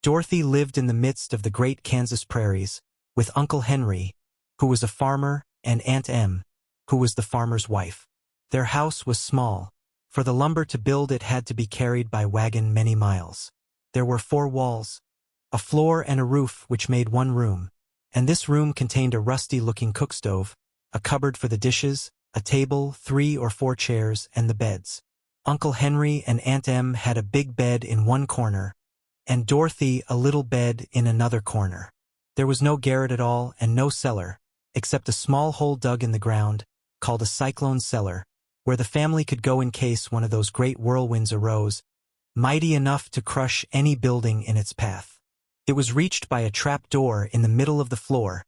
Dorothy lived in the midst of the great Kansas prairies, with Uncle Henry, who was a farmer, and Aunt Em, who was the farmer's wife. Their house was small. For the lumber to build it had to be carried by wagon many miles. There were 4 walls, a floor and a roof which made one room, and this room contained a rusty-looking cookstove, a cupboard for the dishes, a table, 3 or 4 chairs, and the beds. Uncle Henry and Aunt Em had a big bed in one corner, and Dorothy a little bed in another corner. There was no garret at all and no cellar, except a small hole dug in the ground, called a cyclone cellar, where the family could go in case one of those great whirlwinds arose, mighty enough to crush any building in its path. It was reached by a trap door in the middle of the floor,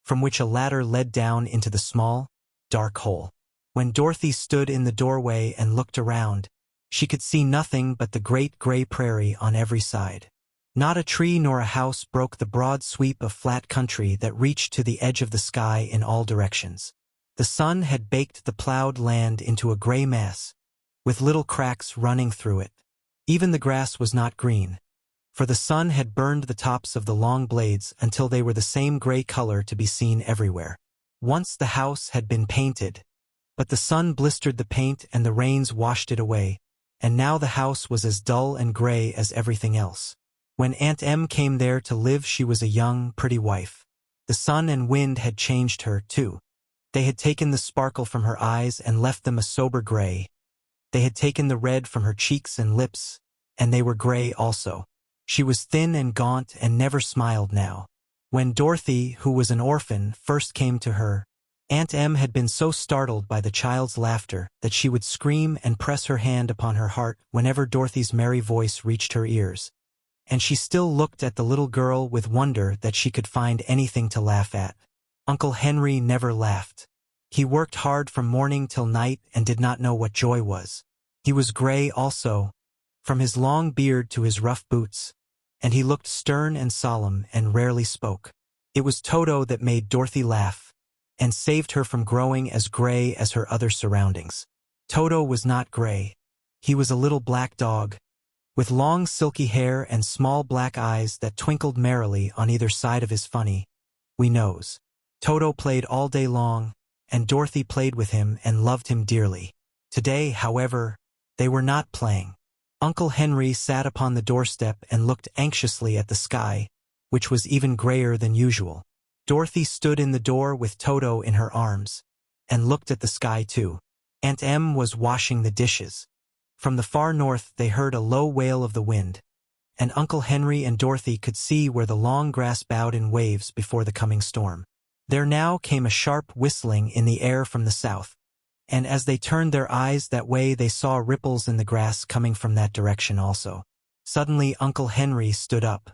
from which a ladder led down into the small, dark hole. When Dorothy stood in the doorway and looked around, she could see nothing but the great gray prairie on every side. Not a tree nor a house broke the broad sweep of flat country that reached to the edge of the sky in all directions. The sun had baked the plowed land into a gray mass, with little cracks running through it. Even the grass was not green, for the sun had burned the tops of the long blades until they were the same gray color to be seen everywhere. Once the house had been painted, but the sun blistered the paint and the rains washed it away, and now the house was as dull and gray as everything else. When Aunt Em came there to live, she was a young, pretty wife. The sun and wind had changed her, too. They had taken the sparkle from her eyes and left them a sober gray. They had taken the red from her cheeks and lips, and they were gray also. She was thin and gaunt and never smiled now. When Dorothy, who was an orphan, first came to her, Aunt Em had been so startled by the child's laughter that she would scream and press her hand upon her heart whenever Dorothy's merry voice reached her ears. And she still looked at the little girl with wonder that she could find anything to laugh at. Uncle Henry never laughed. He worked hard from morning till night and did not know what joy was. He was gray also, from his long beard to his rough boots, and he looked stern and solemn and rarely spoke. It was Toto that made Dorothy laugh, and saved her from growing as gray as her other surroundings. Toto was not gray. He was a little black dog, with long silky hair and small black eyes that twinkled merrily on either side of his funny, wee nose. Toto played all day long, and Dorothy played with him and loved him dearly. Today, however, they were not playing. Uncle Henry sat upon the doorstep and looked anxiously at the sky, which was even grayer than usual. Dorothy stood in the door with Toto in her arms, and looked at the sky too. Aunt Em was washing the dishes. From the far north they heard a low wail of the wind, and Uncle Henry and Dorothy could see where the long grass bowed in waves before the coming storm. There now came a sharp whistling in the air from the south, and as they turned their eyes that way they saw ripples in the grass coming from that direction also. Suddenly Uncle Henry stood up.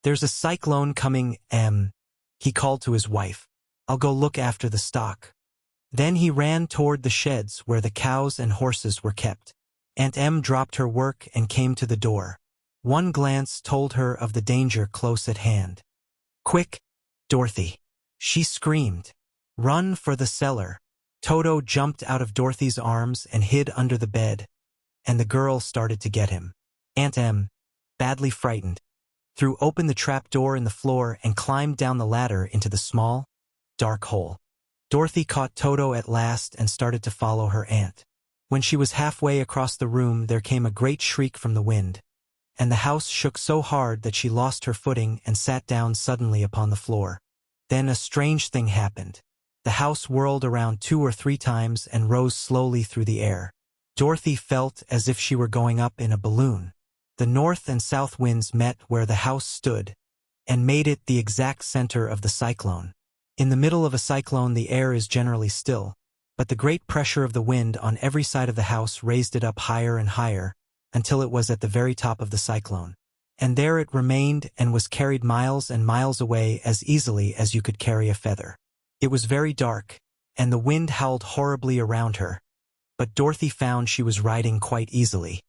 "There's a cyclone coming, Em," he called to his wife. "I'll go look after the stock." Then he ran toward the sheds where the cows and horses were kept. Aunt Em dropped her work and came to the door. One glance told her of the danger close at hand. "Quick, Dorothy!" she screamed. "Run for the cellar." Toto jumped out of Dorothy's arms and hid under the bed, and the girl started to get him. Aunt Em, badly frightened, threw open the trap door in the floor and climbed down the ladder into the small, dark hole. Dorothy caught Toto at last and started to follow her aunt. When she was halfway across the room there came a great shriek from the wind, and the house shook so hard that she lost her footing and sat down suddenly upon the floor. Then a strange thing happened. The house whirled around 2 or 3 times and rose slowly through the air. Dorothy felt as if she were going up in a balloon. The north and south winds met where the house stood, and made it the exact center of the cyclone. In the middle of a cyclone the air is generally still, but the great pressure of the wind on every side of the house raised it up higher and higher, until it was at the very top of the cyclone. And there it remained and was carried miles and miles away as easily as you could carry a feather. It was very dark, and the wind howled horribly around her, but Dorothy found she was riding quite easily.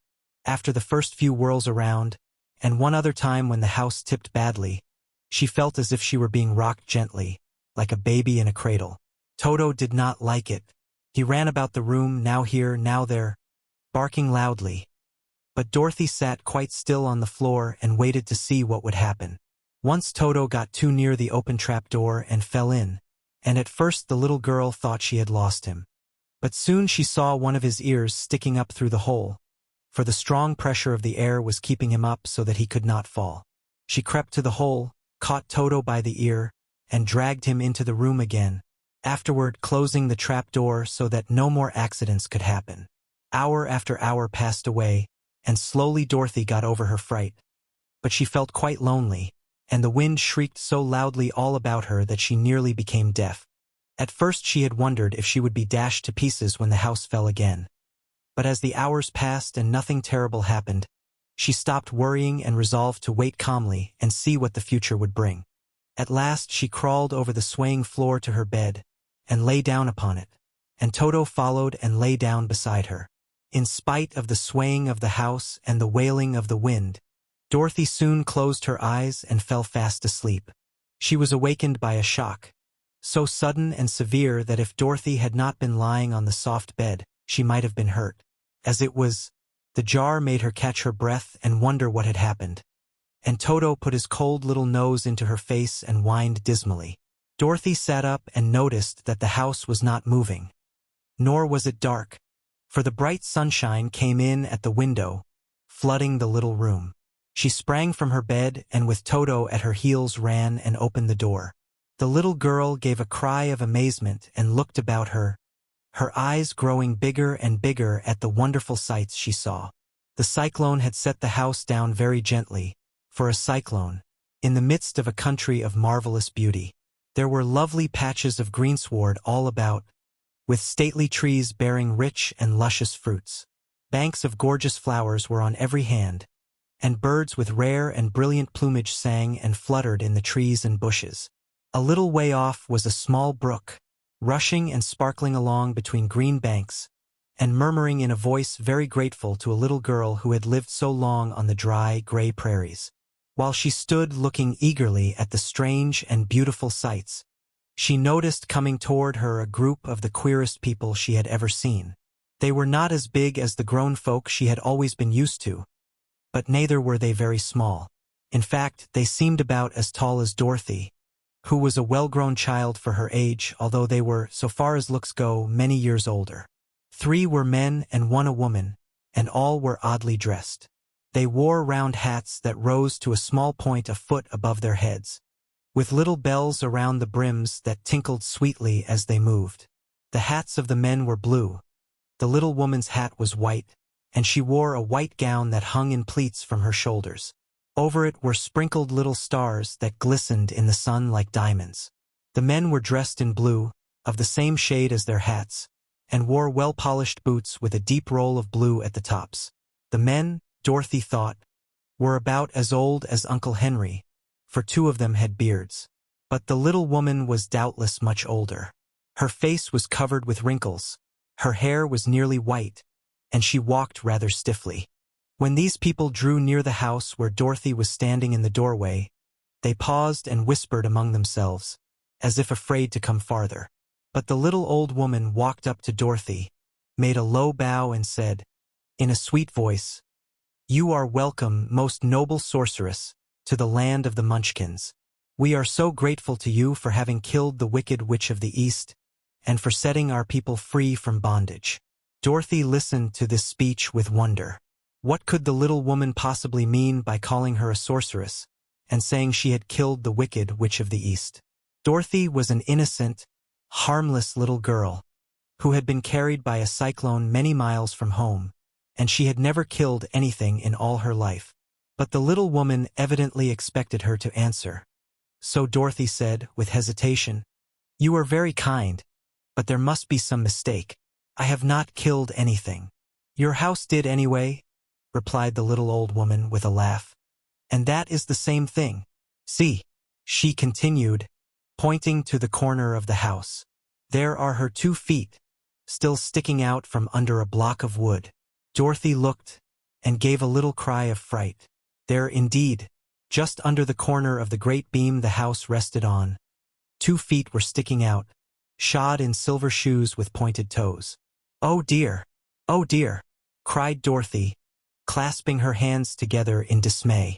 After the first few whirls around, and one other time when the house tipped badly, she felt as if she were being rocked gently, like a baby in a cradle. Toto did not like it. He ran about the room, now here, now there, barking loudly. but Dorothy sat quite still on the floor and waited to see what would happen. Once Toto got too near the open trapdoor and fell in, and at first the little girl thought she had lost him. But soon she saw one of his ears sticking up through the hole, for the strong pressure of the air was keeping him up so that he could not fall. She crept to the hole, caught Toto by the ear, and dragged him into the room again, afterward closing the trapdoor so that no more accidents could happen. Hour after hour passed away, and slowly Dorothy got over her fright. But she felt quite lonely, and the wind shrieked so loudly all about her that she nearly became deaf. At first she had wondered if she would be dashed to pieces when the house fell again. But as the hours passed and nothing terrible happened, she stopped worrying and resolved to wait calmly and see what the future would bring. At last she crawled over the swaying floor to her bed, and lay down upon it, and Toto followed and lay down beside her. In spite of the swaying of the house and the wailing of the wind, Dorothy soon closed her eyes and fell fast asleep. She was awakened by a shock, so sudden and severe that if Dorothy had not been lying on the soft bed, she might have been hurt. As it was, the jar made her catch her breath and wonder what had happened. And Toto put his cold little nose into her face and whined dismally. Dorothy sat up and noticed that the house was not moving. Nor was it dark, for the bright sunshine came in at the window, flooding the little room. She sprang from her bed and with Toto at her heels ran and opened the door. The little girl gave a cry of amazement and looked about her, her eyes growing bigger and bigger at the wonderful sights she saw. The cyclone had set the house down very gently, for a cyclone, in the midst of a country of marvelous beauty. There were lovely patches of greensward all about, with stately trees bearing rich and luscious fruits. Banks of gorgeous flowers were on every hand, and birds with rare and brilliant plumage sang and fluttered in the trees and bushes. A little way off was a small brook, rushing and sparkling along between green banks, and murmuring in a voice very grateful to a little girl who had lived so long on the dry, gray prairies. While she stood looking eagerly at the strange and beautiful sights, she noticed coming toward her a group of the queerest people she had ever seen. They were not as big as the grown folk she had always been used to, but neither were they very small. In fact, they seemed about as tall as Dorothy, who was a well-grown child for her age, although they were, so far as looks go, many years older. 3 were men and 1 a woman, and all were oddly dressed. They wore round hats that rose to a small point a foot above their heads, with little bells around the brims that tinkled sweetly as they moved. The hats of the men were blue. The little woman's hat was white, and she wore a white gown that hung in pleats from her shoulders. Over it were sprinkled little stars that glistened in the sun like diamonds. The men were dressed in blue, of the same shade as their hats, and wore well-polished boots with a deep roll of blue at the tops. The men, Dorothy thought, were about as old as Uncle Henry, for 2 of them had beards. But the little woman was doubtless much older. Her face was covered with wrinkles, her hair was nearly white, and she walked rather stiffly. When these people drew near the house where Dorothy was standing in the doorway, they paused and whispered among themselves, as if afraid to come farther. But the little old woman walked up to Dorothy, made a low bow and said, in a sweet voice, "You are welcome, most noble sorceress, to the land of the Munchkins. We are so grateful to you for having killed the wicked witch of the East, and for setting our people free from bondage." Dorothy listened to this speech with wonder. What could the little woman possibly mean by calling her a sorceress, and saying she had killed the wicked witch of the East? Dorothy was an innocent, harmless little girl, who had been carried by a cyclone many miles from home, and she had never killed anything in all her life. But the little woman evidently expected her to answer. So Dorothy said, with hesitation, "You are very kind, but there must be some mistake. I have not killed anything." "Your house did anyway," replied the little old woman with a laugh. "And that is the same thing. See," she continued, pointing to the corner of the house. "There are her 2 feet, still sticking out from under a block of wood." Dorothy looked, and gave a little cry of fright. There indeed, just under the corner of the great beam the house rested on, 2 feet were sticking out, shod in silver shoes with pointed toes. "Oh dear! Oh dear!" cried Dorothy, clasping her hands together in dismay.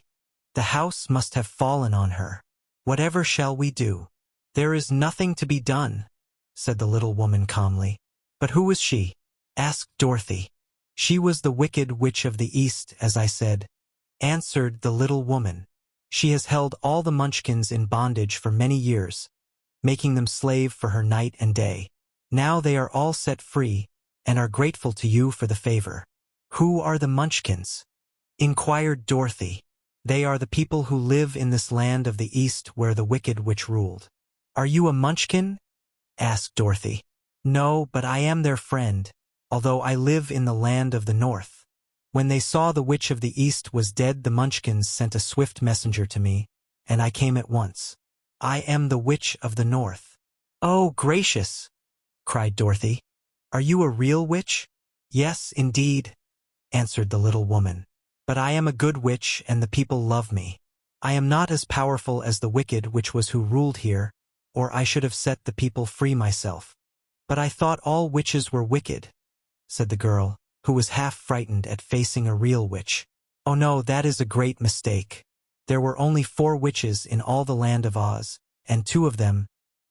The house must have fallen on her. Whatever shall we do? There is nothing to be done, said the little woman calmly. But who was she? Asked Dorothy. She was the wicked witch of the East, as I said, answered the little woman. She has held all the Munchkins in bondage for many years, making them slave for her night and day. Now they are all set free, and are grateful to you for the favor. Who are the Munchkins? Inquired Dorothy. They are the people who live in this land of the East where the wicked witch ruled. Are you a Munchkin? Asked Dorothy. No, but I am their friend, although I live in the land of the North. When they saw the witch of the East was dead, the Munchkins sent a swift messenger to me, and I came at once. I am the witch of the North. Oh, gracious! Cried Dorothy. Are you a real witch? Yes, indeed, answered the little woman. But I am a good witch, and the people love me. I am not as powerful as the wicked witch was who ruled here, or I should have set the people free myself. But I thought all witches were wicked, said the girl, who was half frightened at facing a real witch. Oh no, that is a great mistake. There were only 4 witches in all the land of Oz, and 2 of them,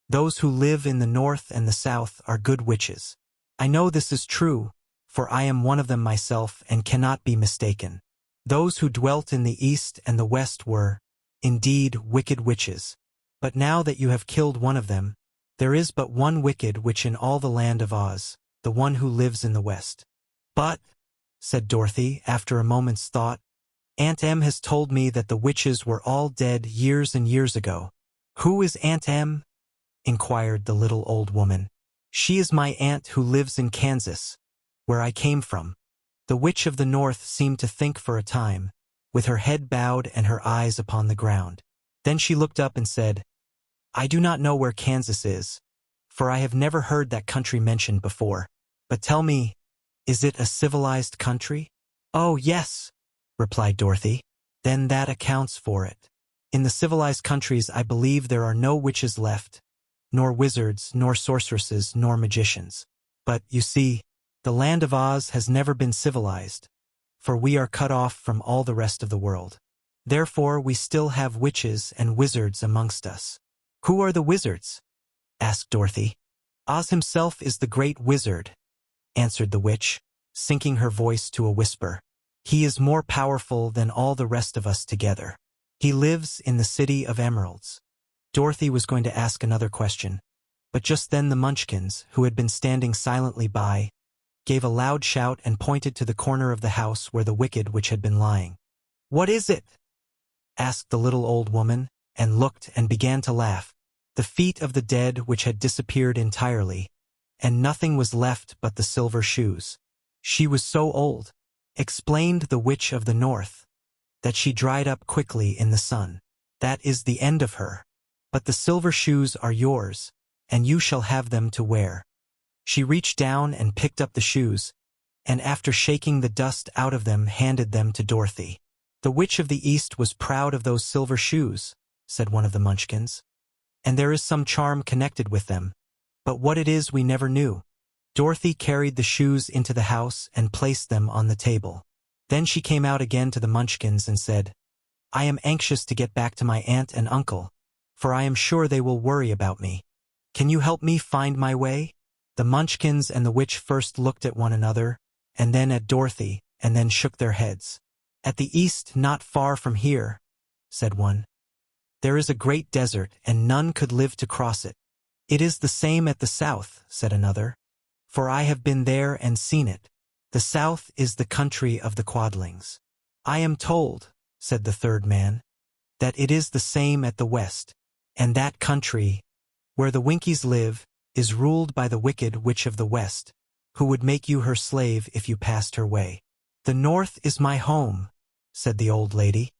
those who live in the North and the South, are good witches. I know this is true, for I am one of them myself and cannot be mistaken. Those who dwelt in the East and the West were, indeed, wicked witches. But now that you have killed one of them, there is but one wicked witch in all the land of Oz, the one who lives in the West. But, said Dorothy, after a moment's thought, Aunt Em has told me that the witches were all dead years and years ago. Who is Aunt Em? Inquired the little old woman. She is my aunt who lives in Kansas, where I came from. The witch of the North seemed to think for a time, with her head bowed and her eyes upon the ground. Then she looked up and said, I do not know where Kansas is, for I have never heard that country mentioned before. But tell me, is it a civilized country? Oh, yes, replied Dorothy. Then that accounts for it. In the civilized countries I believe there are no witches left, nor wizards, nor sorceresses, nor magicians. But, you see, the land of Oz has never been civilized, for we are cut off from all the rest of the world. Therefore we still have witches and wizards amongst us. Who are the wizards? Asked Dorothy. Oz himself is the great wizard, answered the witch, sinking her voice to a whisper. He is more powerful than all the rest of us together. He lives in the City of Emeralds. Dorothy was going to ask another question, but just then the Munchkins, who had been standing silently by, gave a loud shout and pointed to the corner of the house where the wicked witch had been lying. What is it? Asked the little old woman, and looked and began to laugh. The feet of the dead which had disappeared entirely, and nothing was left but the silver shoes. She was so old, explained the witch of the North, that she dried up quickly in the sun. That is the end of her. But the silver shoes are yours, and you shall have them to wear. She reached down and picked up the shoes, and after shaking the dust out of them handed them to Dorothy. The witch of the East was proud of those silver shoes, said one of the Munchkins. And there is some charm connected with them, but what it is we never knew. Dorothy carried the shoes into the house and placed them on the table. Then she came out again to the Munchkins and said, I am anxious to get back to my aunt and uncle, for I am sure they will worry about me. Can you help me find my way? The Munchkins and the witch first looked at one another, and then at Dorothy, and then shook their heads. At the east, not far from here, said one, there is a great desert, and none could live to cross it. It is the same at the south, said another, for I have been there and seen it. The south is the country of the Quadlings. I am told, said the third man, that it is the same at the west, and that country, where the Winkies live, is ruled by the wicked witch of the West, who would make you her slave if you passed her way. The north is my home, said the old lady,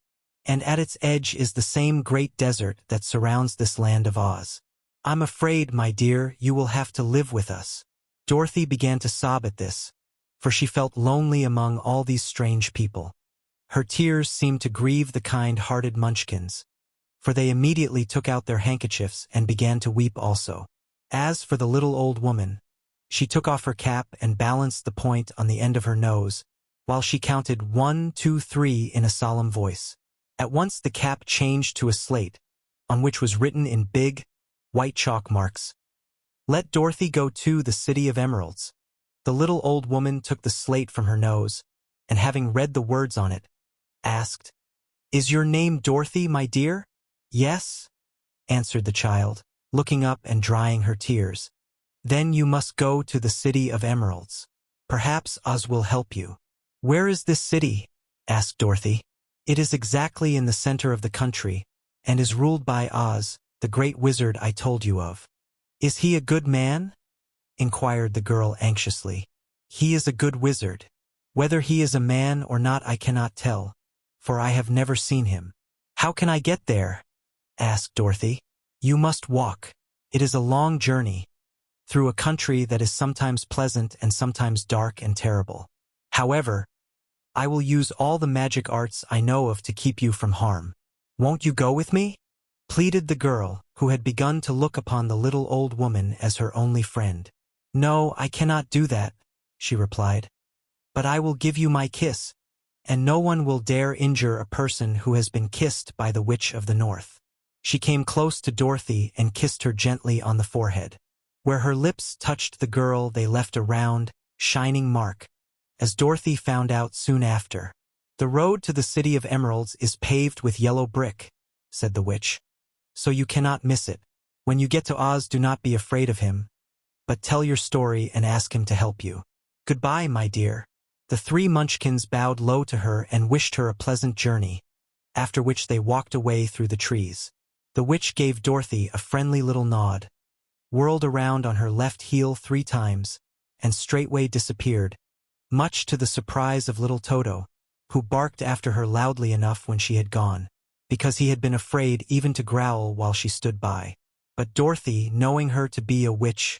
and at its edge is the same great desert that surrounds this land of Oz. I'm afraid, my dear, you will have to live with us. Dorothy began to sob at this, for she felt lonely among all these strange people. Her tears seemed to grieve the kind-hearted Munchkins, for they immediately took out their handkerchiefs and began to weep also. As for the little old woman, she took off her cap and balanced the point on the end of her nose, while she counted 1, 2, 3 in a solemn voice. At once the cap changed to a slate, on which was written in big, white chalk marks, "Let Dorothy go to the City of Emeralds." The little old woman took the slate from her nose, and having read the words on it, asked, "Is your name Dorothy, my dear?" "Yes," answered the child, looking up and drying her tears. "Then you must go to the City of Emeralds. Perhaps Oz will help you." "Where is this city?" asked Dorothy. "It is exactly in the center of the country, and is ruled by Oz, the great wizard I told you of." "Is he a good man?" inquired the girl anxiously. "He is a good wizard. Whether he is a man or not I cannot tell, for I have never seen him." "How can I get there?" asked Dorothy. "You must walk. It is a long journey, through a country that is sometimes pleasant and sometimes dark and terrible. However, I will use all the magic arts I know of to keep you from harm. Won't you go with me?" pleaded the girl, who had begun to look upon the little old woman as her only friend. "No, I cannot do that," she replied. "But I will give you my kiss, and no one will dare injure a person who has been kissed by the Witch of the North." She came close to Dorothy and kissed her gently on the forehead. Where her lips touched the girl they left a round, shining mark, as Dorothy found out soon after. "The road to the City of Emeralds is paved with yellow brick," said the witch, "so you cannot miss it. When you get to Oz, do not be afraid of him, but tell your story and ask him to help you. Goodbye, my dear." The three Munchkins bowed low to her and wished her a pleasant journey, after which they walked away through the trees. The witch gave Dorothy a friendly little nod, whirled around on her left heel 3 times, and straightway disappeared, much to the surprise of little Toto, who barked after her loudly enough when she had gone, because he had been afraid even to growl while she stood by. But Dorothy, knowing her to be a witch,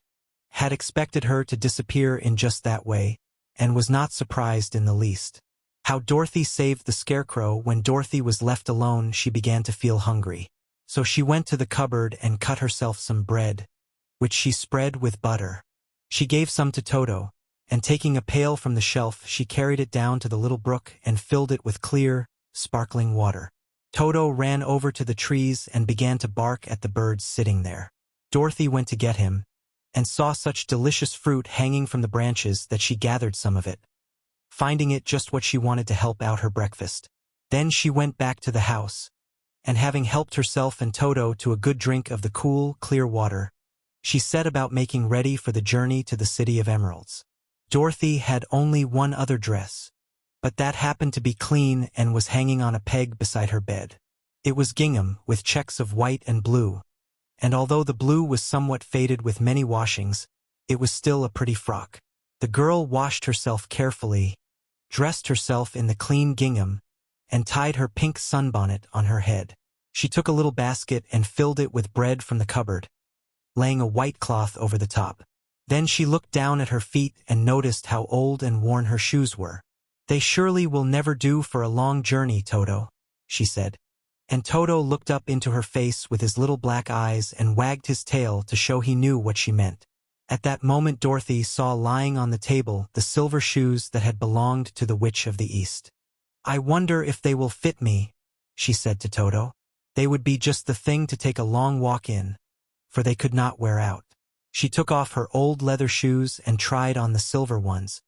had expected her to disappear in just that way, and was not surprised in the least. How Dorothy saved the Scarecrow. When Dorothy was left alone, she began to feel hungry. So she went to the cupboard and cut herself some bread, which she spread with butter. She gave some to Toto, and taking a pail from the shelf, she carried it down to the little brook and filled it with clear, sparkling water. Toto ran over to the trees and began to bark at the birds sitting there. Dorothy went to get him, and saw such delicious fruit hanging from the branches that she gathered some of it, finding it just what she wanted to help out her breakfast. Then she went back to the house, and having helped herself and Toto to a good drink of the cool, clear water, she set about making ready for the journey to the City of Emeralds. Dorothy had only one other dress, but that happened to be clean and was hanging on a peg beside her bed. It was gingham with checks of white and blue, and although the blue was somewhat faded with many washings, it was still a pretty frock. The girl washed herself carefully, dressed herself in the clean gingham, and tied her pink sunbonnet on her head. She took a little basket and filled it with bread from the cupboard, laying a white cloth over the top. Then she looked down at her feet and noticed how old and worn her shoes were. "They surely will never do for a long journey, Toto," she said. And Toto looked up into her face with his little black eyes and wagged his tail to show he knew what she meant. At that moment Dorothy saw lying on the table the silver shoes that had belonged to the Witch of the East. "I wonder if they will fit me," she said to Toto. "They would be just the thing to take a long walk in, for they could not wear out." She took off her old leather shoes and tried on the silver ones,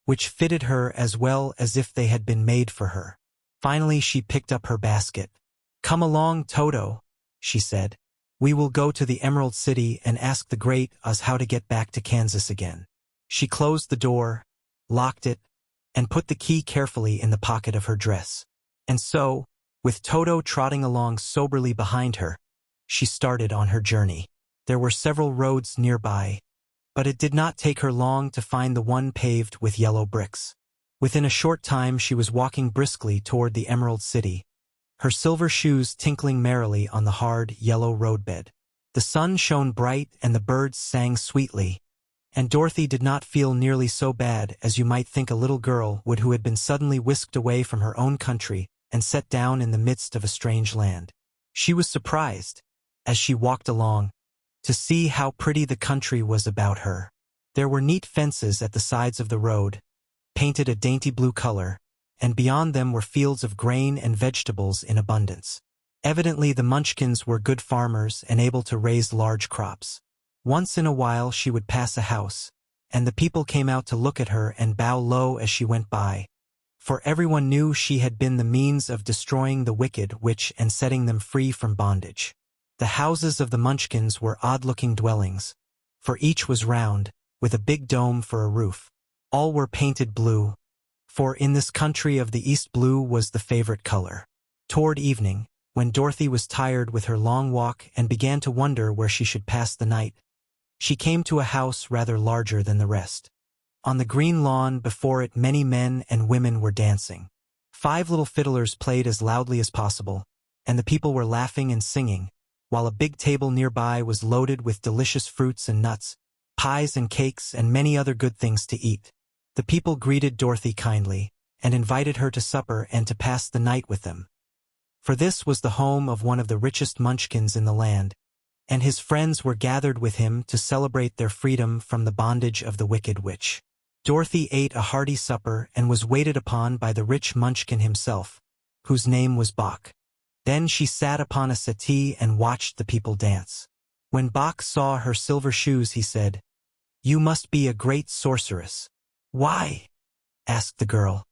which fitted her as well as if they had been made for her. Finally she picked up her basket. "Come along, Toto," she said. "We will go to the Emerald City and ask the Great Oz how to get back to Kansas again." She closed the door, locked it, and put the key carefully in the pocket of her dress. And so, with Toto trotting along soberly behind her, she started on her journey. There were several roads nearby, but it did not take her long to find the one paved with yellow bricks. Within a short time she was walking briskly toward the Emerald City, her silver shoes tinkling merrily on the hard, yellow roadbed. The sun shone bright and the birds sang sweetly, and Dorothy did not feel nearly so bad as you might think a little girl would who had been suddenly whisked away from her own country and set down in the midst of a strange land. She was surprised, as she walked along, to see how pretty the country was about her. There were neat fences at the sides of the road, painted a dainty blue color, and beyond them were fields of grain and vegetables in abundance. Evidently the Munchkins were good farmers and able to raise large crops. Once in a while she would pass a house, and the people came out to look at her and bow low as she went by, for everyone knew she had been the means of destroying the wicked witch and setting them free from bondage. The houses of the Munchkins were odd-looking dwellings, for each was round, with a big dome for a roof. All were painted blue, for in this country of the East blue was the favorite color. Toward evening, when Dorothy was tired with her long walk and began to wonder where she should pass the night, she came to a house rather larger than the rest. On the green lawn before it many men and women were dancing. 5 little fiddlers played as loudly as possible, and the people were laughing and singing, while a big table nearby was loaded with delicious fruits and nuts, pies and cakes and many other good things to eat. The people greeted Dorothy kindly, and invited her to supper and to pass the night with them. For this was the home of one of the richest Munchkins in the land, and his friends were gathered with him to celebrate their freedom from the bondage of the wicked witch. Dorothy ate a hearty supper and was waited upon by the rich Munchkin himself, whose name was Bach. Then she sat upon a settee and watched the people dance. When Bach saw her silver shoes, he said, "You must be a great sorceress." "Why?" asked the girl.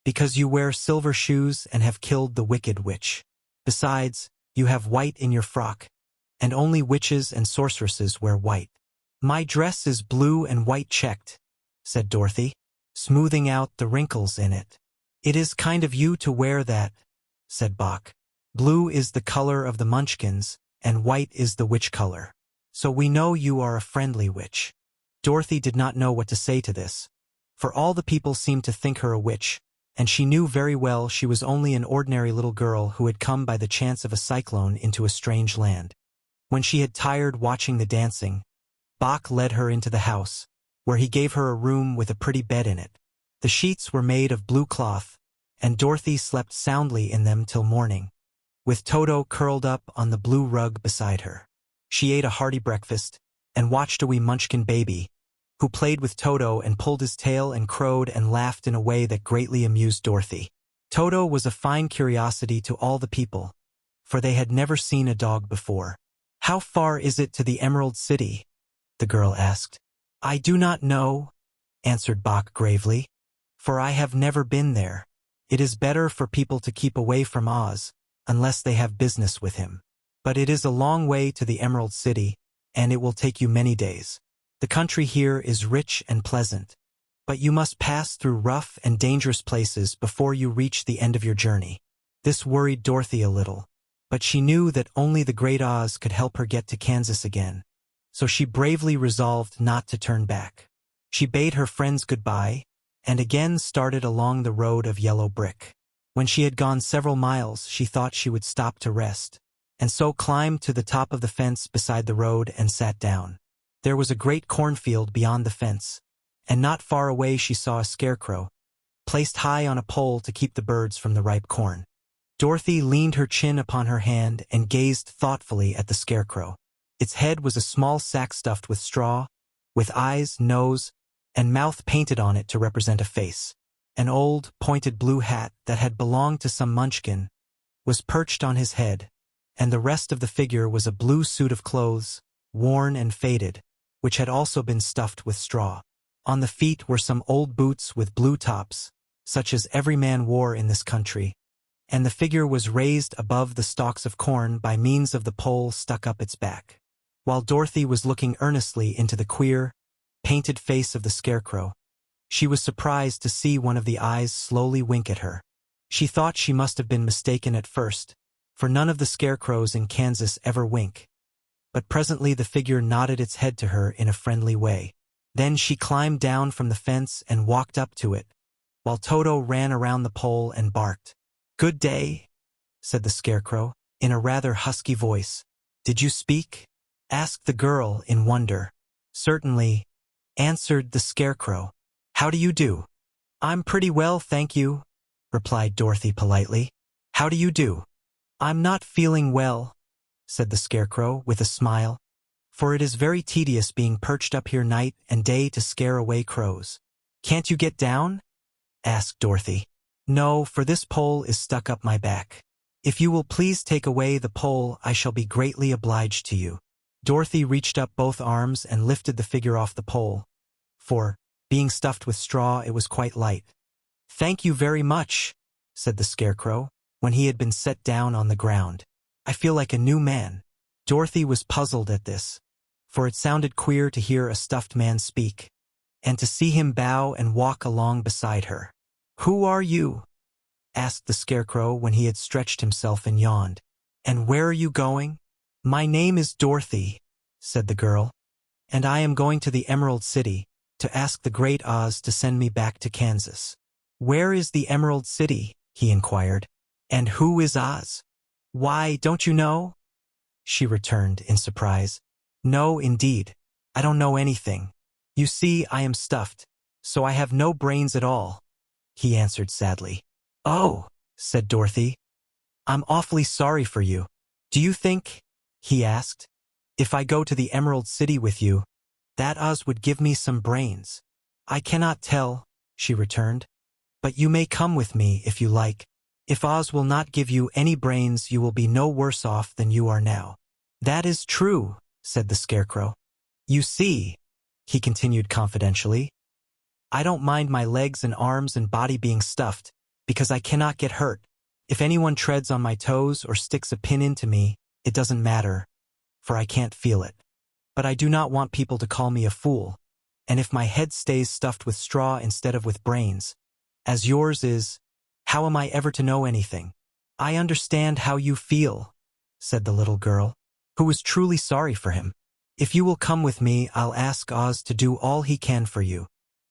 "Because you wear silver shoes and have killed the wicked witch. Besides, you have white in your frock, and only witches and sorceresses wear white." "My dress is blue and white checked," said Dorothy, smoothing out the wrinkles in it. "It is kind of you to wear that," said Bach. "Blue is the color of the Munchkins, and white is the witch color. So we know you are a friendly witch." Dorothy did not know what to say to this, for all the people seemed to think her a witch, and she knew very well she was only an ordinary little girl who had come by the chance of a cyclone into a strange land. When she had tired watching the dancing, Bach led her into the house, where he gave her a room with a pretty bed in it. The sheets were made of blue cloth, and Dorothy slept soundly in them till morning, with Toto curled up on the blue rug beside her. She ate a hearty breakfast, and watched a wee Munchkin baby, who played with Toto and pulled his tail and crowed and laughed in a way that greatly amused Dorothy. Toto was a fine curiosity to all the people, for they had never seen a dog before. "How far is it to the Emerald City?" the girl asked. "I do not know," answered Bach gravely, "for I have never been there. It is better for people to keep away from Oz, unless they have business with him. But it is a long way to the Emerald City, and it will take you many days. The country here is rich and pleasant, but you must pass through rough and dangerous places before you reach the end of your journey." This worried Dorothy a little, but she knew that only the Great Oz could help her get to Kansas again, so she bravely resolved not to turn back. She bade her friends goodbye, and again started along the road of yellow brick. When she had gone several miles, she thought she would stop to rest, and so climbed to the top of the fence beside the road and sat down. There was a great cornfield beyond the fence, and not far away she saw a scarecrow, placed high on a pole to keep the birds from the ripe corn. Dorothy leaned her chin upon her hand and gazed thoughtfully at the scarecrow. Its head was a small sack stuffed with straw, with eyes, nose, and mouth painted on it to represent a face. An old, pointed blue hat that had belonged to some Munchkin was perched on his head, and the rest of the figure was a blue suit of clothes, worn and faded, which had also been stuffed with straw. On the feet were some old boots with blue tops, such as every man wore in this country, and the figure was raised above the stalks of corn by means of the pole stuck up its back. While Dorothy was looking earnestly into the queer, painted face of the scarecrow, she was surprised to see one of the eyes slowly wink at her. She thought she must have been mistaken at first, for none of the scarecrows in Kansas ever wink. But presently the figure nodded its head to her in a friendly way. Then she climbed down from the fence and walked up to it, while Toto ran around the pole and barked. "Good day," said the scarecrow, in a rather husky voice. "Did you speak?" asked the girl in wonder. "Certainly," answered the scarecrow. "How do you do?" "I'm pretty well, thank you," replied Dorothy politely. "How do you do?" "I'm not feeling well," said the scarecrow with a smile, "for it is very tedious being perched up here night and day to scare away crows." "Can't you get down?" asked Dorothy. No, for this pole is stuck up my back. If you will please take away the pole, I shall be greatly obliged to you. Dorothy reached up both arms and lifted the figure off the pole. For, being stuffed with straw, it was quite light. Thank you very much, said the Scarecrow, when he had been set down on the ground. I feel like a new man. Dorothy was puzzled at this, for it sounded queer to hear a stuffed man speak, and to see him bow and walk along beside her. Who are you? Asked the Scarecrow when he had stretched himself and yawned. And where are you going? My name is Dorothy, said the girl, and I am going to the Emerald City to ask the Great Oz to send me back to Kansas. Where is the Emerald City? He inquired. And who is Oz? Why, don't you know? She returned in surprise. No, indeed. I don't know anything. You see, I am stuffed, so I have no brains at all, he answered sadly. Oh, said Dorothy. I'm awfully sorry for you. Do you think, he asked, if I go to the Emerald City with you, that Oz would give me some brains? I cannot tell, she returned, but you may come with me if you like. If Oz will not give you any brains, you will be no worse off than you are now. That is true, said the Scarecrow. You see, he continued confidentially, I don't mind my legs and arms and body being stuffed, because I cannot get hurt. If anyone treads on my toes or sticks a pin into me, it doesn't matter, for I can't feel it. But I do not want people to call me a fool, and if my head stays stuffed with straw instead of with brains, as yours is, how am I ever to know anything? I understand how you feel, said the little girl, who was truly sorry for him. If you will come with me, I'll ask Oz to do all he can for you.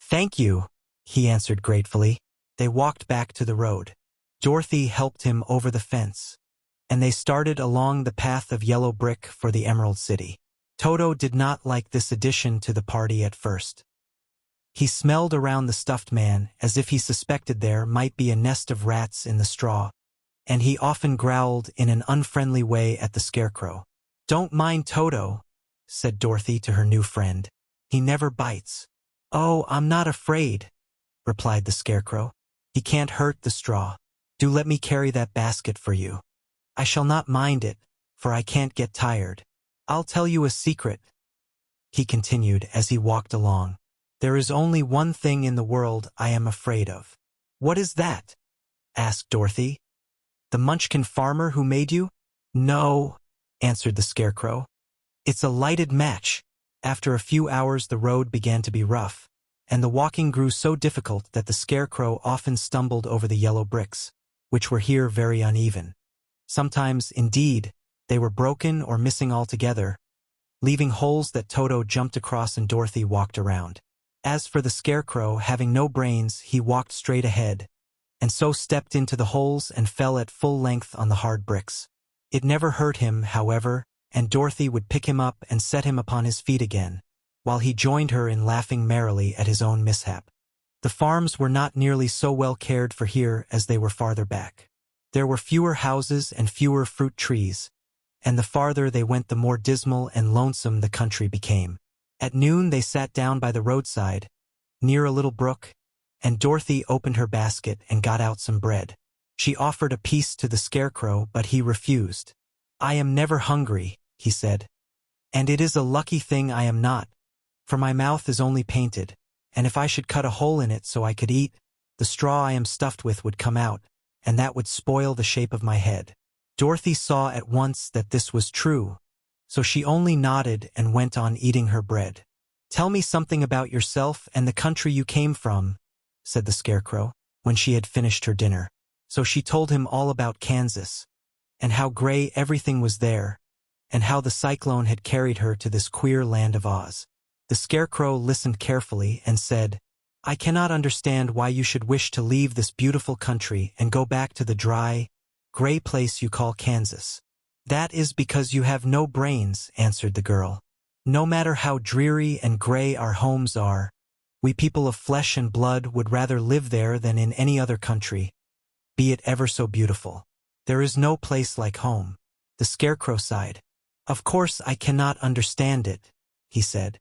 Thank you, he answered gratefully. They walked back to the road. Dorothy helped him over the fence, and they started along the path of yellow brick for the Emerald City. Toto did not like this addition to the party at first. He smelled around the stuffed man as if he suspected there might be a nest of rats in the straw, and he often growled in an unfriendly way at the Scarecrow. Don't mind Toto, said Dorothy to her new friend. He never bites. Oh, I'm not afraid, replied the Scarecrow. He can't hurt the straw. Do let me carry that basket for you. I shall not mind it, for I can't get tired. I'll tell you a secret, he continued as he walked along. There is only one thing in the world I am afraid of. What is that? Asked Dorothy. The Munchkin farmer who made you? No, answered the Scarecrow. It's a lighted match. After a few hours the road began to be rough, and the walking grew so difficult that the Scarecrow often stumbled over the yellow bricks, which were here very uneven. Sometimes, indeed, they were broken or missing altogether, leaving holes that Toto jumped across and Dorothy walked around. As for the Scarecrow, having no brains, he walked straight ahead, and so stepped into the holes and fell at full length on the hard bricks. It never hurt him, however, and Dorothy would pick him up and set him upon his feet again, while he joined her in laughing merrily at his own mishap. The farms were not nearly so well cared for here as they were farther back. There were fewer houses and fewer fruit trees, and the farther they went the more dismal and lonesome the country became. At noon they sat down by the roadside, near a little brook, and Dorothy opened her basket and got out some bread. She offered a piece to the Scarecrow, but he refused. I am never hungry, he said, and it is a lucky thing I am not, for my mouth is only painted, and if I should cut a hole in it so I could eat, the straw I am stuffed with would come out, and that would spoil the shape of my head. Dorothy saw at once that this was true, so she only nodded and went on eating her bread. Tell me something about yourself and the country you came from, said the Scarecrow, when she had finished her dinner. So she told him all about Kansas, and how gray everything was there, and how the cyclone had carried her to this queer land of Oz. The Scarecrow listened carefully and said, I cannot understand why you should wish to leave this beautiful country and go back to the dry, gray place you call Kansas. That is because you have no brains, answered the girl. No matter how dreary and gray our homes are, we people of flesh and blood would rather live there than in any other country, be it ever so beautiful. There is no place like home. The Scarecrow sighed. Of course I cannot understand it, he said.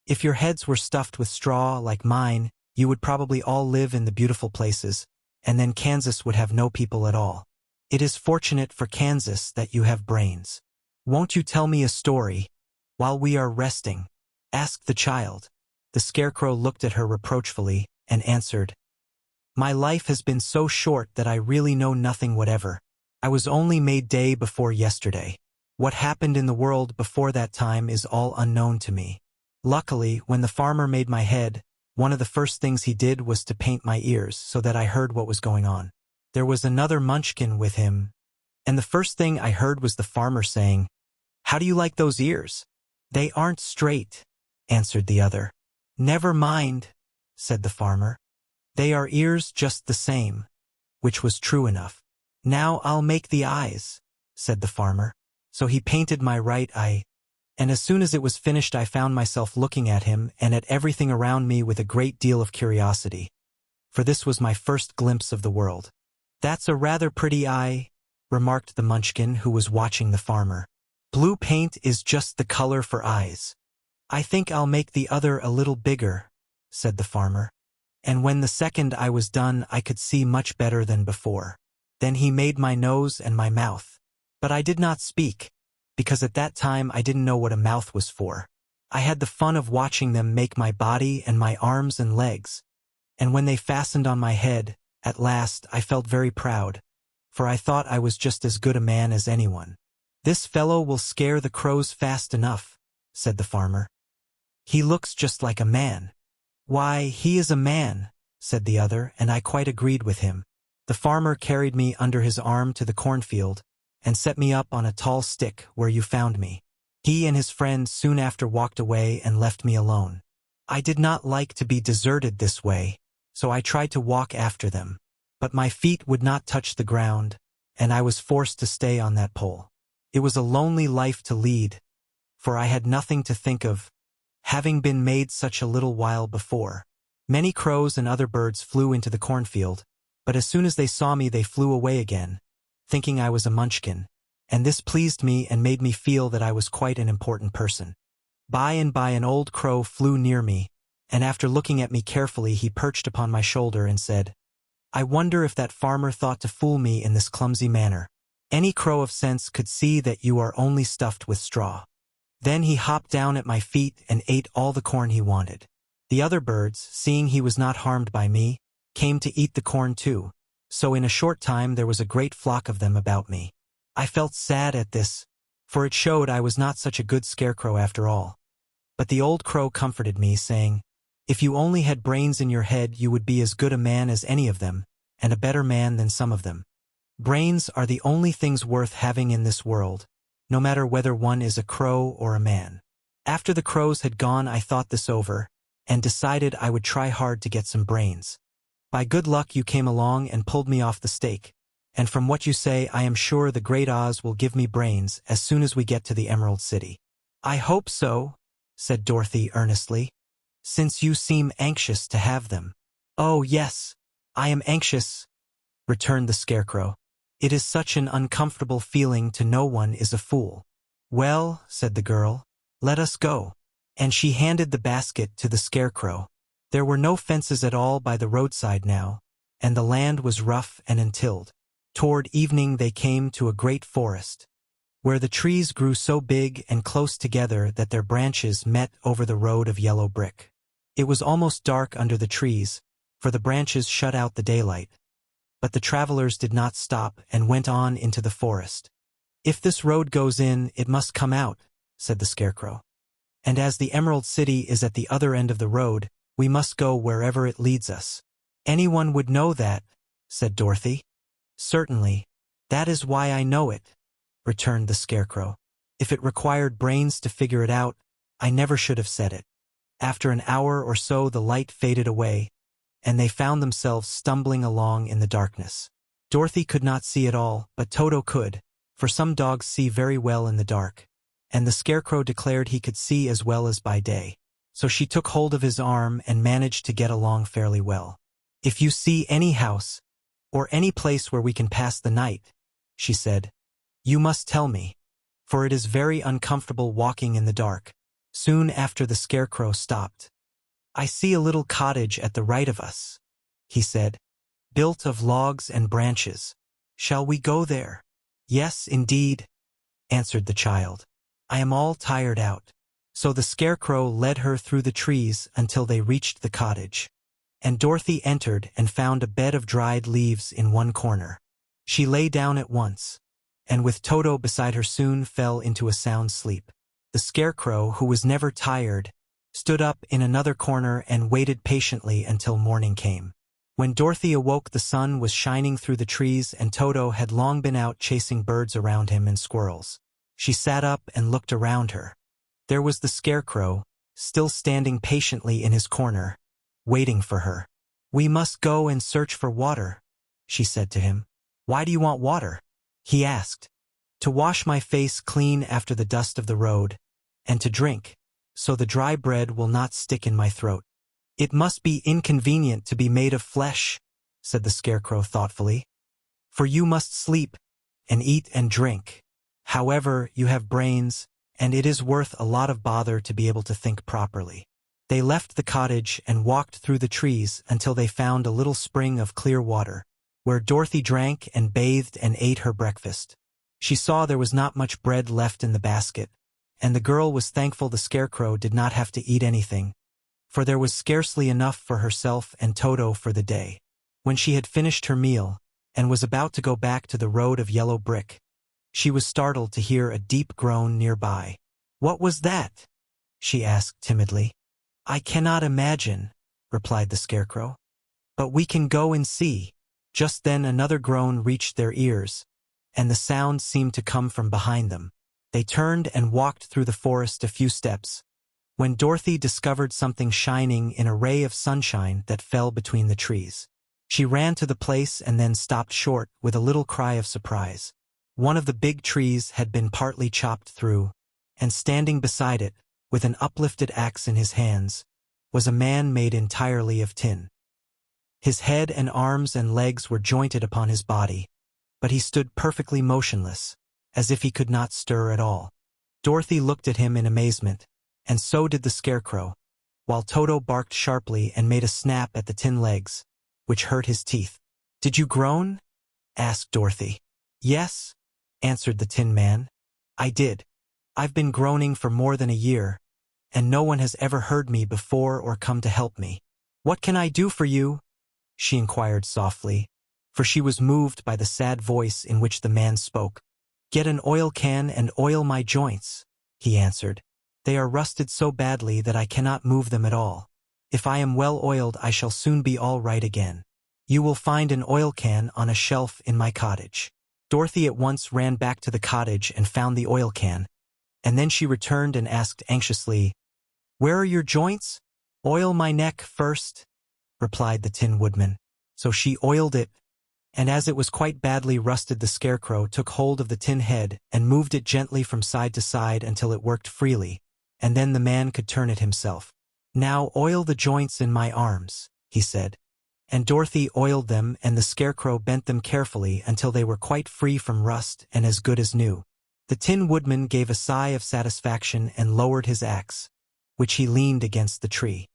If your heads were stuffed with straw like mine, you would probably all live in the beautiful places, and then Kansas would have no people at all. It is fortunate for Kansas that you have brains. Won't you tell me a story while we are resting?" asked the child. The Scarecrow looked at her reproachfully and answered, "My life has been so short that I really know nothing whatever. I was only made day before yesterday. What happened in the world before that time is all unknown to me. Luckily, when the farmer made my head, one of the first things he did was to paint my ears so that I heard what was going on. There was another Munchkin with him, and the first thing I heard was the farmer saying, 'How do you like those ears?' 'They aren't straight,' answered the other. 'Never mind,' said the farmer. 'They are ears just the same,' which was true enough. 'Now I'll make the eyes,' said the farmer. So he painted my right eye, and as soon as it was finished I found myself looking at him and at everything around me with a great deal of curiosity, for this was my first glimpse of the world. 'That's a rather pretty eye,' remarked the Munchkin who was watching the farmer. 'Blue paint is just the color for eyes.' 'I think I'll make the other a little bigger,' said the farmer. And when the second eye was done I could see much better than before. Then he made my nose and my mouth. But I did not speak, because at that time I didn't know what a mouth was for. I had the fun of watching them make my body and my arms and legs, and when they fastened on my head, at last I felt very proud, for I thought I was just as good a man as anyone. 'This fellow will scare the crows fast enough,' said the farmer. 'He looks just like a man.' 'Why, he is a man,' said the other, and I quite agreed with him. The farmer carried me under his arm to the cornfield, and set me up on a tall stick where you found me. He and his friend soon after walked away and left me alone. I did not like to be deserted this way, so I tried to walk after them. But my feet would not touch the ground, and I was forced to stay on that pole. It was a lonely life to lead, for I had nothing to think of, having been made such a little while before. Many crows and other birds flew into the cornfield, but as soon as they saw me they flew away again, thinking I was a Munchkin, and this pleased me and made me feel that I was quite an important person. By and by an old crow flew near me, and after looking at me carefully he perched upon my shoulder and said, 'I wonder if that farmer thought to fool me in this clumsy manner. Any crow of sense could see that you are only stuffed with straw.' Then he hopped down at my feet and ate all the corn he wanted. The other birds, seeing he was not harmed by me, came to eat the corn too. So in a short time there was a great flock of them about me. I felt sad at this, for it showed I was not such a good scarecrow after all. But the old crow comforted me, saying, 'If you only had brains in your head you would be as good a man as any of them, and a better man than some of them. Brains are the only things worth having in this world, no matter whether one is a crow or a man.' After the crows had gone I thought this over, and decided I would try hard to get some brains. By good luck you came along and pulled me off the stake, and from what you say I am sure the Great Oz will give me brains as soon as we get to the Emerald City." "I hope so," said Dorothy earnestly, "since you seem anxious to have them." "Oh yes, I am anxious," returned the Scarecrow. "It is such an uncomfortable feeling to know one is a fool." "Well," said the girl, "let us go." And she handed the basket to the Scarecrow. There were no fences at all by the roadside now, and the land was rough and untilled. Toward evening they came to a great forest, where the trees grew so big and close together that their branches met over the road of yellow brick. It was almost dark under the trees, for the branches shut out the daylight. But the travelers did not stop and went on into the forest. "If this road goes in, it must come out," said the Scarecrow. "And as the Emerald City is at the other end of the road, we must go wherever it leads us." "Anyone would know that," said Dorothy. "Certainly. That is why I know it," returned the Scarecrow. "If it required brains to figure it out, I never should have said it." After an hour or so the light faded away, and they found themselves stumbling along in the darkness. Dorothy could not see at all, but Toto could, for some dogs see very well in the dark, and the Scarecrow declared he could see as well as by day. So she took hold of his arm and managed to get along fairly well. "If you see any house, or any place where we can pass the night," she said, "you must tell me, for it is very uncomfortable walking in the dark." Soon after the Scarecrow stopped. I see a little cottage at the right of us, he said, built of logs and branches. Shall we go there? Yes, indeed, answered the child. I am all tired out. So the Scarecrow led her through the trees until they reached the cottage. And Dorothy entered and found a bed of dried leaves in one corner. She lay down at once, and with Toto beside her soon fell into a sound sleep. The Scarecrow, who was never tired, stood up in another corner and waited patiently until morning came. When Dorothy awoke, the sun was shining through the trees and Toto had long been out chasing birds around him and squirrels. She sat up and looked around her. There was the Scarecrow, still standing patiently in his corner, waiting for her. We must go and search for water, she said to him. Why do you want water? He asked. To wash my face clean after the dust of the road, and to drink, so the dry bread will not stick in my throat. It must be inconvenient to be made of flesh, said the Scarecrow thoughtfully. For you must sleep, and eat and drink. However, you have brains, and it is worth a lot of bother to be able to think properly. They left the cottage and walked through the trees until they found a little spring of clear water, where Dorothy drank and bathed and ate her breakfast. She saw there was not much bread left in the basket, and the girl was thankful the Scarecrow did not have to eat anything, for there was scarcely enough for herself and Toto for the day. When she had finished her meal, and was about to go back to the road of yellow brick, she was startled to hear a deep groan nearby. What was that? She asked timidly. I cannot imagine, replied the Scarecrow. But we can go and see. Just then another groan reached their ears, and the sound seemed to come from behind them. They turned and walked through the forest a few steps, when Dorothy discovered something shining in a ray of sunshine that fell between the trees. She ran to the place and then stopped short with a little cry of surprise. One of the big trees had been partly chopped through, and standing beside it, with an uplifted axe in his hands, was a man made entirely of tin. His head and arms and legs were jointed upon his body, but he stood perfectly motionless, as if he could not stir at all. Dorothy looked at him in amazement, and so did the Scarecrow, while Toto barked sharply and made a snap at the tin legs, which hurt his teeth. Did you groan? Asked Dorothy. Yes, answered the Tin Man. I did. I've been groaning for more than a year, and no one has ever heard me before or come to help me. What can I do for you? She inquired softly, for she was moved by the sad voice in which the man spoke. Get an oil can and oil my joints, he answered. They are rusted so badly that I cannot move them at all. If I am well oiled, I shall soon be all right again. You will find an oil can on a shelf in my cottage. Dorothy at once ran back to the cottage and found the oil can, and then she returned and asked anxiously, Where are your joints? Oil my neck first, replied the Tin Woodman. So she oiled it, and as it was quite badly rusted, the Scarecrow took hold of the tin head and moved it gently from side to side until it worked freely, and then the man could turn it himself. Now oil the joints in my arms, he said. And Dorothy oiled them, and the Scarecrow bent them carefully until they were quite free from rust and as good as new. The Tin Woodman gave a sigh of satisfaction and lowered his axe, which he leaned against the tree.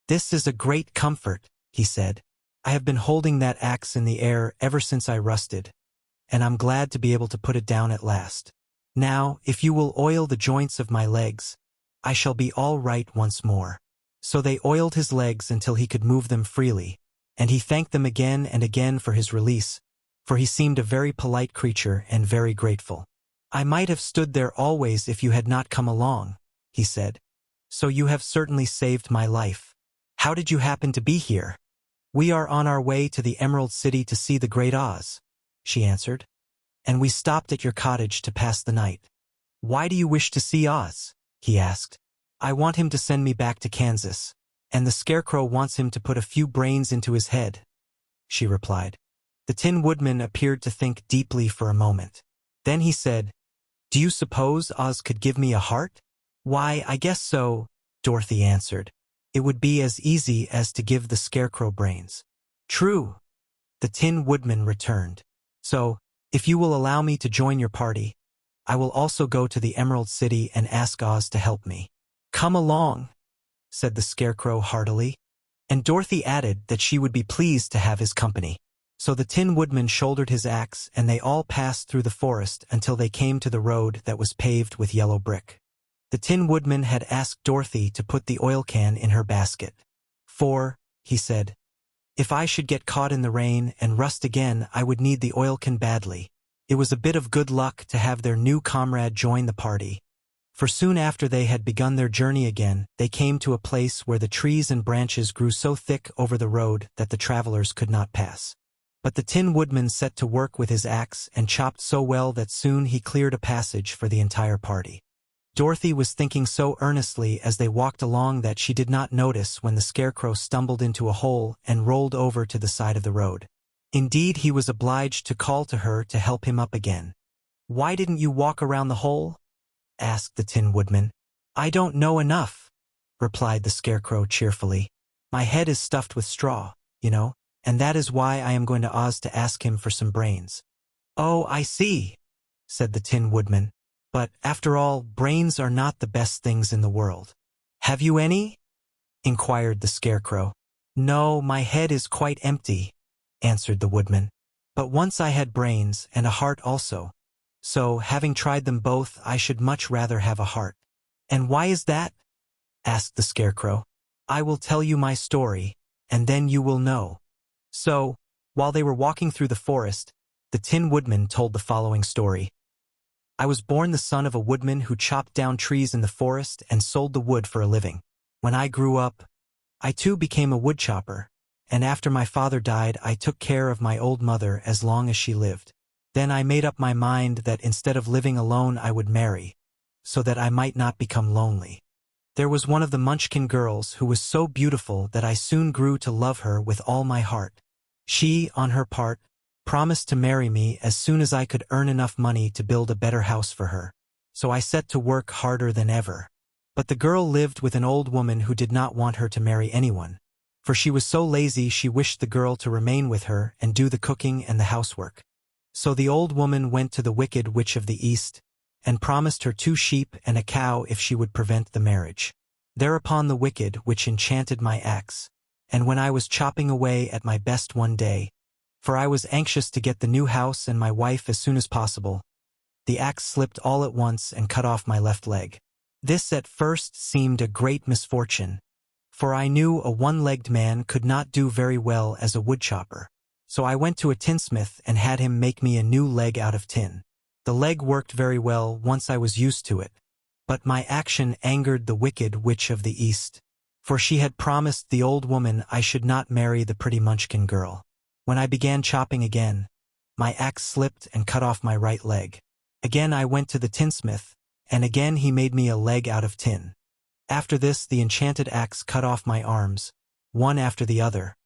This is a great comfort, he said. I have been holding that axe in the air ever since I rusted, and I'm glad to be able to put it down at last. Now, if you will oil the joints of my legs, I shall be all right once more. So they oiled his legs until he could move them freely, and he thanked them again and again for his release, for he seemed a very polite creature and very grateful. I might have stood there always if you had not come along, he said. So you have certainly saved my life. How did you happen to be here? We are on our way to the Emerald City to see the Great Oz, she answered, and we stopped at your cottage to pass the night. Why do you wish to see Oz? He asked. I want him to send me back to Kansas, and the Scarecrow wants him to put a few brains into his head, she replied. The Tin Woodman appeared to think deeply for a moment. Then he said, Do you suppose Oz could give me a heart? Why, I guess so, Dorothy answered. It would be as easy as to give the Scarecrow brains. True, the Tin Woodman returned. So, if you will allow me to join your party, I will also go to the Emerald City and ask Oz to help me. Come along, said the Scarecrow heartily. And Dorothy added that she would be pleased to have his company. So the Tin Woodman shouldered his axe and they all passed through the forest until they came to the road that was paved with yellow brick. The Tin Woodman had asked Dorothy to put the oil can in her basket. "For," he said, "if I should get caught in the rain and rust again, I would need the oil can badly." It was a bit of good luck to have their new comrade join the party. For soon after they had begun their journey again, they came to a place where the trees and branches grew so thick over the road that the travelers could not pass. But the Tin Woodman set to work with his axe and chopped so well that soon he cleared a passage for the entire party. Dorothy was thinking so earnestly as they walked along that she did not notice when the Scarecrow stumbled into a hole and rolled over to the side of the road. Indeed, he was obliged to call to her to help him up again. "Why didn't you walk around the hole?" asked the Tin Woodman. "I don't know enough," replied the Scarecrow cheerfully. "My head is stuffed with straw, and that is why I am going to Oz to ask him for some brains." "Oh, I see," said the Tin Woodman. "But, after all, brains are not the best things in the world." "Have you any?" inquired the Scarecrow. "No, my head is quite empty," answered the Woodman. "But once I had brains and a heart also. So, having tried them both, I should much rather have a heart." "And why is that?" asked the Scarecrow. "I will tell you my story, and then you will know." So, while they were walking through the forest, the Tin Woodman told the following story. "I was born the son of a woodman who chopped down trees in the forest and sold the wood for a living. When I grew up, I too became a woodchopper, and after my father died, I took care of my old mother as long as she lived. Then I made up my mind that instead of living alone I would marry, so that I might not become lonely. There was one of the Munchkin girls who was so beautiful that I soon grew to love her with all my heart. She, on her part, promised to marry me as soon as I could earn enough money to build a better house for her. So I set to work harder than ever. But the girl lived with an old woman who did not want her to marry anyone, for she was so lazy she wished the girl to remain with her and do the cooking and the housework. So the old woman went to the Wicked Witch of the East and promised her 2 sheep and a cow if she would prevent the marriage. Thereupon the Wicked Witch enchanted my axe, and when I was chopping away at my best one day, for I was anxious to get the new house and my wife as soon as possible, the axe slipped all at once and cut off my left leg. This at first seemed a great misfortune, for I knew a one-legged man could not do very well as a woodchopper. So I went to a tinsmith and had him make me a new leg out of tin. The leg worked very well once I was used to it, but my action angered the Wicked Witch of the East, for she had promised the old woman I should not marry the pretty Munchkin girl. When I began chopping again, my axe slipped and cut off my right leg. Again I went to the tinsmith, and again he made me a leg out of tin. After this the enchanted axe cut off my arms, one after the other.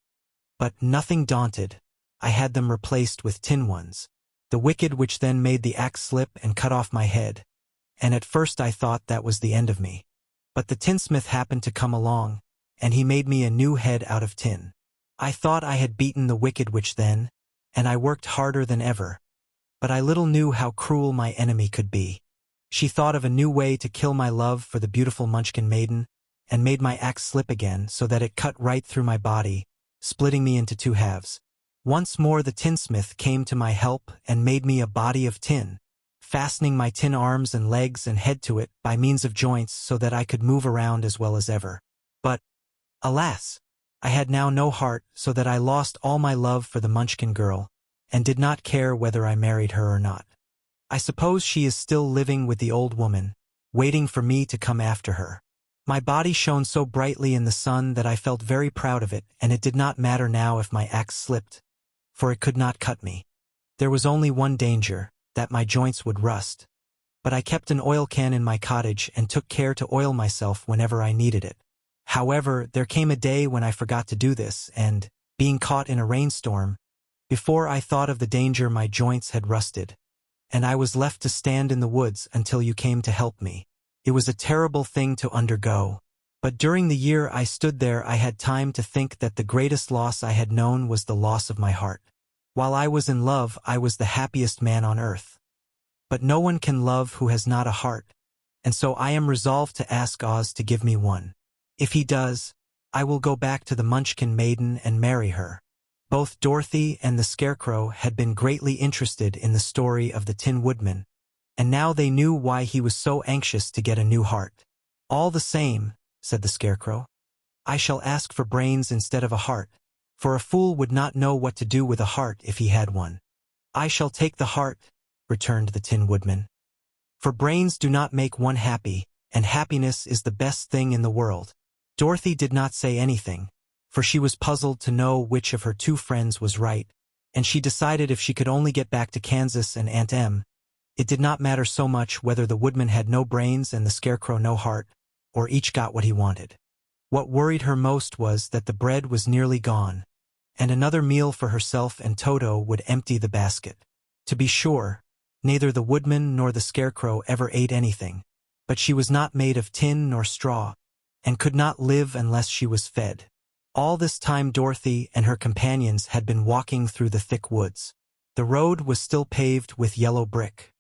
But nothing daunted, I had them replaced with tin ones. The Wicked Witch then made the axe slip and cut off my head, and at first I thought that was the end of me. But the tinsmith happened to come along, and he made me a new head out of tin. I thought I had beaten the Wicked Witch then, and I worked harder than ever. But I little knew how cruel my enemy could be. She thought of a new way to kill my love for the beautiful Munchkin maiden, and made my axe slip again so that it cut right through my body, splitting me into 2 halves. Once more the tinsmith came to my help and made me a body of tin, fastening my tin arms and legs and head to it by means of joints so that I could move around as well as ever. But, alas! I had now no heart, so that I lost all my love for the Munchkin girl, and did not care whether I married her or not. I suppose she is still living with the old woman, waiting for me to come after her. My body shone so brightly in the sun that I felt very proud of it, and it did not matter now if my axe slipped, for it could not cut me. There was only one danger, that my joints would rust. But I kept an oil can in my cottage and took care to oil myself whenever I needed it. However, there came a day when I forgot to do this, and, being caught in a rainstorm, before I thought of the danger my joints had rusted, and I was left to stand in the woods until you came to help me. It was a terrible thing to undergo. But during the year I stood there I had time to think that the greatest loss I had known was the loss of my heart. While I was in love, I was the happiest man on earth. But no one can love who has not a heart, and so I am resolved to ask Oz to give me one. If he does, I will go back to the Munchkin maiden and marry her. Both Dorothy and the Scarecrow had been greatly interested in the story of the Tin Woodman, and now they knew why he was so anxious to get a new heart. All the same, said the Scarecrow, I shall ask for brains instead of a heart, for a fool would not know what to do with a heart if he had one. I shall take the heart, returned the Tin Woodman. For brains do not make one happy, and happiness is the best thing in the world. Dorothy did not say anything, for she was puzzled to know which of her two friends was right, and she decided if she could only get back to Kansas and Aunt Em, it did not matter so much whether the Woodman had no brains and the Scarecrow no heart, or each got what he wanted. What worried her most was that the bread was nearly gone, and another meal for herself and Toto would empty the basket. To be sure, neither the Woodman nor the Scarecrow ever ate anything, but she was not made of tin nor straw, and could not live unless she was fed. All this time Dorothy and her companions had been walking through the thick woods. The road was still paved with yellow brick,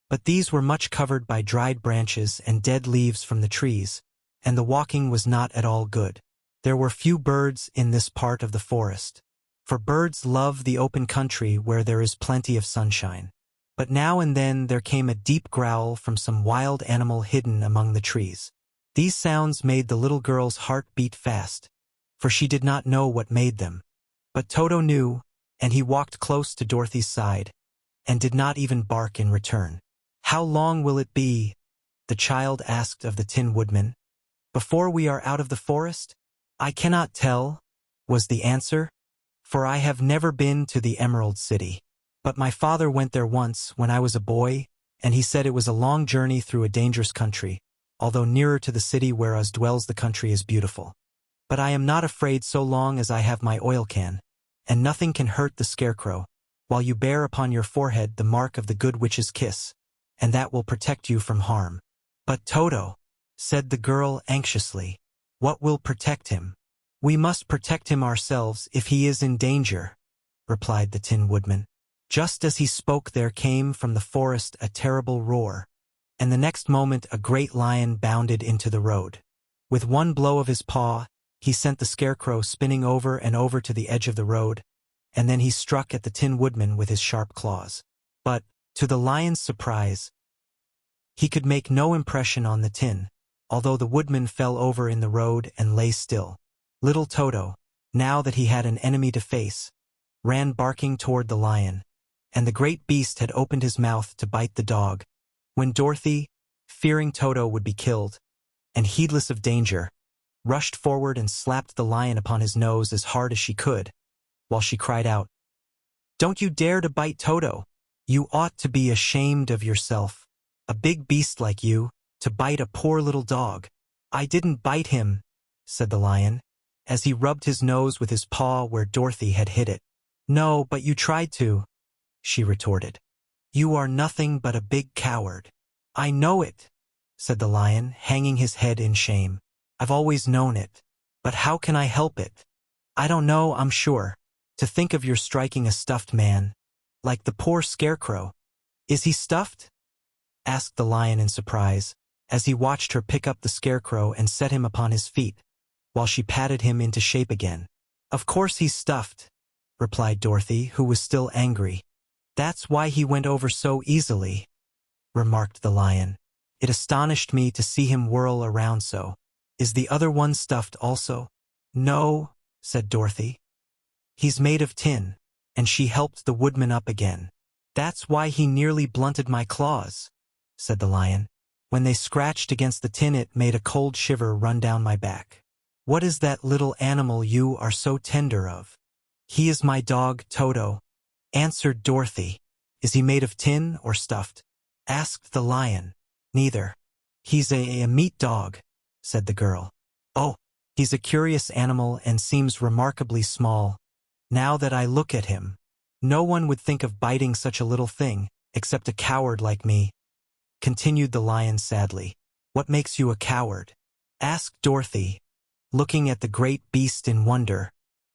but these were much covered by dried branches and dead leaves from the trees, and the walking was not at all good. There were few birds in this part of the forest, for birds love the open country where there is plenty of sunshine. But now and then there came a deep growl from some wild animal hidden among the trees. These sounds made the little girl's heart beat fast, for she did not know what made them. But Toto knew, and he walked close to Dorothy's side, and did not even bark in return. How long will it be, the child asked of the Tin Woodman, before we are out of the forest? I cannot tell, was the answer, for I have never been to the Emerald City. But my father went there once when I was a boy, and he said it was a long journey through a dangerous country, although nearer to the city whereas dwells the country is beautiful. But I am not afraid so long as I have my oil can, and nothing can hurt the Scarecrow, while you bear upon your forehead the mark of the Good Witch's kiss, and that will protect you from harm. But Toto, said the girl anxiously, what will protect him? We must protect him ourselves if he is in danger, replied the Tin Woodman. Just as he spoke there came from the forest a terrible roar, and the next moment a great lion bounded into the road. With one blow of his paw, he sent the Scarecrow spinning over and over to the edge of the road, and then he struck at the Tin Woodman with his sharp claws. But, to the lion's surprise, he could make no impression on the tin, although the Woodman fell over in the road and lay still. Little Toto, now that he had an enemy to face, ran barking toward the lion, and the great beast had opened his mouth to bite the dog, when Dorothy, fearing Toto would be killed, and heedless of danger, rushed forward and slapped the lion upon his nose as hard as she could, while she cried out, "Don't you dare to bite Toto! You ought to be ashamed of yourself, a big beast like you, to bite a poor little dog." "I didn't bite him," said the lion, as he rubbed his nose with his paw where Dorothy had hit it. "No, but you tried to," she retorted. "You are nothing but a big coward." "I know it," said the lion, hanging his head in shame. "I've always known it. But how can I help it? I don't know, I'm sure. To think of your striking a stuffed man, like the poor Scarecrow." "Is he stuffed?" asked the lion in surprise, as he watched her pick up the Scarecrow and set him upon his feet, while she patted him into shape again. "Of course he's stuffed," replied Dorothy, who was still angry. "That's why he went over so easily," remarked the lion. "It astonished me to see him whirl around so. Is the other one stuffed also?" "No," said Dorothy. "He's made of tin," and she helped the Woodman up again. "That's why he nearly blunted my claws," said the lion. "When they scratched against the tin it made a cold shiver run down my back." "What is that little animal you are so tender of?" "He is my dog, Toto," answered Dorothy. "Is he made of tin or stuffed?" asked the lion. "Neither. He's a meat dog," said the girl. "Oh, he's a curious animal and seems remarkably small. Now that I look at him, no one would think of biting such a little thing, except a coward like me," continued the lion sadly. "What makes you a coward?" asked Dorothy, looking at the great beast in wonder,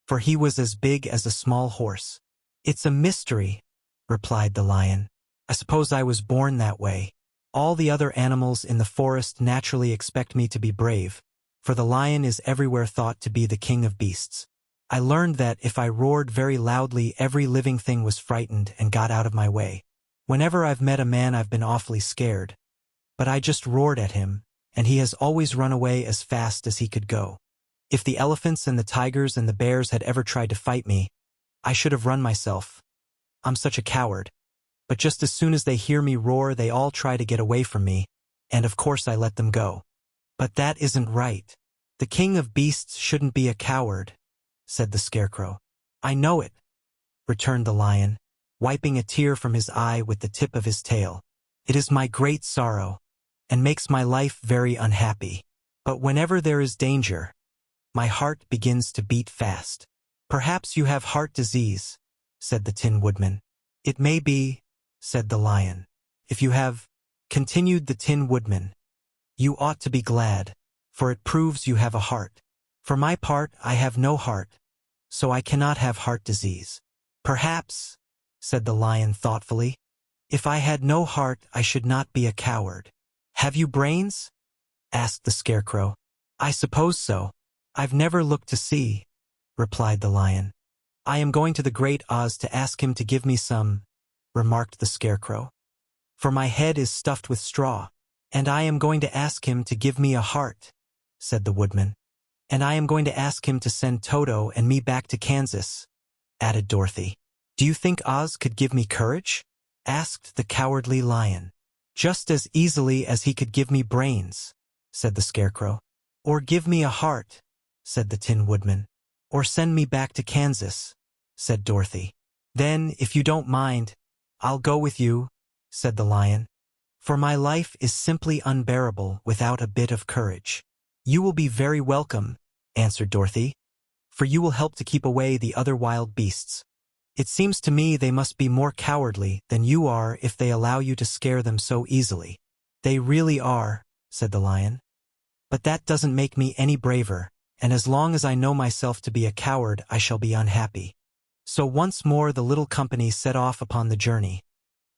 for he was as big as a small horse. "It's a mystery," replied the lion. "I suppose I was born that way. All the other animals in the forest naturally expect me to be brave, for the lion is everywhere thought to be the king of beasts. I learned that if I roared very loudly, every living thing was frightened and got out of my way. Whenever I've met a man, I've been awfully scared. But I just roared at him, and he has always run away as fast as he could go. If the elephants and the tigers and the bears had ever tried to fight me, I should have run myself. I'm such a coward. But just as soon as they hear me roar, they all try to get away from me, and of course I let them go. But that isn't right. The king of beasts shouldn't be a coward, said the Scarecrow. I know it, returned the lion, wiping a tear from his eye with the tip of his tail. It is my great sorrow, and makes my life very unhappy. But whenever there is danger, my heart begins to beat fast. Perhaps you have heart disease, said the Tin Woodman. It may be, said the lion. If you have, continued the Tin Woodman, you ought to be glad, for it proves you have a heart. For my part, I have no heart, so I cannot have heart disease. Perhaps, said the lion thoughtfully, if I had no heart, I should not be a coward. Have you brains? Asked the Scarecrow. I suppose so. I've never looked to see, replied the lion. I am going to the Great Oz to ask him to give me some, remarked the Scarecrow. For my head is stuffed with straw. And I am going to ask him to give me a heart, said the Woodman. And I am going to ask him to send Toto and me back to Kansas, added Dorothy. Do you think Oz could give me courage? Asked the Cowardly Lion. Just as easily as he could give me brains, said the Scarecrow. Or give me a heart, said the Tin Woodman. Or send me back to Kansas, said Dorothy. Then, if you don't mind, I'll go with you, said the lion. For my life is simply unbearable without a bit of courage. You will be very welcome, answered Dorothy, for you will help to keep away the other wild beasts. It seems to me they must be more cowardly than you are if they allow you to scare them so easily. They really are, said the lion. But that doesn't make me any braver, and as long as I know myself to be a coward, I shall be unhappy. So once more the little company set off upon the journey,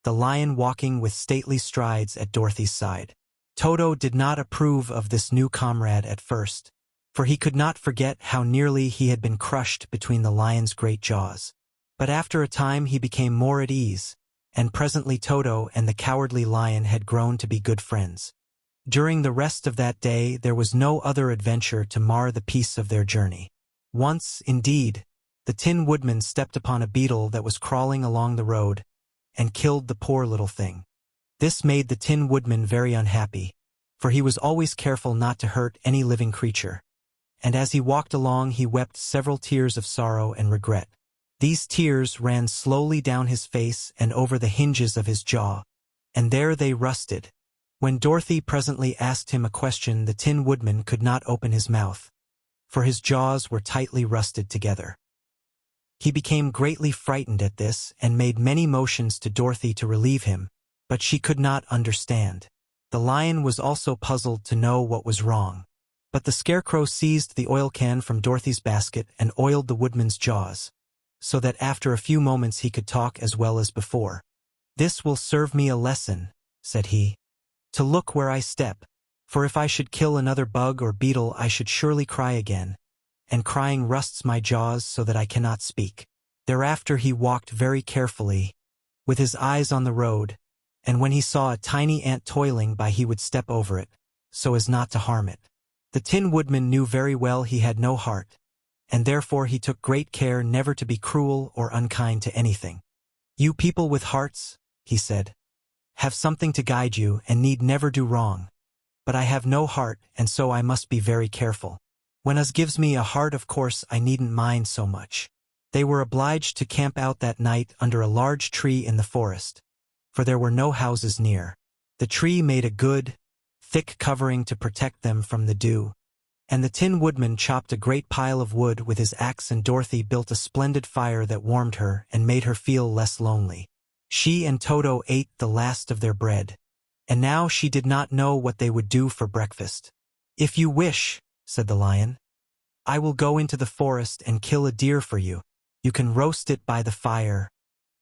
the lion walking with stately strides at Dorothy's side. Toto did not approve of this new comrade at first, for he could not forget how nearly he had been crushed between the lion's great jaws. But after a time he became more at ease, and presently Toto and the Cowardly Lion had grown to be good friends. During the rest of that day there was no other adventure to mar the peace of their journey. Once, indeed, the Tin Woodman stepped upon a beetle that was crawling along the road, and killed the poor little thing. This made the Tin Woodman very unhappy, for he was always careful not to hurt any living creature. And as he walked along he wept several tears of sorrow and regret. These tears ran slowly down his face and over the hinges of his jaw, and there they rusted. When Dorothy presently asked him a question, the Tin Woodman could not open his mouth, for his jaws were tightly rusted together. He became greatly frightened at this and made many motions to Dorothy to relieve him, but she could not understand. The lion was also puzzled to know what was wrong. But the Scarecrow seized the oil can from Dorothy's basket and oiled the Woodman's jaws, so that after a few moments he could talk as well as before. This will serve me a lesson, said he, to look where I step, for if I should kill another bug or beetle I should surely cry again, and crying rusts my jaws so that I cannot speak. Thereafter he walked very carefully, with his eyes on the road, and when he saw a tiny ant toiling by he would step over it, so as not to harm it. The Tin Woodman knew very well he had no heart, and therefore he took great care never to be cruel or unkind to anything. You people with hearts, he said, have something to guide you and need never do wrong. But I have no heart, and so I must be very careful. When Uz gives me a heart, of course I needn't mind so much. They were obliged to camp out that night under a large tree in the forest, for there were no houses near. The tree made a good, thick covering to protect them from the dew, and the Tin Woodman chopped a great pile of wood with his axe, and Dorothy built a splendid fire that warmed her and made her feel less lonely. She and Toto ate the last of their bread, and now she did not know what they would do for breakfast. If you wish, said the lion, I will go into the forest and kill a deer for you. You can roast it by the fire,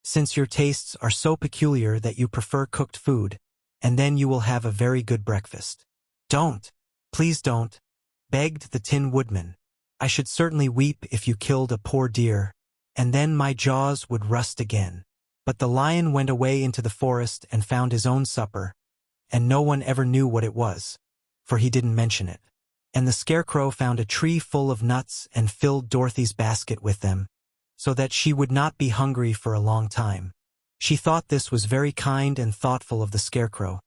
since your tastes are so peculiar that you prefer cooked food, and then you will have a very good breakfast. Don't, please don't, begged the Tin Woodman. "I should certainly weep if you killed a poor deer, and then my jaws would rust again." But the lion went away into the forest and found his own supper, and no one ever knew what it was, for he didn't mention it. And the Scarecrow found a tree full of nuts and filled Dorothy's basket with them, so that she would not be hungry for a long time. She thought this was very kind and thoughtful of the Scarecrow,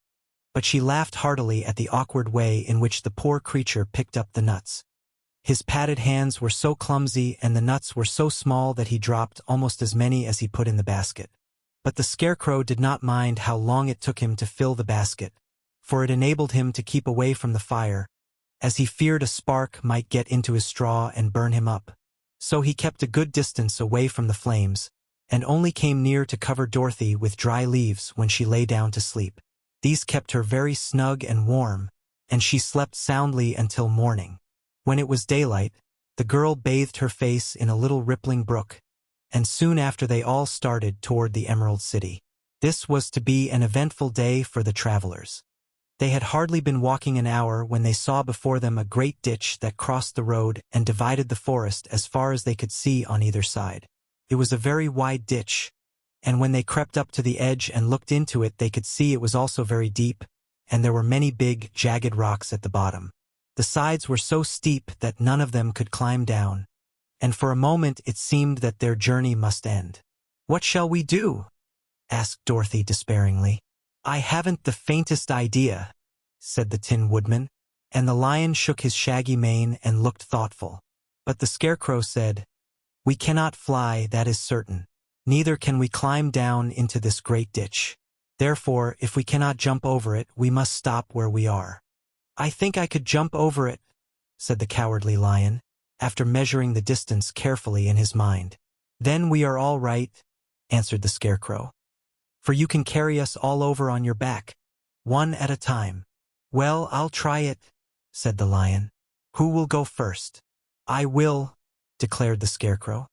but she laughed heartily at the awkward way in which the poor creature picked up the nuts. His padded hands were so clumsy and the nuts were so small that he dropped almost as many as he put in the basket. But the Scarecrow did not mind how long it took him to fill the basket, for it enabled him to keep away from the fire, as he feared a spark might get into his straw and burn him up. So he kept a good distance away from the flames, and only came near to cover Dorothy with dry leaves when she lay down to sleep. These kept her very snug and warm, and she slept soundly until morning. When it was daylight, the girl bathed her face in a little rippling brook, and soon after they all started toward the Emerald City. This was to be an eventful day for the travelers. They had hardly been walking an hour when they saw before them a great ditch that crossed the road and divided the forest as far as they could see on either side. It was a very wide ditch, and when they crept up to the edge and looked into it they could see it was also very deep, and there were many big, jagged rocks at the bottom. The sides were so steep that none of them could climb down, and for a moment it seemed that their journey must end. "What shall we do?" asked Dorothy despairingly. "I haven't the faintest idea," said the Tin Woodman, and the lion shook his shaggy mane and looked thoughtful. But the Scarecrow said, "We cannot fly, that is certain. Neither can we climb down into this great ditch. Therefore, if we cannot jump over it, we must stop where we are." "I think I could jump over it," said the Cowardly Lion, after measuring the distance carefully in his mind. "Then we are all right," answered the Scarecrow, "for you can carry us all over on your back, one at a time." "Well, I'll try it," said the lion. "Who will go first?" "I will," declared the Scarecrow.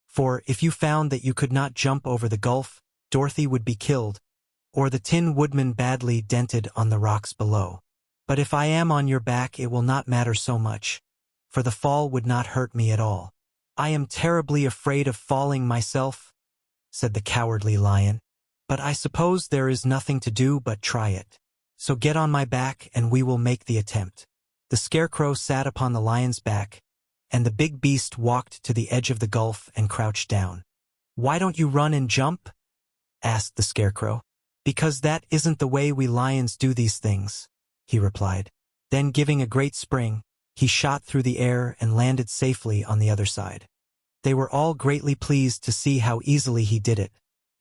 "For if you found that you could not jump over the gulf, Dorothy would be killed, or the Tin Woodman badly dented on the rocks below. But if I am on your back it will not matter so much, for the fall would not hurt me at all." "I am terribly afraid of falling myself," said the Cowardly Lion, "but I suppose there is nothing to do but try it. So get on my back and we will make the attempt." The Scarecrow sat upon the lion's back, and the big beast walked to the edge of the gulf and crouched down. "Why don't you run and jump?" asked the Scarecrow. "Because that isn't the way we lions do these things," he replied. Then giving a great spring, he shot through the air and landed safely on the other side. They were all greatly pleased to see how easily he did it,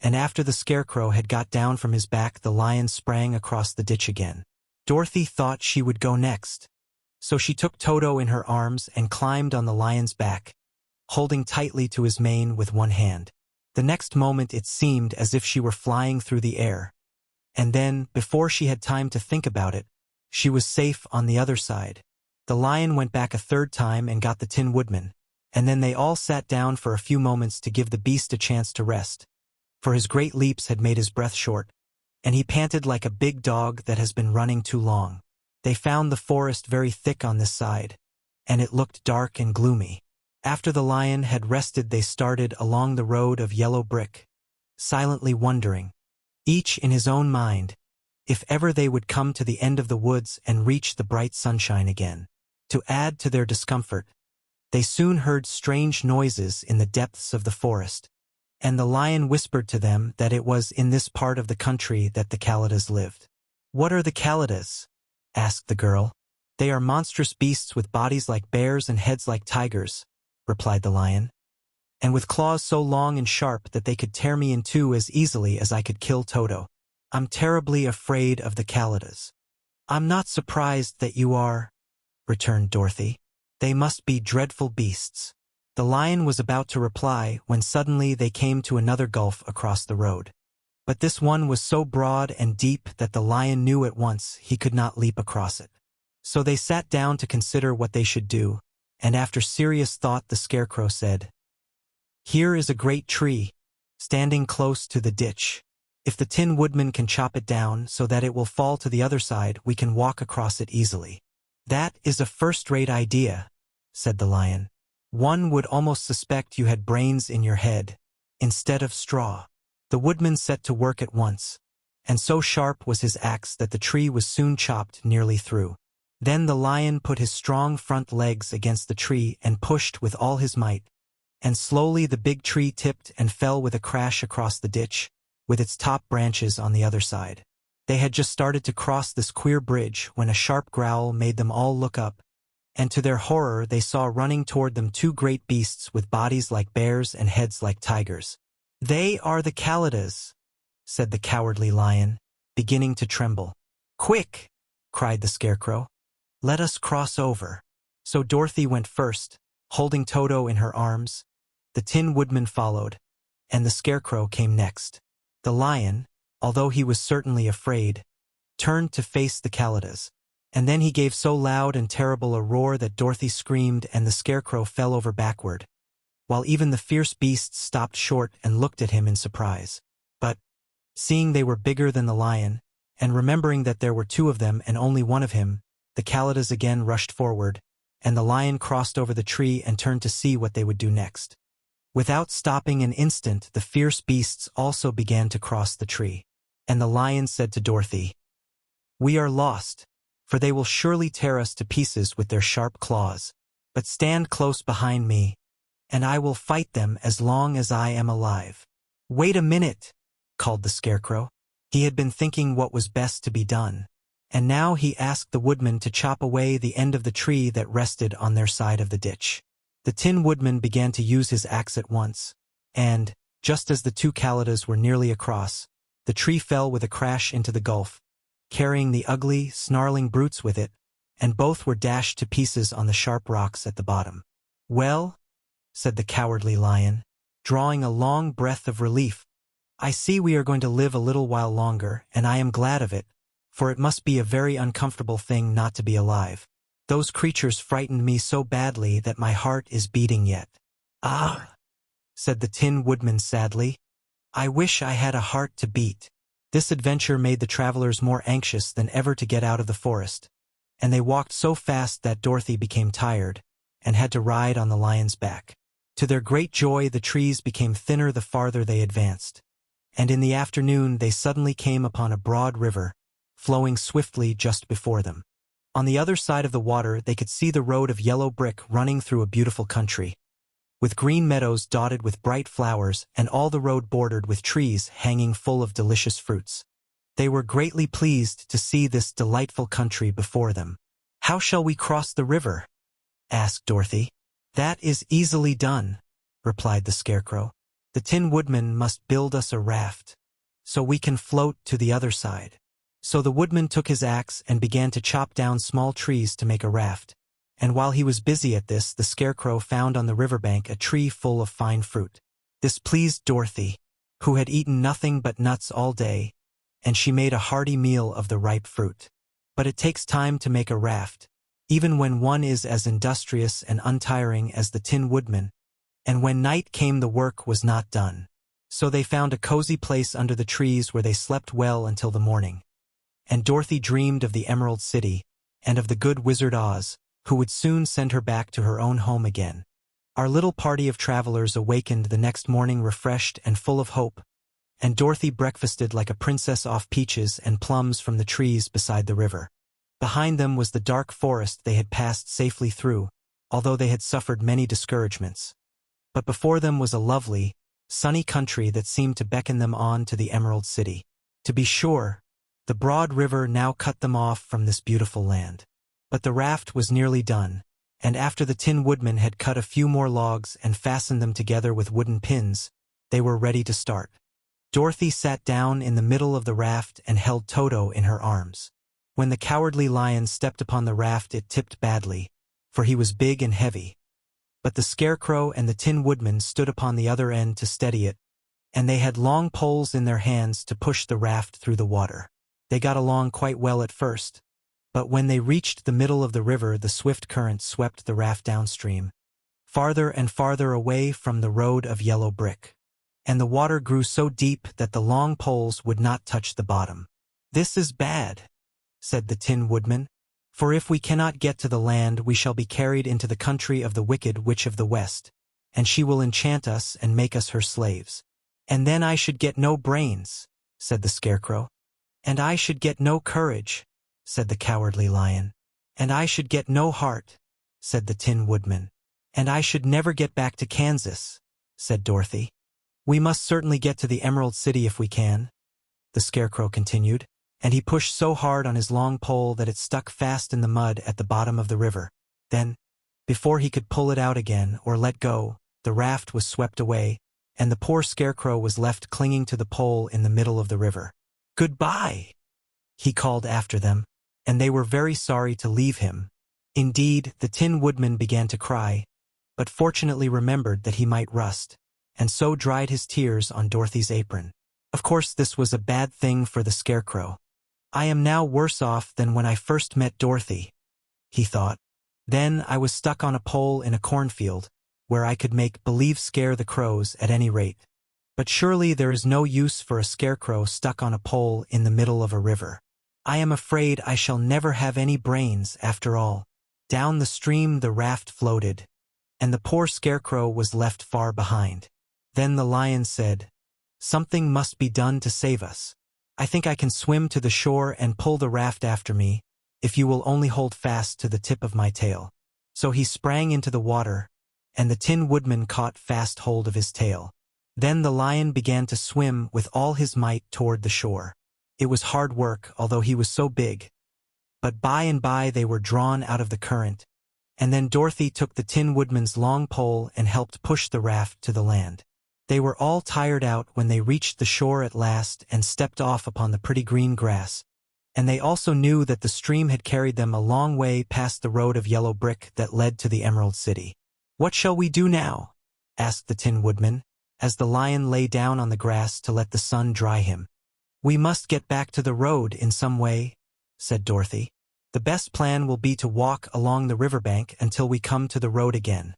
and after the Scarecrow had got down from his back the lion sprang across the ditch again. Dorothy thought she would go next, so she took Toto in her arms and climbed on the lion's back, holding tightly to his mane with one hand. The next moment it seemed as if she were flying through the air, and then, before she had time to think about it, she was safe on the other side. The lion went back a third time and got the Tin Woodman, and then they all sat down for a few moments to give the beast a chance to rest, for his great leaps had made his breath short, and he panted like a big dog that has been running too long. They found the forest very thick on this side, and it looked dark and gloomy. After the lion had rested they started along the road of yellow brick, silently wondering, each in his own mind, if ever they would come to the end of the woods and reach the bright sunshine again. To add to their discomfort, they soon heard strange noises in the depths of the forest, and the lion whispered to them that it was in this part of the country that the Kalidas lived. "What are the Kalidas?" asked the girl. "They are monstrous beasts with bodies like bears and heads like tigers," replied the lion, "and with claws so long and sharp that they could tear me in two as easily as I could kill Toto. I'm terribly afraid of the Kalidas." "I'm not surprised that you are," returned Dorothy. "They must be dreadful beasts." The lion was about to reply when suddenly they came to another gulf across the road. But this one was so broad and deep that the lion knew at once he could not leap across it. So they sat down to consider what they should do, and after serious thought the Scarecrow said, "Here is a great tree, standing close to the ditch. If the Tin Woodman can chop it down so that it will fall to the other side, we can walk across it easily. "That is a first-rate idea," said the lion. "One would almost suspect you had brains in your head, instead of straw." The woodman set to work at once, and so sharp was his axe that the tree was soon chopped nearly through. Then the lion put his strong front legs against the tree and pushed with all his might, and slowly the big tree tipped and fell with a crash across the ditch, with its top branches on the other side. They had just started to cross this queer bridge when a sharp growl made them all look up, and to their horror they saw running toward them two great beasts with bodies like bears and heads like tigers. "They are the Kalidas," said the cowardly lion, beginning to tremble. "Quick!" cried the Scarecrow. "Let us cross over." So Dorothy went first, holding Toto in her arms. The Tin Woodman followed, and the Scarecrow came next. The lion, although he was certainly afraid, turned to face the Kalidas, and then he gave so loud and terrible a roar that Dorothy screamed and the Scarecrow fell over backward, while even the fierce beasts stopped short and looked at him in surprise. But, seeing they were bigger than the lion, and remembering that there were two of them and only one of him, the Kalidas again rushed forward, and the lion crossed over the tree and turned to see what they would do next. Without stopping an instant, the fierce beasts also began to cross the tree, and the lion said to Dorothy, "We are lost, for they will surely tear us to pieces with their sharp claws. But stand close behind me, and I will fight them as long as I am alive." "Wait a minute," called the Scarecrow. He had been thinking what was best to be done, and now he asked the woodman to chop away the end of the tree that rested on their side of the ditch. The Tin Woodman began to use his axe at once, and, just as the two Kalidas were nearly across, the tree fell with a crash into the gulf, carrying the ugly, snarling brutes with it, and both were dashed to pieces on the sharp rocks at the bottom. "Well," said the cowardly lion, drawing a long breath of relief, "I see we are going to live a little while longer, and I am glad of it, for it must be a very uncomfortable thing not to be alive. Those creatures frightened me so badly that my heart is beating yet." "Ah," said the Tin Woodman sadly, "I wish I had a heart to beat." This adventure made the travelers more anxious than ever to get out of the forest, and they walked so fast that Dorothy became tired, and had to ride on the lion's back. To their great joy, the trees became thinner the farther they advanced, and in the afternoon they suddenly came upon a broad river, flowing swiftly just before them. On the other side of the water they could see the road of yellow brick running through a beautiful country, with green meadows dotted with bright flowers and all the road bordered with trees hanging full of delicious fruits. They were greatly pleased to see this delightful country before them. "How shall we cross the river?" asked Dorothy. "That is easily done," replied the Scarecrow. "The Tin Woodman must build us a raft, so we can float to the other side." So the woodman took his axe and began to chop down small trees to make a raft, and while he was busy at this, the Scarecrow found on the riverbank a tree full of fine fruit. This pleased Dorothy, who had eaten nothing but nuts all day, and she made a hearty meal of the ripe fruit. But it takes time to make a raft, even when one is as industrious and untiring as the Tin Woodman, and when night came the work was not done. So they found a cozy place under the trees where they slept well until the morning. And Dorothy dreamed of the Emerald City, and of the good Wizard Oz, who would soon send her back to her own home again. Our little party of travelers awakened the next morning refreshed and full of hope, and Dorothy breakfasted like a princess off peaches and plums from the trees beside the river. Behind them was the dark forest they had passed safely through, although they had suffered many discouragements. But before them was a lovely, sunny country that seemed to beckon them on to the Emerald City. To be sure, the broad river now cut them off from this beautiful land. But the raft was nearly done, and after the Tin Woodman had cut a few more logs and fastened them together with wooden pins, they were ready to start. Dorothy sat down in the middle of the raft and held Toto in her arms. When the cowardly lion stepped upon the raft, it tipped badly, for he was big and heavy. But the Scarecrow and the Tin Woodman stood upon the other end to steady it, and they had long poles in their hands to push the raft through the water. They got along quite well at first, but when they reached the middle of the river, the swift current swept the raft downstream, farther and farther away from the road of yellow brick, and the water grew so deep that the long poles would not touch the bottom. "This is bad," said the Tin Woodman, For if we cannot get to the land, we shall be carried into the country of the wicked witch of the west, and she will enchant us and make us her slaves. And then I should get no brains, said the Scarecrow. And I should get no courage, said the Cowardly Lion. And I should get no heart, said the Tin Woodman. And I should never get back to Kansas, said Dorothy. We must certainly get to the Emerald City if we can, the Scarecrow continued, and he pushed so hard on his long pole that it stuck fast in the mud at the bottom of the river. Then, before he could pull it out again or let go, the raft was swept away, and the poor Scarecrow was left clinging to the pole in the middle of the river. "Goodbye," he called after them, and they were very sorry to leave him. Indeed, the Tin Woodman began to cry, but fortunately remembered that he might rust, and so dried his tears on Dorothy's apron. Of course, this was a bad thing for the Scarecrow. I am now worse off than when I first met Dorothy, he thought. Then I was stuck on a pole in a cornfield, where I could make believe scare the crows at any rate. But surely there is no use for a scarecrow stuck on a pole in the middle of a river. I am afraid I shall never have any brains after all. Down the stream the raft floated, and the poor Scarecrow was left far behind. Then the Lion said, "Something must be done to save us. I think I can swim to the shore and pull the raft after me, if you will only hold fast to the tip of my tail." So he sprang into the water, and the Tin Woodman caught fast hold of his tail. Then the Lion began to swim with all his might toward the shore. It was hard work, although he was so big. But by and by they were drawn out of the current, and then Dorothy took the Tin Woodman's long pole and helped push the raft to the land. They were all tired out when they reached the shore at last and stepped off upon the pretty green grass, and they also knew that the stream had carried them a long way past the road of yellow brick that led to the Emerald City. "What shall we do now?" asked the Tin Woodman, as the Lion lay down on the grass to let the sun dry him. "We must get back to the road in some way," said Dorothy. "The best plan will be to walk along the riverbank until we come to the road again,"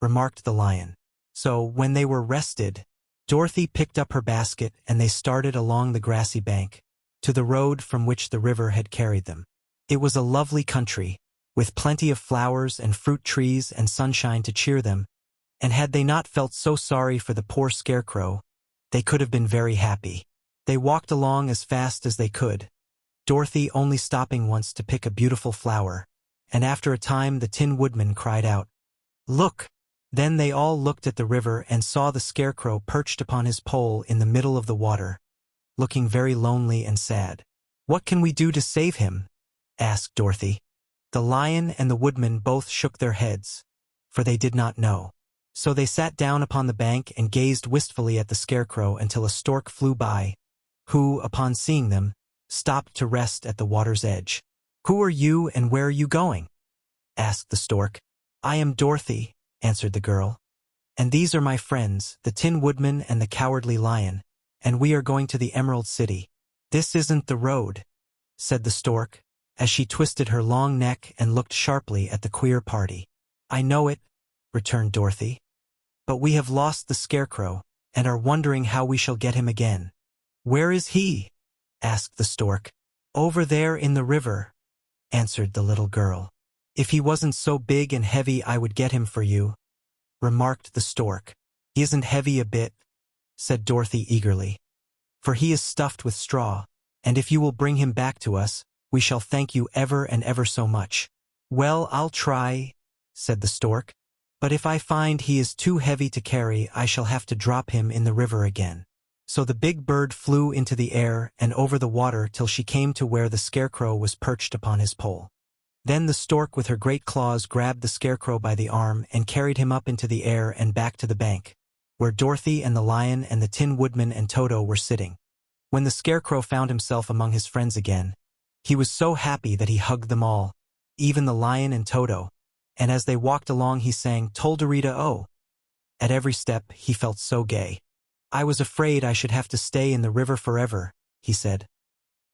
remarked the Lion. So, when they were rested, Dorothy picked up her basket and they started along the grassy bank, to the road from which the river had carried them. It was a lovely country, with plenty of flowers and fruit trees and sunshine to cheer them, and had they not felt so sorry for the poor Scarecrow, they could have been very happy. They walked along as fast as they could, Dorothy only stopping once to pick a beautiful flower, and after a time the Tin Woodman cried out, "Look!" Then they all looked at the river and saw the Scarecrow perched upon his pole in the middle of the water, looking very lonely and sad. "What can we do to save him?" asked Dorothy. The Lion and the Woodman both shook their heads, for they did not know. So they sat down upon the bank and gazed wistfully at the Scarecrow until a stork flew by, who, upon seeing them, stopped to rest at the water's edge. "Who are you and where are you going?" asked the stork. "I am Dorothy," answered the girl, "and these are my friends, the Tin Woodman and the Cowardly Lion, and we are going to the Emerald City." "This isn't the road," said the stork, as she twisted her long neck and looked sharply at the queer party. "I know it," returned Dorothy, "but we have lost the Scarecrow, and are wondering how we shall get him again." "Where is he?" asked the stork. "Over there in the river," answered the little girl. "If he wasn't so big and heavy I would get him for you," remarked the stork. "He isn't heavy a bit," said Dorothy eagerly, "for he is stuffed with straw, and if you will bring him back to us, we shall thank you ever and ever so much." "Well, I'll try," said the stork, "but if I find he is too heavy to carry, I shall have to drop him in the river again." So the big bird flew into the air and over the water till she came to where the Scarecrow was perched upon his pole. Then the stork with her great claws grabbed the Scarecrow by the arm and carried him up into the air and back to the bank, where Dorothy and the Lion and the Tin Woodman and Toto were sitting. When the Scarecrow found himself among his friends again, he was so happy that he hugged them all, even the Lion and Toto, and as they walked along he sang "Tolderita-o." At every step he felt so gay. "I was afraid I should have to stay in the river forever," he said,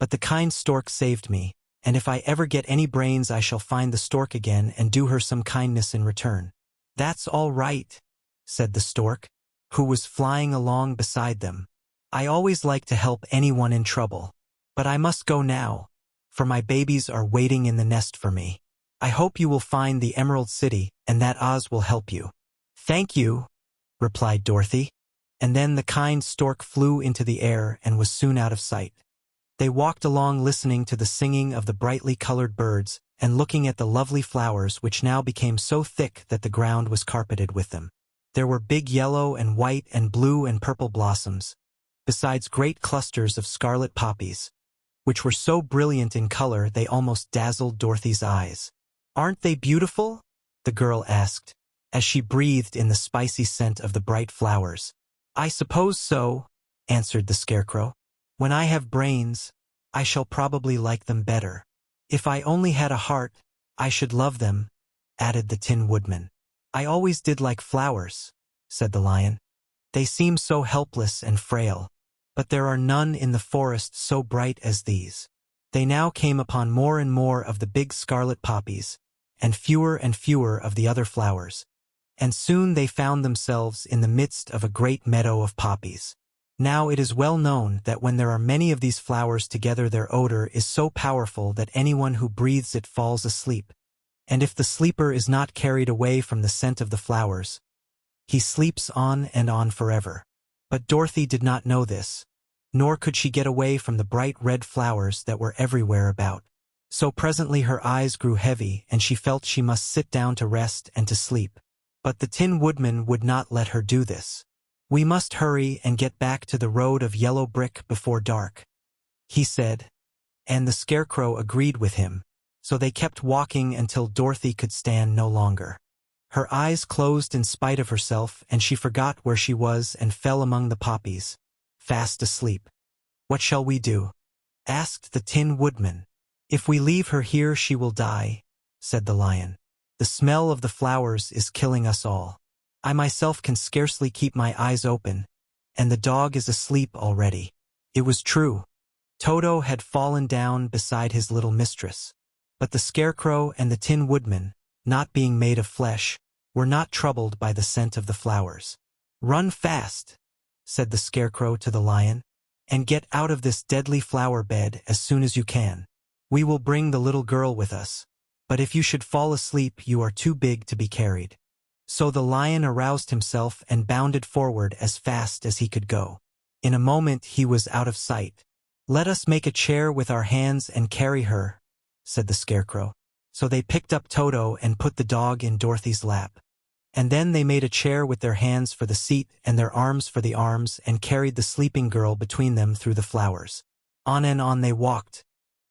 "but the kind stork saved me, and if I ever get any brains I shall find the stork again and do her some kindness in return." "That's all right," said the stork, who was flying along beside them. "I always like to help anyone in trouble. But I must go now, for my babies are waiting in the nest for me. I hope you will find the Emerald City and that Oz will help you." "Thank you," replied Dorothy. And then the kind stork flew into the air and was soon out of sight. They walked along listening to the singing of the brightly colored birds and looking at the lovely flowers which now became so thick that the ground was carpeted with them. There were big yellow and white and blue and purple blossoms, besides great clusters of scarlet poppies, which were so brilliant in color they almost dazzled Dorothy's eyes. "Aren't they beautiful?" the girl asked, as she breathed in the spicy scent of the bright flowers. "I suppose so," answered the Scarecrow. "When I have brains, I shall probably like them better. If I only had a heart, I should love them," added the Tin Woodman. "I always did like flowers," said the Lion. "They seem so helpless and frail, but there are none in the forest so bright as these." They now came upon more and more of the big scarlet poppies, and fewer of the other flowers, and soon they found themselves in the midst of a great meadow of poppies. Now it is well known that when there are many of these flowers together their odor is so powerful that anyone who breathes it falls asleep, and if the sleeper is not carried away from the scent of the flowers, he sleeps on and on forever. But Dorothy did not know this, nor could she get away from the bright red flowers that were everywhere about. So presently her eyes grew heavy and she felt she must sit down to rest and to sleep. But the Tin Woodman would not let her do this. "We must hurry and get back to the road of yellow brick before dark," he said, and the Scarecrow agreed with him, so they kept walking until Dorothy could stand no longer. Her eyes closed in spite of herself and she forgot where she was and fell among the poppies, fast asleep. "What shall we do?" asked the Tin Woodman. "If we leave her here she will die," said the Lion. "The smell of the flowers is killing us all. I myself can scarcely keep my eyes open, and the dog is asleep already." It was true. Toto had fallen down beside his little mistress. But the Scarecrow and the Tin Woodman, not being made of flesh, were not troubled by the scent of the flowers. "Run fast," said the Scarecrow to the Lion, "and get out of this deadly flower bed as soon as you can. We will bring the little girl with us, but if you should fall asleep you are too big to be carried." So the Lion aroused himself and bounded forward as fast as he could go. In a moment he was out of sight. "Let us make a chair with our hands and carry her," said the Scarecrow. So they picked up Toto and put the dog in Dorothy's lap. And then they made a chair with their hands for the seat and their arms for the arms and carried the sleeping girl between them through the flowers. On and on they walked,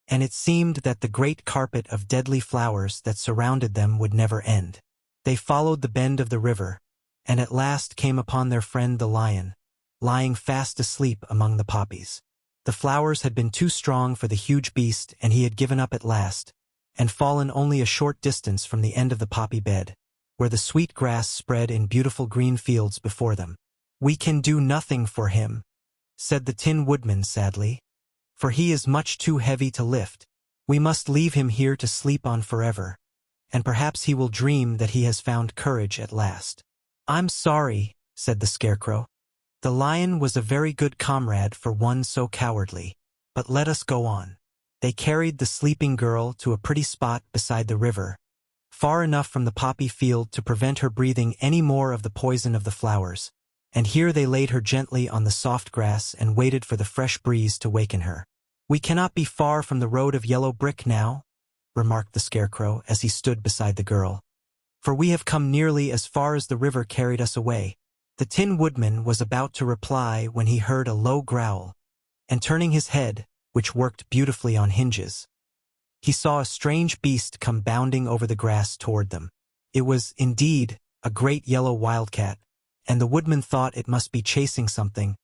and it seemed that the great carpet of deadly flowers that surrounded them would never end. They followed the bend of the river, and at last came upon their friend the Lion, lying fast asleep among the poppies. The flowers had been too strong for the huge beast and he had given up at last, and fallen only a short distance from the end of the poppy bed, where the sweet grass spread in beautiful green fields before them. "We can do nothing for him," said the Tin Woodman sadly, "for he is much too heavy to lift. We must leave him here to sleep on forever, and perhaps he will dream that he has found courage at last." "I'm sorry," said the Scarecrow. "The Lion was a very good comrade for one so cowardly, but let us go on." They carried the sleeping girl to a pretty spot beside the river, far enough from the poppy field to prevent her breathing any more of the poison of the flowers, and here they laid her gently on the soft grass and waited for the fresh breeze to waken her. "We cannot be far from the road of yellow brick now," remarked the Scarecrow as he stood beside the girl, "for we have come nearly as far as the river carried us away." The Tin Woodman was about to reply when he heard a low growl, and turning his head, which worked beautifully on hinges, he saw a strange beast come bounding over the grass toward them. It was, indeed, a great yellow wildcat, and the woodman thought it must be chasing something,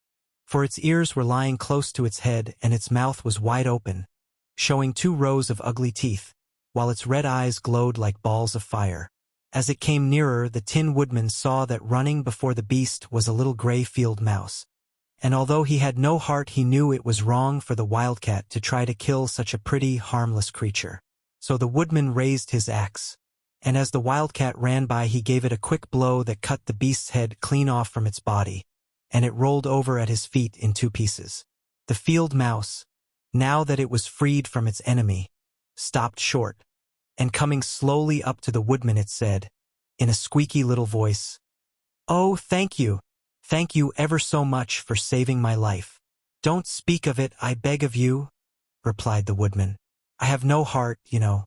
for its ears were lying close to its head and its mouth was wide open, showing 2 rows of ugly teeth, while its red eyes glowed like balls of fire. As it came nearer, the Tin Woodman saw that running before the beast was a little gray field mouse, and although he had no heart he knew it was wrong for the wildcat to try to kill such a pretty, harmless creature. So the woodman raised his axe, and as the wildcat ran by he gave it a quick blow that cut the beast's head clean off from its body, and it rolled over at his feet in 2 pieces. The field mouse, now that it was freed from its enemy, stopped short, and coming slowly up to the woodman it said, in a squeaky little voice, "Oh, thank you. Thank you ever so much for saving my life." "Don't speak of it, I beg of you," replied the woodman. "I have no heart, you know.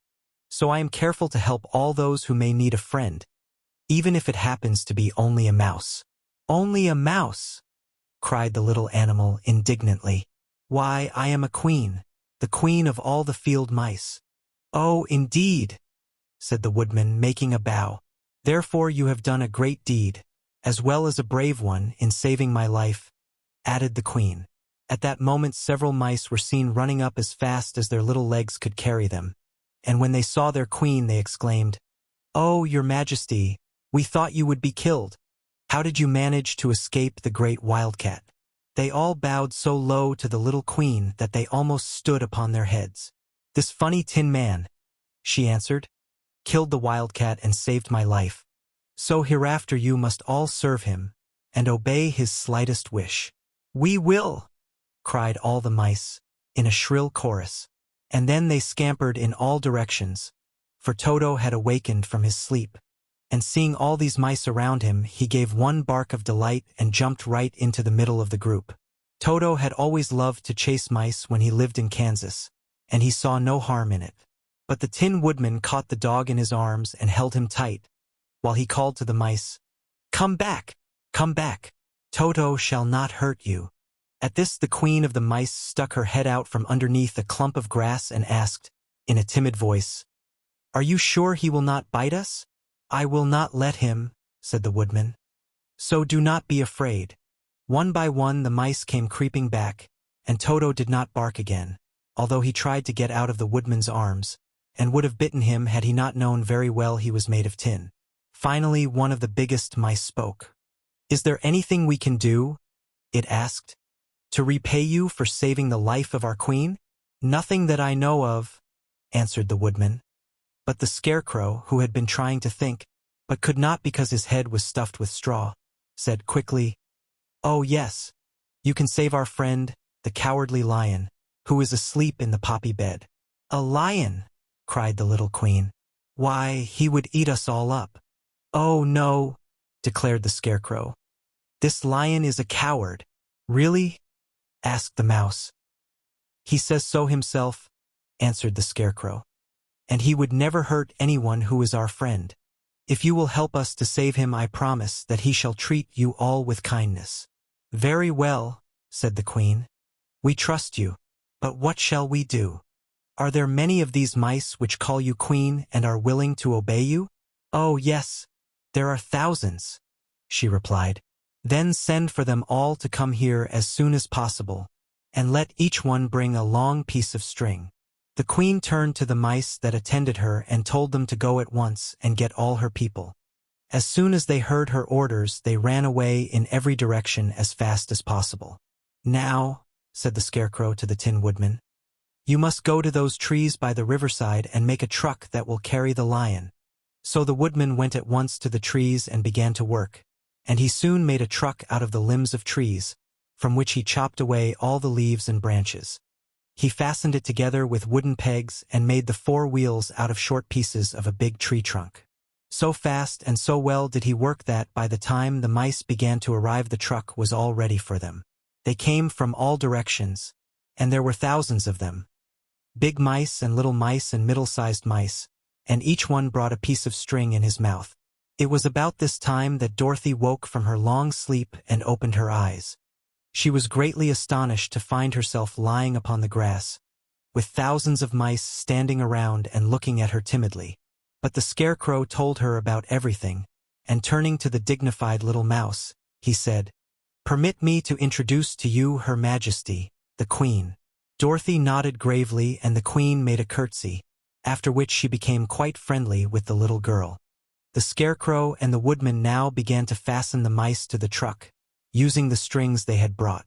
So I am careful to help all those who may need a friend, even if it happens to be only a mouse." "Only a mouse!" cried the little animal indignantly. "Why, I am a queen, the queen of all the field mice." "Oh, indeed," said the woodman, making a bow. "Therefore you have done a great deed, as well as a brave one, in saving my life," added the queen. At that moment several mice were seen running up as fast as their little legs could carry them, and when they saw their queen they exclaimed, "Oh, your majesty, we thought you would be killed. How did you manage to escape the great wildcat?" They all bowed so low to the little queen that they almost stood upon their heads. "This funny tin man," she answered, "killed the wildcat and saved my life. So hereafter you must all serve him and obey his slightest wish." "We will!" cried all the mice, in a shrill chorus. And then they scampered in all directions, for Toto had awakened from his sleep, and seeing all these mice around him, he gave one bark of delight and jumped right into the middle of the group. Toto had always loved to chase mice when he lived in Kansas, and he saw no harm in it. But the Tin Woodman caught the dog in his arms and held him tight, while he called to the mice, "Come back! Come back! Toto shall not hurt you." At this the queen of the mice stuck her head out from underneath a clump of grass and asked, in a timid voice, "Are you sure he will not bite us?" "I will not let him," said the woodman. "So do not be afraid." One by one the mice came creeping back, and Toto did not bark again, although he tried to get out of the woodman's arms, and would have bitten him had he not known very well he was made of tin. Finally one of the biggest mice spoke. "Is there anything we can do?" it asked, "to repay you for saving the life of our queen?" "Nothing that I know of," answered the woodman. But the Scarecrow, who had been trying to think, but could not because his head was stuffed with straw, said quickly, "Oh yes, you can save our friend, the Cowardly Lion, who is asleep in the poppy bed." "A lion!" cried the little queen. "Why, he would eat us all up." "Oh no," declared the Scarecrow. "This lion is a coward." "Really?" asked the mouse. "He says so himself," answered the Scarecrow. "And he would never hurt anyone who is our friend. If you will help us to save him, I promise that he shall treat you all with kindness." "Very well," said the queen. "We trust you. But what shall we do? Are there many of these mice which call you queen and are willing to obey you?" "Oh yes, there are thousands," she replied. "Then send for them all to come here as soon as possible, and let each one bring a long piece of string." The queen turned to the mice that attended her and told them to go at once and get all her people. As soon as they heard her orders, they ran away in every direction as fast as possible. "Now," said the Scarecrow to the Tin Woodman, "you must go to those trees by the riverside and make a truck that will carry the lion." So the woodman went at once to the trees and began to work, and he soon made a truck out of the limbs of trees, from which he chopped away all the leaves and branches. He fastened it together with wooden pegs and made the 4 wheels out of short pieces of a big tree trunk. So fast and so well did he work that by the time the mice began to arrive the truck was all ready for them. They came from all directions, and there were thousands of them. Big mice and little mice and middle-sized mice, and each one brought a piece of string in his mouth. It was about this time that Dorothy woke from her long sleep and opened her eyes. She was greatly astonished to find herself lying upon the grass, with thousands of mice standing around and looking at her timidly. But the Scarecrow told her about everything, and turning to the dignified little mouse, he said, "Permit me to introduce to you Her Majesty, the Queen." Dorothy nodded gravely and the Queen made a curtsy, after which she became quite friendly with the little girl. The Scarecrow and the Woodman now began to fasten the mice to the truck, using the strings they had brought.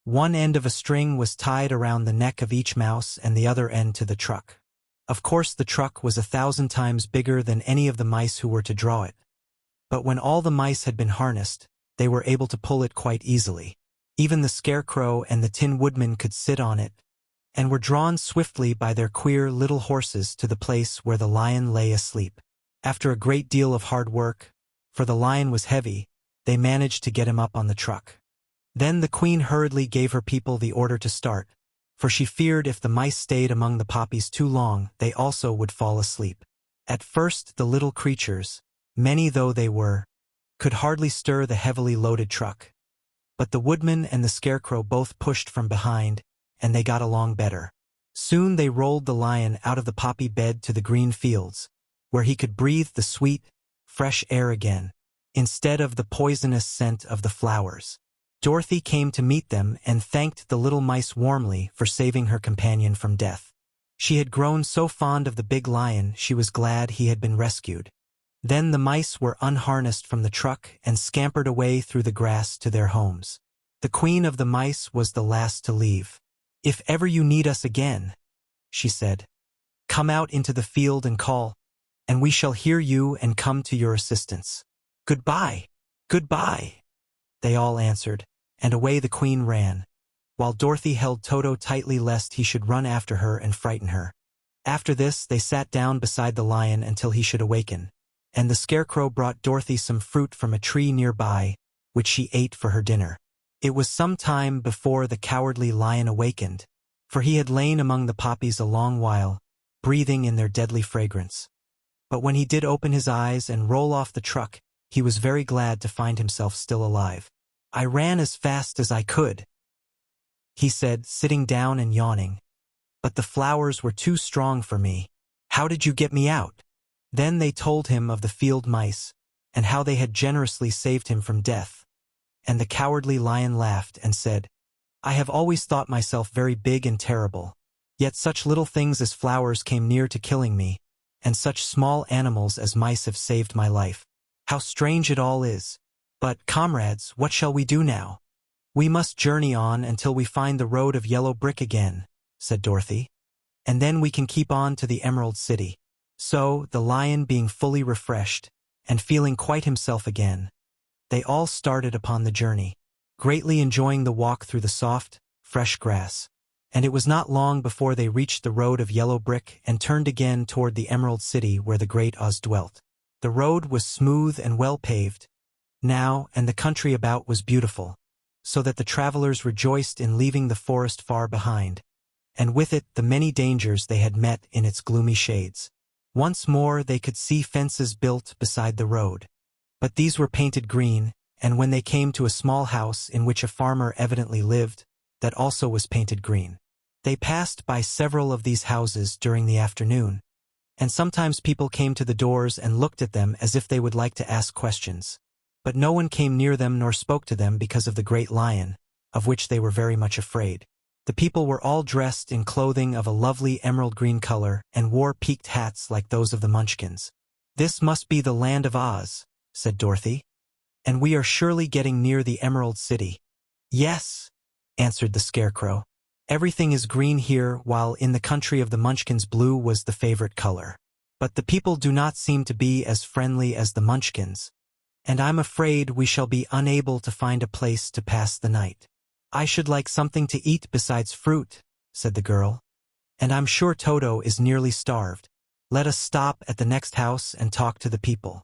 One end of a string was tied around the neck of each mouse and the other end to the truck. Of course the truck was 1,000 times bigger than any of the mice who were to draw it. But when all the mice had been harnessed, they were able to pull it quite easily. Even the Scarecrow and the Tin Woodman could sit on it, and were drawn swiftly by their queer little horses to the place where the lion lay asleep. After a great deal of hard work, for the lion was heavy, they managed to get him up on the truck. Then the queen hurriedly gave her people the order to start, for she feared if the mice stayed among the poppies too long, they also would fall asleep. At first the little creatures, many though they were, could hardly stir the heavily loaded truck. But the woodman and the scarecrow both pushed from behind, and they got along better. Soon they rolled the lion out of the poppy bed to the green fields, where he could breathe the sweet, fresh air again, instead of the poisonous scent of the flowers. Dorothy came to meet them and thanked the little mice warmly for saving her companion from death. She had grown so fond of the big lion she was glad he had been rescued. Then the mice were unharnessed from the truck and scampered away through the grass to their homes. The queen of the mice was the last to leave. "If ever you need us again," she said, "come out into the field and call, and we shall hear you and come to your assistance." "Goodbye, goodbye," they all answered, and away the queen ran, while Dorothy held Toto tightly lest he should run after her and frighten her. After this they sat down beside the lion until he should awaken, and the scarecrow brought Dorothy some fruit from a tree nearby, which she ate for her dinner. It was some time before the cowardly lion awakened, for he had lain among the poppies a long while, breathing in their deadly fragrance. But when he did open his eyes and roll off the truck, he was very glad to find himself still alive. "I ran as fast as I could," he said, sitting down and yawning, "but the flowers were too strong for me. How did you get me out?" Then they told him of the field mice, and how they had generously saved him from death. And the cowardly lion laughed and said, "I have always thought myself very big and terrible, yet such little things as flowers came near to killing me, and such small animals as mice have saved my life. How strange it all is! But, comrades, what shall we do now?" "We must journey on until we find the road of yellow brick again," said Dorothy, "and then we can keep on to the Emerald City." So, the lion being fully refreshed, and feeling quite himself again, they all started upon the journey, greatly enjoying the walk through the soft, fresh grass. And it was not long before they reached the road of yellow brick and turned again toward the Emerald City where the great Oz dwelt. The road was smooth and well paved now, and the country about was beautiful, so that the travelers rejoiced in leaving the forest far behind, and with it the many dangers they had met in its gloomy shades. Once more they could see fences built beside the road, but these were painted green, and when they came to a small house in which a farmer evidently lived, that also was painted green. They passed by several of these houses during the afternoon, and sometimes people came to the doors and looked at them as if they would like to ask questions. But no one came near them nor spoke to them because of the great lion, of which they were very much afraid. The people were all dressed in clothing of a lovely emerald green color and wore peaked hats like those of the Munchkins. "This must be the land of Oz," said Dorothy, "and we are surely getting near the Emerald City." "Yes," answered the Scarecrow. "Everything is green here, while in the country of the Munchkins blue was the favorite color. But the people do not seem to be as friendly as the Munchkins, and I'm afraid we shall be unable to find a place to pass the night." "I should like something to eat besides fruit," said the girl, "and I'm sure Toto is nearly starved. Let us stop at the next house and talk to the people."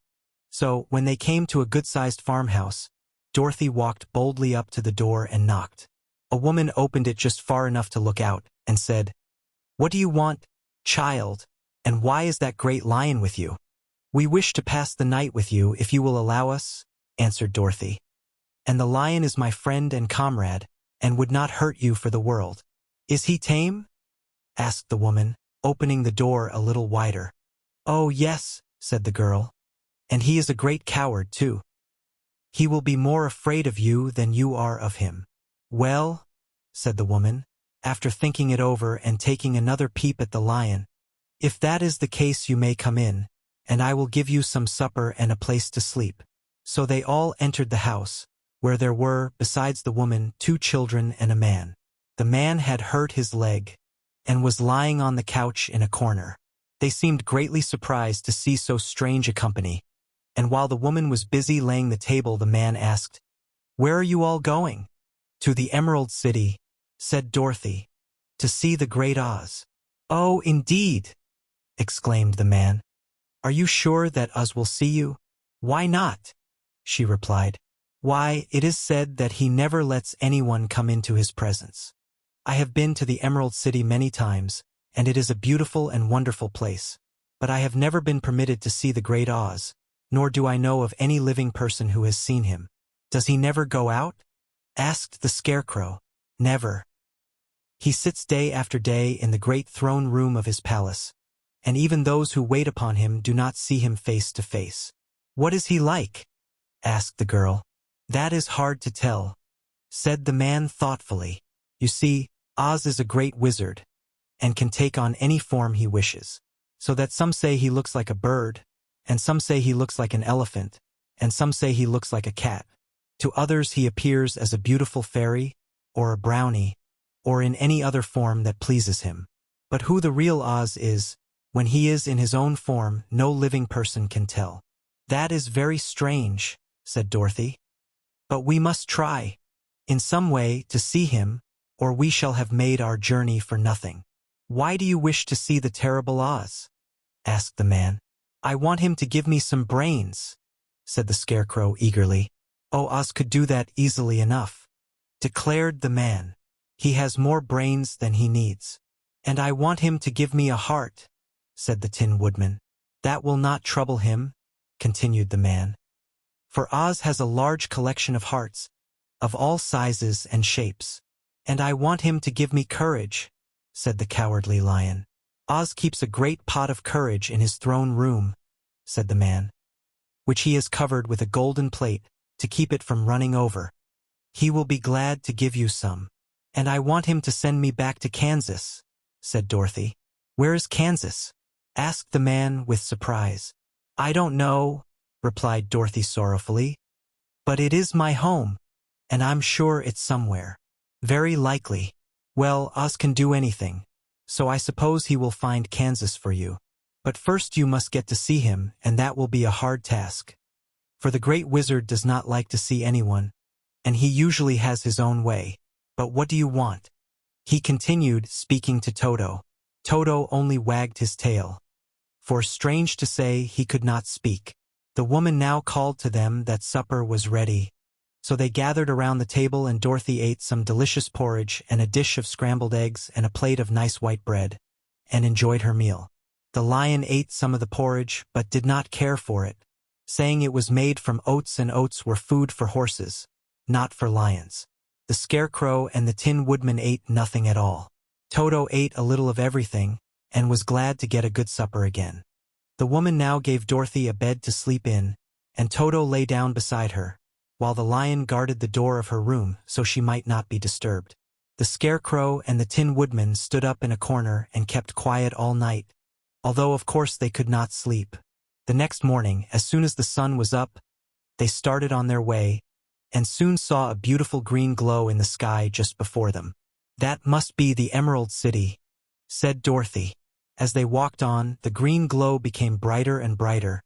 So, when they came to a good-sized farmhouse, Dorothy walked boldly up to the door and knocked. A woman opened it just far enough to look out, and said, "What do you want, child, and why is that great lion with you?" "We wish to pass the night with you if you will allow us," answered Dorothy. "And the lion is my friend and comrade, and would not hurt you for the world." "Is he tame?" asked the woman, opening the door a little wider. "Oh, yes," said the girl, "and he is a great coward, too. He will be more afraid of you than you are of him." "Well," said the woman, after thinking it over and taking another peep at the lion, "if that is the case you may come in, and I will give you some supper and a place to sleep." So they all entered the house, where there were, besides the woman, 2 children and a man. The man had hurt his leg, and was lying on the couch in a corner. They seemed greatly surprised to see so strange a company, and while the woman was busy laying the table, the man asked, "Where are you all going?" "To the Emerald City," said Dorothy. To see the Great Oz." "Oh, indeed!" exclaimed the man. "Are you sure that Oz will see you?" "Why not?" she replied. "Why, it is said that he never lets anyone come into his presence. I have been to the Emerald City many times, and it is a beautiful and wonderful place. But I have never been permitted to see the Great Oz, nor do I know of any living person who has seen him." "Does he never go out?" asked the Scarecrow. "Never. He sits day after day in the great throne room of his palace, and even those who wait upon him do not see him face to face." "What is he like?" asked the girl. "That is hard to tell," said the man thoughtfully. "You see, Oz is a great wizard, and can take on any form he wishes. So that some say he looks like a bird, and some say he looks like an elephant, and some say he looks like a cat. To others he appears as a beautiful fairy, or a brownie, or in any other form that pleases him. But who the real Oz is, when he is in his own form, no living person can tell." "That is very strange," said Dorothy. "But we must try, in some way, to see him, or we shall have made our journey for nothing." "Why do you wish to see the terrible Oz?" asked the man. "I want him to give me some brains," said the Scarecrow eagerly. "Oh, Oz could do that easily enough," declared the man. "He has more brains than he needs." "And I want him to give me a heart," said the Tin Woodman. "That will not trouble him," continued the man. "For Oz has a large collection of hearts, of all sizes and shapes." "And I want him to give me courage," said the Cowardly Lion. "Oz keeps a great pot of courage in his throne room," said the man, "which he has covered with a golden plate to keep it from running over. He will be glad to give you some." "And I want him to send me back to Kansas," said Dorothy. "Where is Kansas?" asked the man with surprise. "I don't know," replied Dorothy sorrowfully. "But it is my home, and I'm sure it's somewhere." "Very likely. Well, Oz can do anything, so I suppose he will find Kansas for you. But first you must get to see him, and that will be a hard task. For the Great Wizard does not like to see anyone, and he usually has his own way. But what do you want?" he continued, speaking to Toto. Toto only wagged his tail, for strange to say, he could not speak. The woman now called to them that supper was ready. So they gathered around the table, and Dorothy ate some delicious porridge and a dish of scrambled eggs and a plate of nice white bread, and enjoyed her meal. The lion ate some of the porridge but did not care for it, saying it was made from oats, and oats were food for horses, not for lions. The Scarecrow and the Tin Woodman ate nothing at all. Toto ate a little of everything, and was glad to get a good supper again. The woman now gave Dorothy a bed to sleep in, and Toto lay down beside her, while the lion guarded the door of her room so she might not be disturbed. The Scarecrow and the Tin Woodman stood up in a corner and kept quiet all night, although of course they could not sleep. The next morning, as soon as the sun was up, they started on their way, and soon saw a beautiful green glow in the sky just before them. "That must be the Emerald City," said Dorothy. As they walked on, the green glow became brighter and brighter,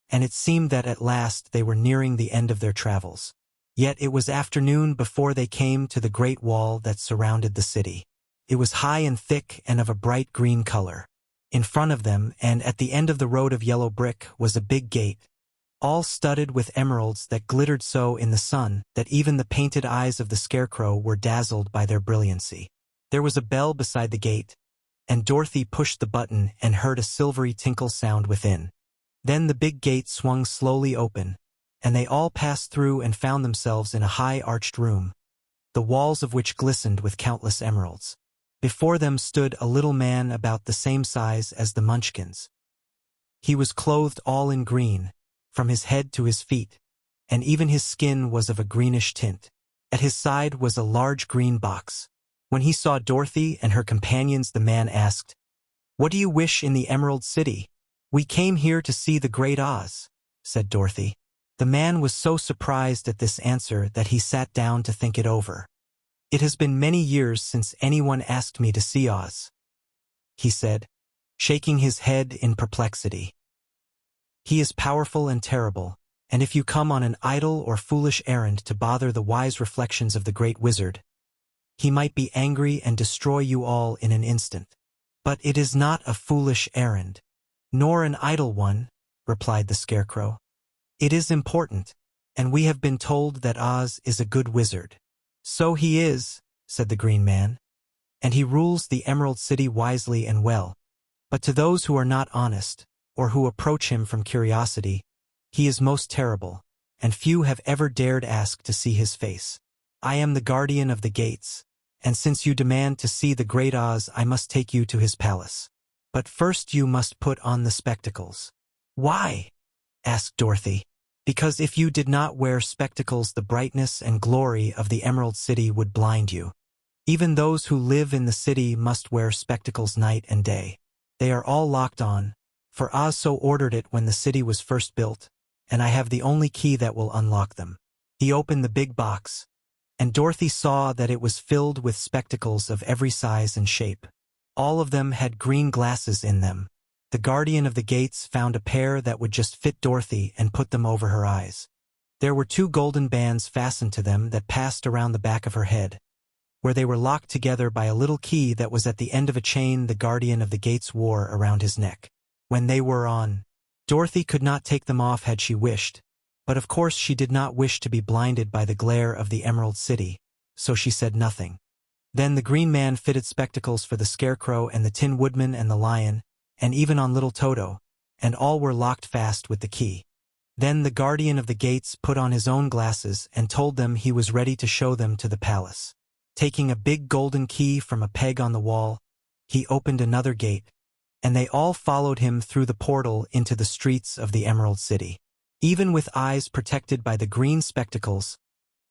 and it seemed that at last they were nearing the end of their travels. Yet it was afternoon before they came to the great wall that surrounded the city. It was high and thick and of a bright green color. In front of them, and at the end of the road of yellow brick, was a big gate, all studded with emeralds that glittered so in the sun that even the painted eyes of the Scarecrow were dazzled by their brilliancy. There was a bell beside the gate, and Dorothy pushed the button and heard a silvery tinkle sound within. Then the big gate swung slowly open, and they all passed through and found themselves in a high arched room, the walls of which glistened with countless emeralds. Before them stood a little man about the same size as the Munchkins. He was clothed all in green, from his head to his feet, and even his skin was of a greenish tint. At his side was a large green box. When he saw Dorothy and her companions, the man asked, "What do you wish in the Emerald City?" "We came here to see the Great Oz," said Dorothy. The man was so surprised at this answer that he sat down to think it over. "It has been many years since anyone asked me to see Oz," he said, shaking his head in perplexity. "He is powerful and terrible, and if you come on an idle or foolish errand to bother the wise reflections of the Great Wizard, he might be angry and destroy you all in an instant. But it is not a foolish errand, nor an idle one, replied the Scarecrow. It is important, and we have been told that Oz is a good wizard. So he is, said the Green Man, and he rules the Emerald City wisely and well. But to those who are not honest, or who approach him from curiosity, he is most terrible, and few have ever dared ask to see his face. I am the guardian of the gates, and since you demand to see the great Oz, I must take you to his palace. But first you must put on the spectacles. Why? Asked Dorothy. Because if you did not wear spectacles, the brightness and glory of the Emerald City would blind you. Even those who live in the city must wear spectacles night and day. They are all locked on, for Oz so ordered it when the city was first built, and I have the only key that will unlock them. He opened the big box, and Dorothy saw that it was filled with spectacles of every size and shape. All of them had green glasses in them. The guardian of the gates found a pair that would just fit Dorothy and put them over her eyes. There were 2 golden bands fastened to them that passed around the back of her head, where they were locked together by a little key that was at the end of a chain the guardian of the gates wore around his neck. When they were on, Dorothy could not take them off had she wished, but of course she did not wish to be blinded by the glare of the Emerald City, so she said nothing. Then the Green Man fitted spectacles for the Scarecrow and the Tin Woodman and the Lion, and even on little Toto, and all were locked fast with the key. Then the guardian of the gates put on his own glasses and told them he was ready to show them to the palace. Taking a big golden key from a peg on the wall, he opened another gate, and they all followed him through the portal into the streets of the Emerald City. Even with eyes protected by the green spectacles,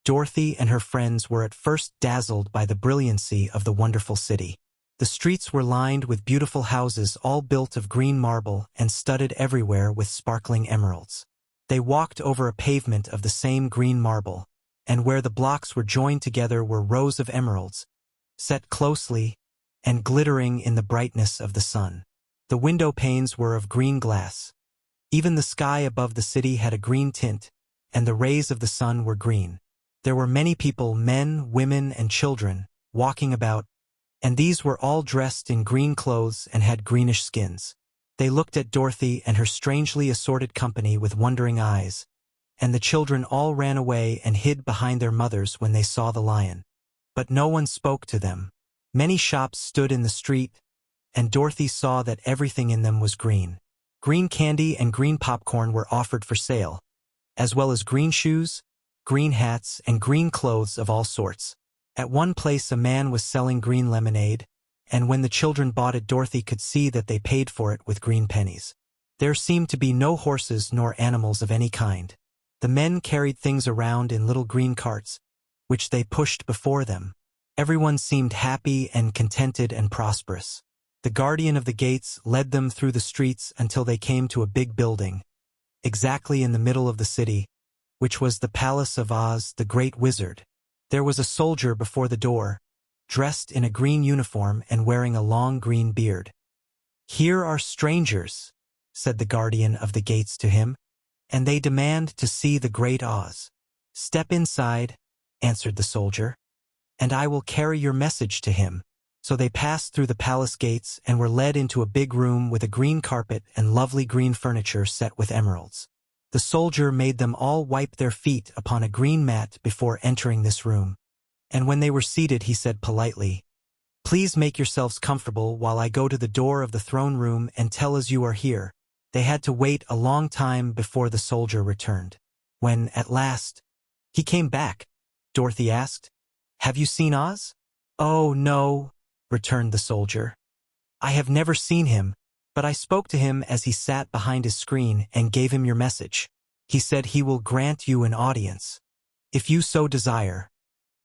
Dorothy and her friends were at first dazzled by the brilliancy of the wonderful city. The streets were lined with beautiful houses all built of green marble and studded everywhere with sparkling emeralds. They walked over a pavement of the same green marble, and where the blocks were joined together were rows of emeralds, set closely and glittering in the brightness of the sun. The window panes were of green glass. Even the sky above the city had a green tint, and the rays of the sun were green. There were many people, men, women, and children, walking about, and these were all dressed in green clothes and had greenish skins. They looked at Dorothy and her strangely assorted company with wondering eyes, and the children all ran away and hid behind their mothers when they saw the lion. But no one spoke to them. Many shops stood in the street, and Dorothy saw that everything in them was green. Green candy and green popcorn were offered for sale, as well as green shoes, green hats, and green clothes of all sorts. At one place a man was selling green lemonade, and when the children bought it, Dorothy could see that they paid for it with green pennies. There seemed to be no horses nor animals of any kind. The men carried things around in little green carts, which they pushed before them. Everyone seemed happy and contented and prosperous. The guardian of the gates led them through the streets until they came to a big building, exactly in the middle of the city, which was the Palace of Oz, the Great Wizard. There was a soldier before the door, dressed in a green uniform and wearing a long green beard. "Here are strangers," said the guardian of the gates to him, "and they demand to see the Great Oz." "Step inside," answered the soldier, "and I will carry your message to him." So they passed through the palace gates and were led into a big room with a green carpet and lovely green furniture set with emeralds. The soldier made them all wipe their feet upon a green mat before entering this room. And when they were seated, he said politely, "Please make yourselves comfortable while I go to the door of the throne room and tell us you are here." They had to wait a long time before the soldier returned. When, at last, he came back, Dorothy asked, "Have you seen Oz?" "Oh, no," returned the soldier. "I have never seen him, but I spoke to him as he sat behind his screen and gave him your message. He said he will grant you an audience, if you so desire,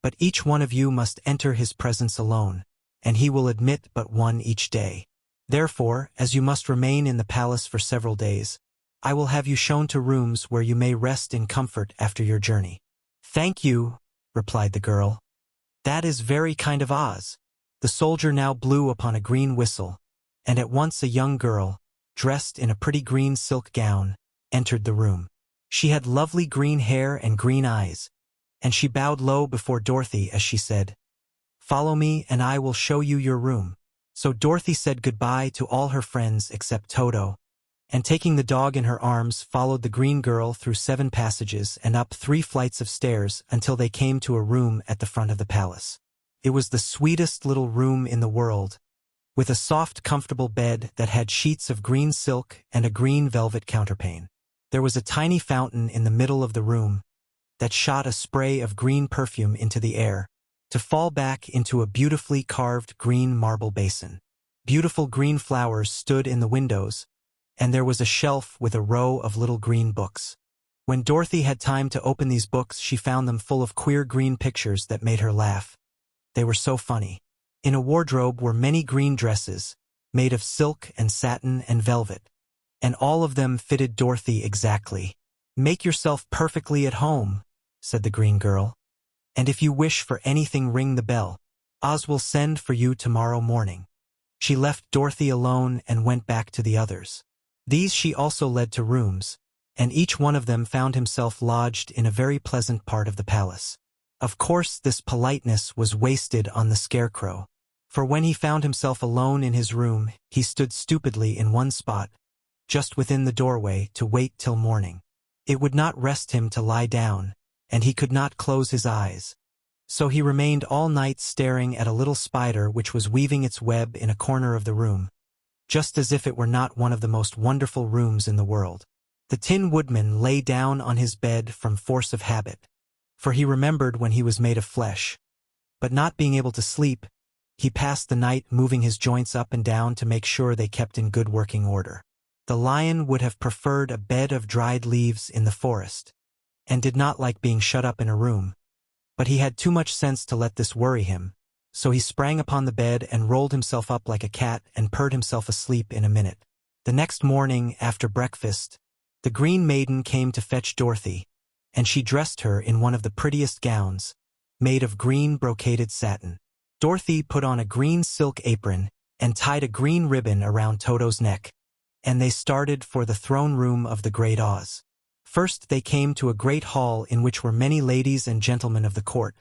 but each one of you must enter his presence alone, and he will admit but one each day. Therefore, as you must remain in the palace for several days, I will have you shown to rooms where you may rest in comfort after your journey." "Thank you," replied the girl. "That is very kind of Oz." The soldier now blew upon a green whistle, and at once a young girl, dressed in a pretty green silk gown, entered the room. She had lovely green hair and green eyes, and she bowed low before Dorothy as she said, Follow me and I will show you your room." So Dorothy said goodbye to all her friends except Toto, and taking the dog in her arms followed the green girl through 7 passages and up 3 flights of stairs until they came to a room at the front of the palace. It was the sweetest little room in the world, with a soft, comfortable bed that had sheets of green silk and a green velvet counterpane. There was a tiny fountain in the middle of the room that shot a spray of green perfume into the air, to fall back into a beautifully carved green marble basin. Beautiful green flowers stood in the windows, and there was a shelf with a row of little green books. When Dorothy had time to open these books, she found them full of queer green pictures that made her laugh. They were so funny. In a wardrobe were many green dresses, made of silk and satin and velvet, and all of them fitted Dorothy exactly. "Make yourself perfectly at home," said the green girl, "and if you wish for anything, ring the bell. Oz will send for you tomorrow morning." She left Dorothy alone and went back to the others. These she also led to rooms, and each one of them found himself lodged in a very pleasant part of the palace. Of course, this politeness was wasted on the Scarecrow, for when he found himself alone in his room, he stood stupidly in one spot, just within the doorway, to wait till morning. It would not rest him to lie down, and he could not close his eyes. So he remained all night staring at a little spider which was weaving its web in a corner of the room, just as if it were not one of the most wonderful rooms in the world. The Tin Woodman lay down on his bed from force of habit, for he remembered when he was made of flesh. But not being able to sleep, he passed the night moving his joints up and down to make sure they kept in good working order. The Lion would have preferred a bed of dried leaves in the forest, and did not like being shut up in a room, but he had too much sense to let this worry him, so he sprang upon the bed and rolled himself up like a cat and purred himself asleep in a minute. The next morning, after breakfast, the Green Maiden came to fetch Dorothy, and she dressed her in one of the prettiest gowns, made of green brocaded satin. Dorothy put on a green silk apron and tied a green ribbon around Toto's neck, and they started for the throne room of the Great Oz. First they came to a great hall in which were many ladies and gentlemen of the court,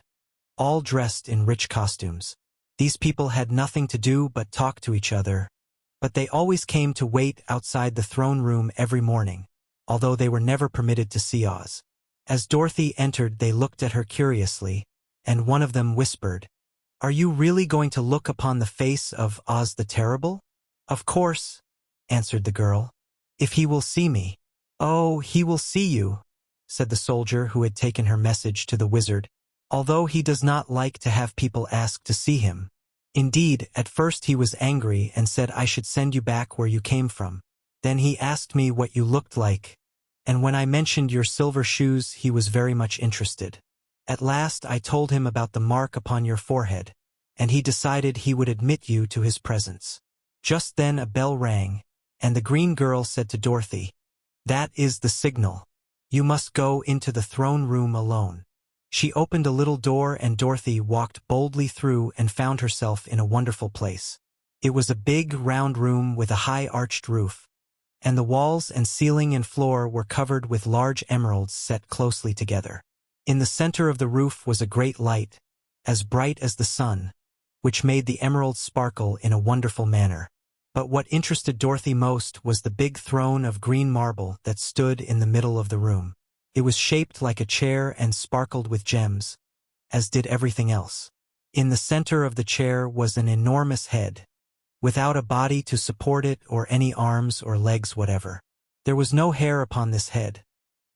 all dressed in rich costumes. These people had nothing to do but talk to each other, but they always came to wait outside the throne room every morning, although they were never permitted to see Oz. As Dorothy entered, they looked at her curiously, and one of them whispered, "Are you really going to look upon the face of Oz the Terrible?" "Of course," answered the girl, "if he will see me." "Oh, he will see you," said the soldier who had taken her message to the wizard, "although he does not like to have people ask to see him. Indeed, at first he was angry and said I should send you back where you came from. Then he asked me what you looked like, and when I mentioned your silver shoes, he was very much interested. At last I told him about the mark upon your forehead, and he decided he would admit you to his presence." Just then a bell rang, and the green girl said to Dorothy, "That is the signal. You must go into the throne room alone." She opened a little door and Dorothy walked boldly through and found herself in a wonderful place. It was a big, round room with a high arched roof, and the walls and ceiling and floor were covered with large emeralds set closely together. In the center of the roof was a great light, as bright as the sun, which made the emeralds sparkle in a wonderful manner. But what interested Dorothy most was the big throne of green marble that stood in the middle of the room. It was shaped like a chair and sparkled with gems, as did everything else. In the center of the chair was an enormous head, without a body to support it or any arms or legs whatever. There was no hair upon this head,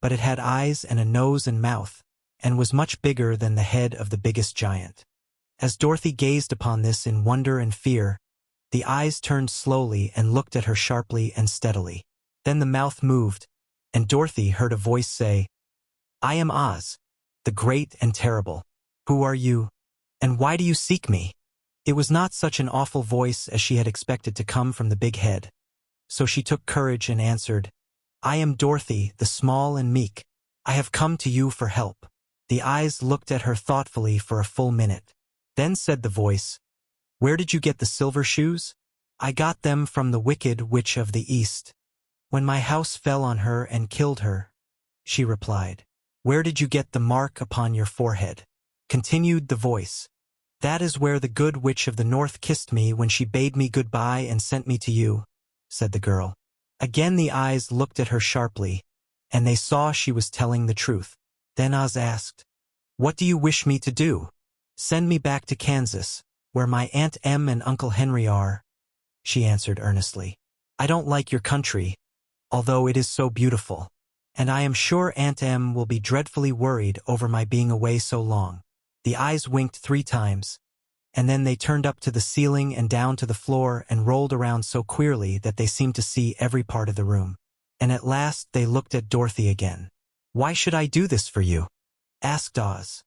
but it had eyes and a nose and mouth, and was much bigger than the head of the biggest giant. As Dorothy gazed upon this in wonder and fear, the eyes turned slowly and looked at her sharply and steadily. Then the mouth moved, and Dorothy heard a voice say, "I am Oz, the great and terrible. Who are you, and why do you seek me?" It was not such an awful voice as she had expected to come from the big head, so she took courage and answered, "I am Dorothy, the small and meek. I have come to you for help." The eyes looked at her thoughtfully for a full minute. Then said the voice, "Where did you get the silver shoes?" "I got them from the Wicked Witch of the East, when my house fell on her and killed her," she replied. "Where did you get the mark upon your forehead?" continued the voice. "That is where the good witch of the north kissed me when she bade me goodbye and sent me to you," said the girl. Again the eyes looked at her sharply, and they saw she was telling the truth. Then Oz asked, "What do you wish me to do?" "Send me back to Kansas, where my Aunt Em and Uncle Henry are," she answered earnestly. "I don't like your country, although it is so beautiful, and I am sure Aunt Em will be dreadfully worried over my being away so long." The eyes winked 3 times, and then they turned up to the ceiling and down to the floor and rolled around so queerly that they seemed to see every part of the room. And at last they looked at Dorothy again. "Why should I do this for you?" asked Oz.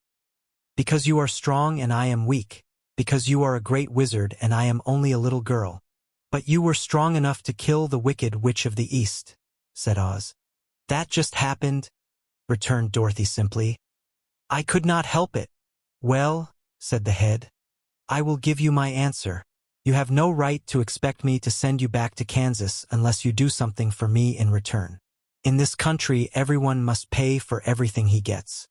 "Because you are strong and I am weak. Because you are a great wizard and I am only a little girl." "But you were strong enough to kill the wicked witch of the East," said Oz. "That just happened," returned Dorothy simply. "I could not help it." "Well," said the head, "I will give you my answer. You have no right to expect me to send you back to Kansas unless you do something for me in return. In this country, everyone must pay for everything he gets.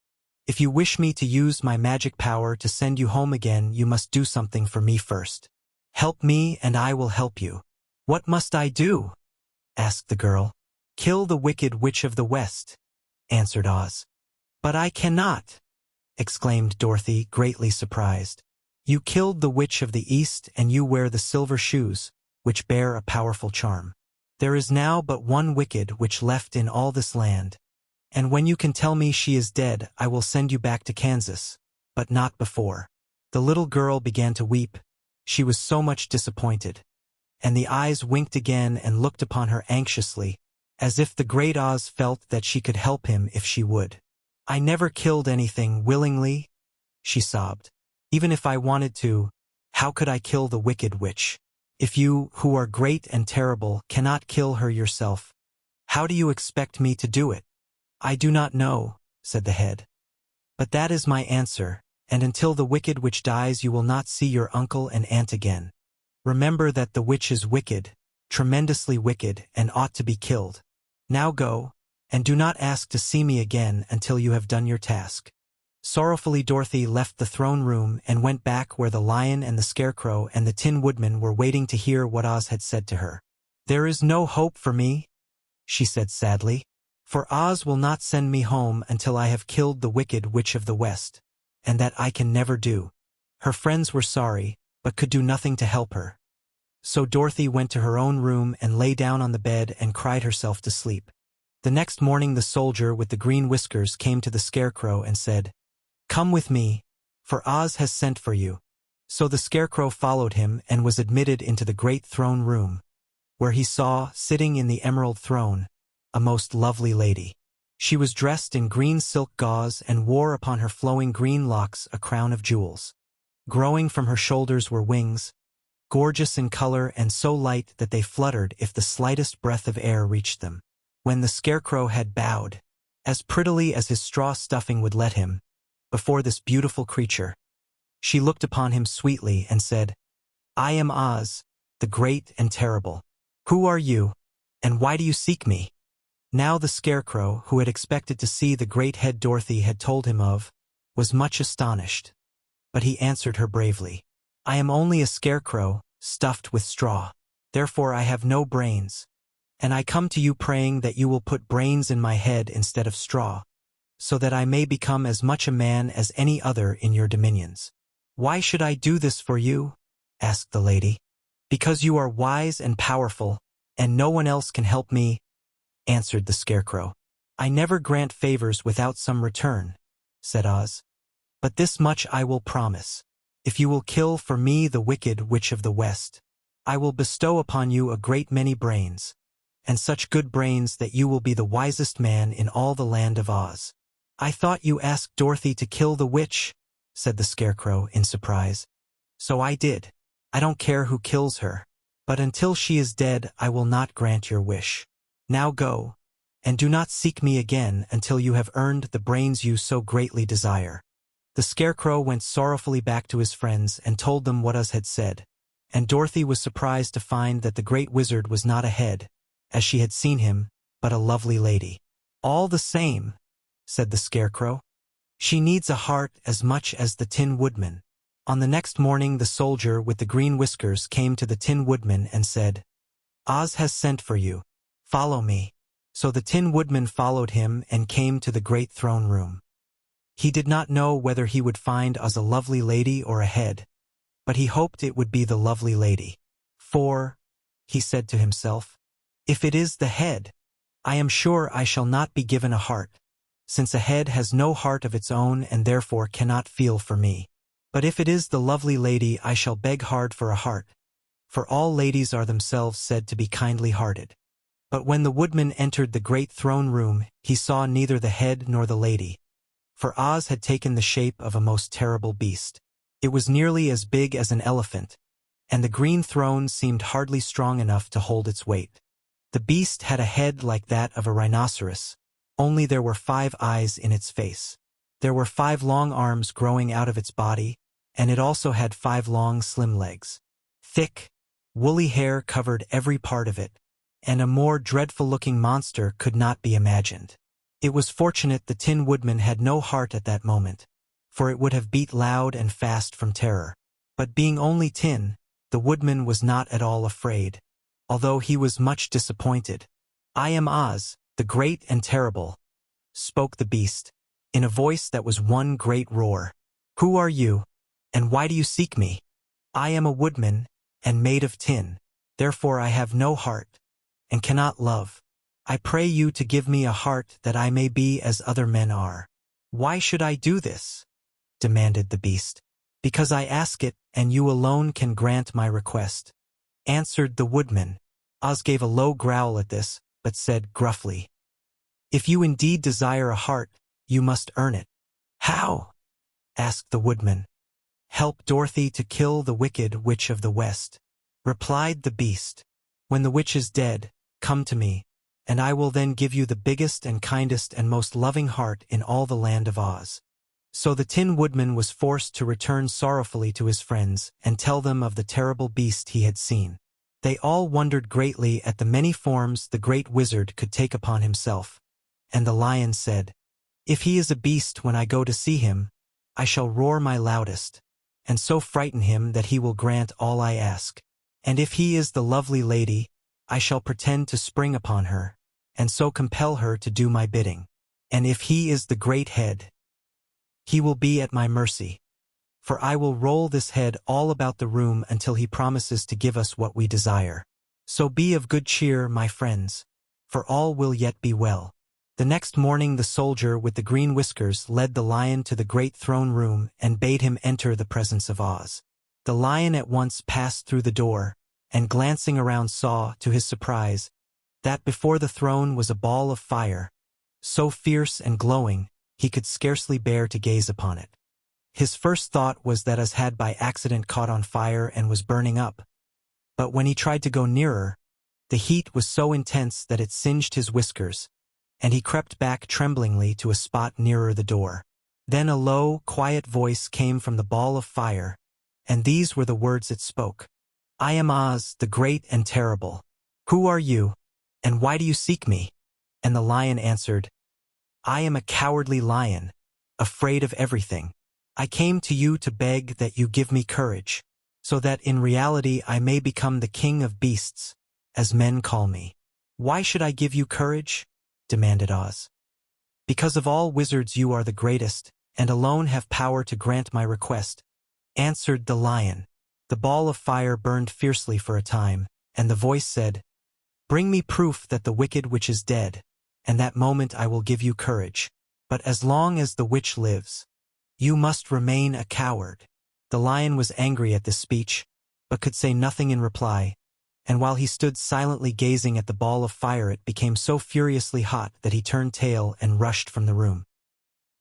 If you wish me to use my magic power to send you home again, you must do something for me first. Help me and I will help you." "What must I do?" asked the girl. "Kill the wicked witch of the West," answered Oz. "But I cannot," exclaimed Dorothy, greatly surprised. "You killed the witch of the East and you wear the silver shoes, which bear a powerful charm. There is now but one wicked witch left in all this land, and when you can tell me she is dead, I will send you back to Kansas, but not before." The little girl began to weep. She was so much disappointed, and the eyes winked again and looked upon her anxiously, as if the great Oz felt that she could help him if she would. "I never killed anything willingly," she sobbed. "Even if I wanted to, how could I kill the wicked witch? If you, who are great and terrible, cannot kill her yourself, how do you expect me to do it?" "I do not know," said the head. "But that is my answer, and until the wicked witch dies you will not see your uncle and aunt again. Remember that the witch is wicked, tremendously wicked, and ought to be killed. Now go, and do not ask to see me again until you have done your task." Sorrowfully Dorothy left the throne room and went back where the lion and the Scarecrow and the Tin Woodman were waiting to hear what Oz had said to her. "There is no hope for me," she said sadly, "for Oz will not send me home until I have killed the wicked witch of the West, and that I can never do." Her friends were sorry, but could do nothing to help her. So Dorothy went to her own room and lay down on the bed and cried herself to sleep. The next morning the soldier with the green whiskers came to the Scarecrow and said, "Come with me, for Oz has sent for you." So the Scarecrow followed him and was admitted into the great throne room, where he saw, sitting in the emerald throne, a most lovely lady. She was dressed in green silk gauze and wore upon her flowing green locks a crown of jewels. Growing from her shoulders were wings, gorgeous in color and so light that they fluttered if the slightest breath of air reached them. When the Scarecrow had bowed, as prettily as his straw stuffing would let him, before this beautiful creature, she looked upon him sweetly and said, "I am Oz, the great and terrible. Who are you, and why do you seek me?" Now the Scarecrow, who had expected to see the great head Dorothy had told him of, was much astonished. But he answered her bravely, "I am only a scarecrow, stuffed with straw. Therefore I have no brains. And I come to you praying that you will put brains in my head instead of straw, so that I may become as much a man as any other in your dominions." "Why should I do this for you?" asked the lady. "Because you are wise and powerful, and no one else can help me," answered the Scarecrow. "I never grant favors without some return," said Oz. "But this much I will promise. If you will kill for me the wicked witch of the West, I will bestow upon you a great many brains, and such good brains that you will be the wisest man in all the land of Oz." "I thought you asked Dorothy to kill the witch," said the Scarecrow in surprise. "So I did. I don't care who kills her. But until she is dead, I will not grant your wish. Now go, and do not seek me again until you have earned the brains you so greatly desire." The Scarecrow went sorrowfully back to his friends and told them what Oz had said, and Dorothy was surprised to find that the great wizard was not a head, as she had seen him, but a lovely lady. "All the same," said the Scarecrow, "she needs a heart as much as the Tin Woodman. On the next morning the soldier with the green whiskers came to the Tin Woodman and said, "Oz has sent for you. Follow me." So the Tin Woodman followed him and came to the great throne room. He did not know whether he would find Oz a lovely lady or a head, but he hoped it would be the lovely lady. "For," he said to himself, "if it is the head, I am sure I shall not be given a heart, since a head has no heart of its own and therefore cannot feel for me. But if it is the lovely lady, I shall beg hard for a heart, for all ladies are themselves said to be kindly-hearted." But when the woodman entered the great throne room, he saw neither the head nor the lady, for Oz had taken the shape of a most terrible beast. It was nearly as big as an elephant, and the green throne seemed hardly strong enough to hold its weight. The beast had a head like that of a rhinoceros, only there were 5 eyes in its face. There were 5 long arms growing out of its body, and it also had 5 long slim legs. Thick, woolly hair covered every part of it, and a more dreadful-looking monster could not be imagined. It was fortunate the Tin Woodman had no heart at that moment, for it would have beat loud and fast from terror. But being only tin, the woodman was not at all afraid, although he was much disappointed. "I am Oz, the great and terrible," spoke the beast, in a voice that was one great roar. "Who are you, and why do you seek me? I am a woodman, and made of tin, therefore I have no heart, and cannot love. I pray you to give me a heart that I may be as other men are." "Why should I do this?" demanded the beast. "Because I ask it, and you alone can grant my request," answered the woodman. Oz gave a low growl at this, but said gruffly, "If you indeed desire a heart, you must earn it." "How?" asked the woodman. "Help Dorothy to kill the wicked witch of the West," replied the beast. "When the witch is dead, come to me, and I will then give you the biggest and kindest and most loving heart in all the land of Oz." So the Tin Woodman was forced to return sorrowfully to his friends and tell them of the terrible beast he had seen. They all wondered greatly at the many forms the great wizard could take upon himself, and the lion said, "If he is a beast when I go to see him, I shall roar my loudest, and so frighten him that he will grant all I ask. And if he is the lovely lady, I shall pretend to spring upon her, and so compel her to do my bidding. And if he is the great head, he will be at my mercy, for I will roll this head all about the room until he promises to give us what we desire. So be of good cheer, my friends, for all will yet be well." The next morning the soldier with the green whiskers led the lion to the great throne room and bade him enter the presence of Oz. The lion at once passed through the door, and glancing around saw, to his surprise, that before the throne was a ball of fire, so fierce and glowing he could scarcely bear to gaze upon it. His first thought was that Oz had by accident caught on fire and was burning up, but when he tried to go nearer, the heat was so intense that it singed his whiskers, and he crept back tremblingly to a spot nearer the door. Then a low, quiet voice came from the ball of fire, and these were the words it spoke. "I am Oz, the great and terrible. Who are you, and why do you seek me?" And the lion answered, "I am a cowardly lion, afraid of everything. I came to you to beg that you give me courage, so that in reality I may become the king of beasts, as men call me." "Why should I give you courage?" demanded Oz. "Because of all wizards you are the greatest, and alone have power to grant my request," answered the lion. The ball of fire burned fiercely for a time, and the voice said, "Bring me proof that the wicked witch is dead, and that moment I will give you courage. But as long as the witch lives, you must remain a coward." The lion was angry at this speech, but could say nothing in reply, and while he stood silently gazing at the ball of fire it became so furiously hot that he turned tail and rushed from the room.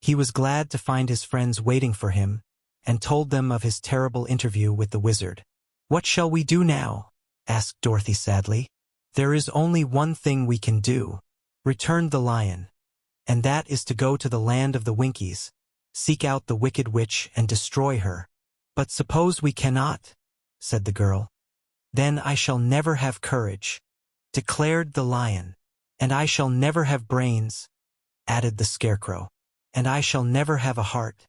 He was glad to find his friends waiting for him, and told them of his terrible interview with the wizard. "What shall we do now?" asked Dorothy sadly. "There is only one thing we can do," returned the lion, "and that is to go to the land of the Winkies, seek out the wicked witch and destroy her." "But suppose we cannot," said the girl. "Then I shall never have courage," declared the lion. "And I shall never have brains," added the Scarecrow. "And I shall never have a heart,"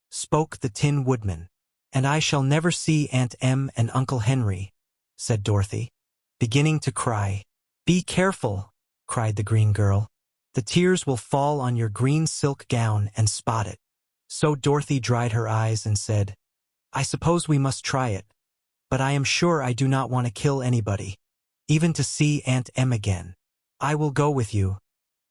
spoke the Tin Woodman. "And I shall never see Aunt Em and Uncle Henry," said Dorothy, beginning to cry. "Be careful," cried the green girl. "The tears will fall on your green silk gown and spot it." So Dorothy dried her eyes and said, "I suppose we must try it, but I am sure I do not want to kill anybody, even to see Aunt Em again." "I will go with you,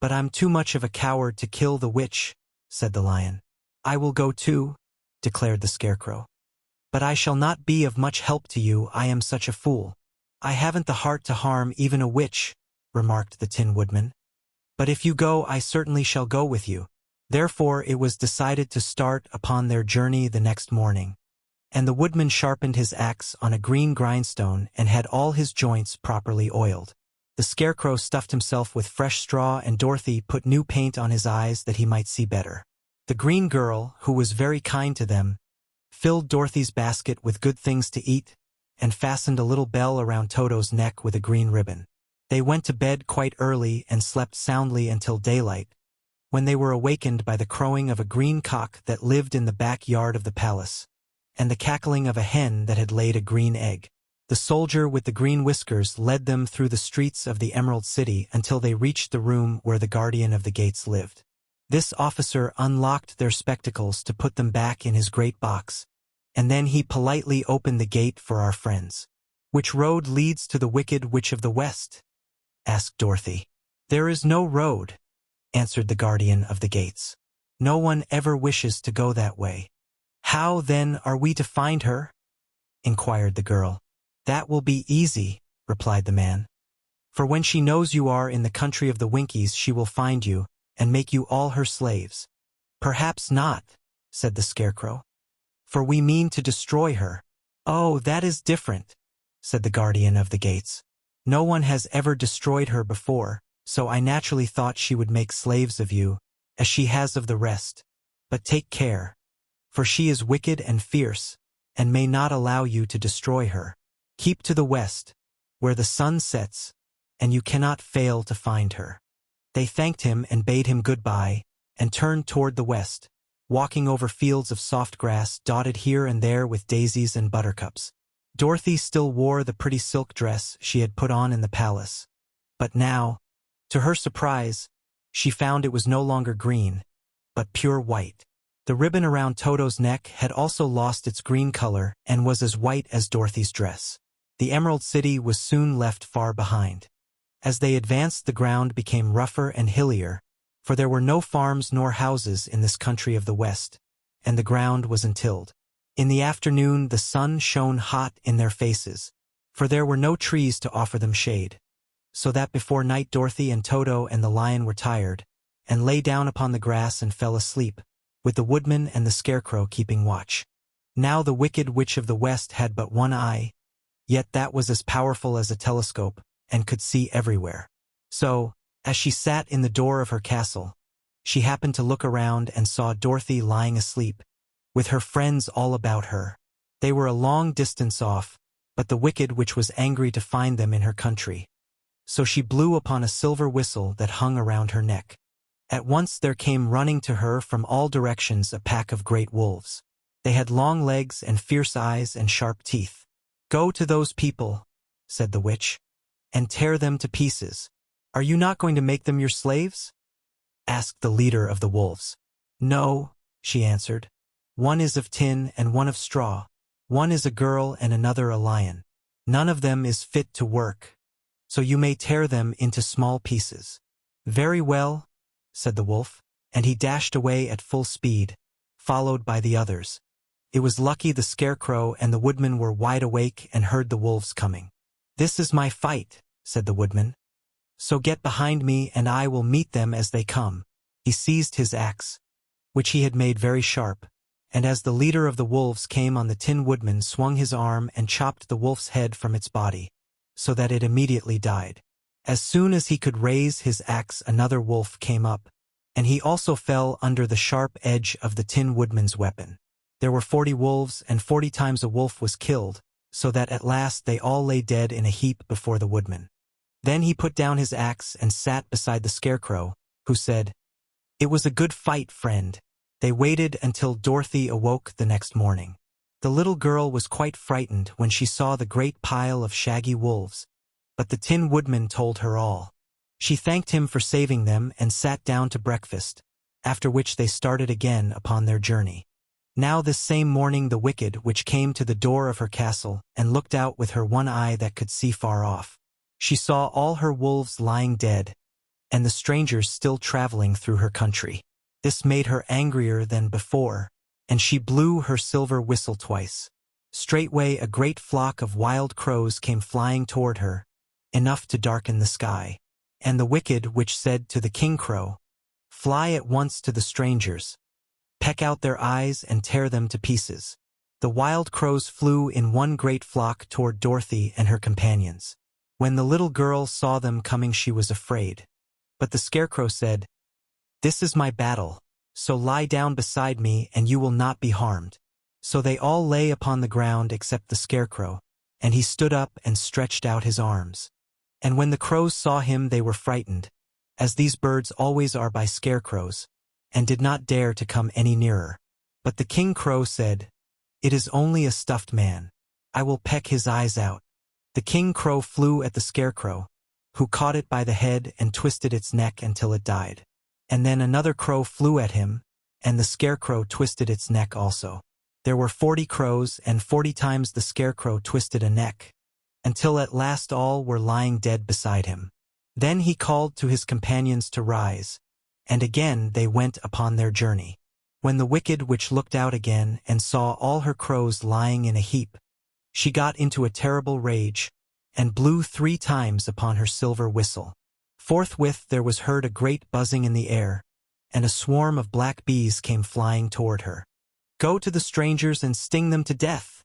but I'm too much of a coward to kill the witch," said the lion. "I will go too," declared the Scarecrow. "But I shall not be of much help to you, I am such a fool." "I haven't the heart to harm even a witch," remarked the Tin Woodman. "But if you go, I certainly shall go with you." Therefore it was decided to start upon their journey the next morning, and the woodman sharpened his axe on a green grindstone and had all his joints properly oiled. The Scarecrow stuffed himself with fresh straw, and Dorothy put new paint on his eyes that he might see better. The green girl, who was very kind to them, filled Dorothy's basket with good things to eat, and fastened a little bell around Toto's neck with a green ribbon. They went to bed quite early and slept soundly until daylight, when they were awakened by the crowing of a green cock that lived in the backyard of the palace, and the cackling of a hen that had laid a green egg. The soldier with the green whiskers led them through the streets of the Emerald City until they reached the room where the guardian of the gates lived. This officer unlocked their spectacles to put them back in his great box, and then he politely opened the gate for our friends. "Which road leads to the Wicked Witch of the West?" asked Dorothy. "There is no road," answered the guardian of the gates. "No one ever wishes to go that way." "How, then, are we to find her?" inquired the girl. "That will be easy," replied the man. "For when she knows you are in the country of the Winkies, she will find you and make you all her slaves." "Perhaps not," said the Scarecrow, "for we mean to destroy her." "Oh, that is different," said the guardian of the gates. "No one has ever destroyed her before, so I naturally thought she would make slaves of you, as she has of the rest. But take care, for she is wicked and fierce, and may not allow you to destroy her. Keep to the west, where the sun sets, and you cannot fail to find her." They thanked him and bade him goodbye, and turned toward the west, walking over fields of soft grass dotted here and there with daisies and buttercups. Dorothy still wore the pretty silk dress she had put on in the palace, but now, to her surprise, she found it was no longer green, but pure white. The ribbon around Toto's neck had also lost its green color and was as white as Dorothy's dress. The Emerald City was soon left far behind. As they advanced, the ground became rougher and hillier, for there were no farms nor houses in this country of the West, and the ground was untilled. In the afternoon the sun shone hot in their faces, for there were no trees to offer them shade, so that before night Dorothy and Toto and the lion were tired, and lay down upon the grass and fell asleep, with the woodman and the Scarecrow keeping watch. Now the Wicked Witch of the West had but one eye, yet that was as powerful as a telescope, and could see everywhere. So, as she sat in the door of her castle, she happened to look around and saw Dorothy lying asleep, with her friends all about her. They were a long distance off, but the Wicked Witch was angry to find them in her country. So she blew upon a silver whistle that hung around her neck. At once there came running to her from all directions a pack of great wolves. They had long legs and fierce eyes and sharp teeth. "Go to those people," said the witch, "and tear them to pieces." "Are you not going to make them your slaves?" asked the leader of the wolves. "No," she answered. "One is of tin and one of straw. One is a girl and another a lion. None of them is fit to work, so you may tear them into small pieces." "Very well," said the wolf, and he dashed away at full speed, followed by the others. It was lucky the Scarecrow and the woodman were wide awake and heard the wolves coming. "This is my fight," said the woodman. "So get behind me and I will meet them as they come." He seized his axe, which he had made very sharp, and as the leader of the wolves came on, the Tin Woodman swung his arm and chopped the wolf's head from its body, so that it immediately died. As soon as he could raise his axe, another wolf came up, and he also fell under the sharp edge of the Tin Woodman's weapon. There were 40 wolves, and 40 times a wolf was killed, so that at last they all lay dead in a heap before the woodman. Then he put down his axe and sat beside the Scarecrow, who said, "It was a good fight, friend." They waited until Dorothy awoke the next morning. The little girl was quite frightened when she saw the great pile of shaggy wolves, but the Tin Woodman told her all. She thanked him for saving them and sat down to breakfast, after which they started again upon their journey. Now this same morning the Wicked Witch came to the door of her castle and looked out with her one eye that could see far off. She saw all her wolves lying dead, and the strangers still traveling through her country. This made her angrier than before, and she blew her silver whistle twice. Straightway a great flock of wild crows came flying toward her, enough to darken the sky. And the Wicked Witch said to the King Crow, "Fly at once to the strangers. Peck out their eyes and tear them to pieces." The wild crows flew in one great flock toward Dorothy and her companions. When the little girl saw them coming she was afraid. But the Scarecrow said, "This is my battle, so lie down beside me and you will not be harmed." So they all lay upon the ground except the Scarecrow, and he stood up and stretched out his arms. And when the crows saw him they were frightened, as these birds always are by scarecrows, and did not dare to come any nearer. But the King Crow said, "It is only a stuffed man. I will peck his eyes out." The King Crow flew at the Scarecrow, who caught it by the head and twisted its neck until it died. And then another crow flew at him, and the Scarecrow twisted its neck also. There were 40 crows, and 40 times the Scarecrow twisted a neck, until at last all were lying dead beside him. Then he called to his companions to rise, and again they went upon their journey. When the Wicked Witch looked out again and saw all her crows lying in a heap, she got into a terrible rage, and blew 3 times upon her silver whistle. Forthwith there was heard a great buzzing in the air, and a swarm of black bees came flying toward her. "Go to the strangers and sting them to death,"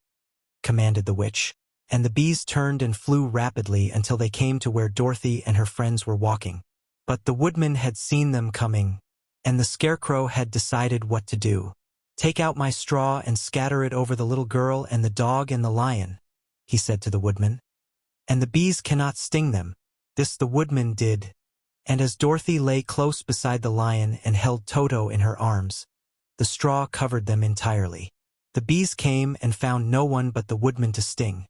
commanded the witch, and the bees turned and flew rapidly until they came to where Dorothy and her friends were walking. But the woodman had seen them coming, and the Scarecrow had decided what to do. "Take out my straw and scatter it over the little girl and the dog and the lion," he said to the woodman, "and the bees cannot sting them." This the woodman did, and as Dorothy lay close beside the lion and held Toto in her arms, the straw covered them entirely. The bees came and found no one but the woodman to sting,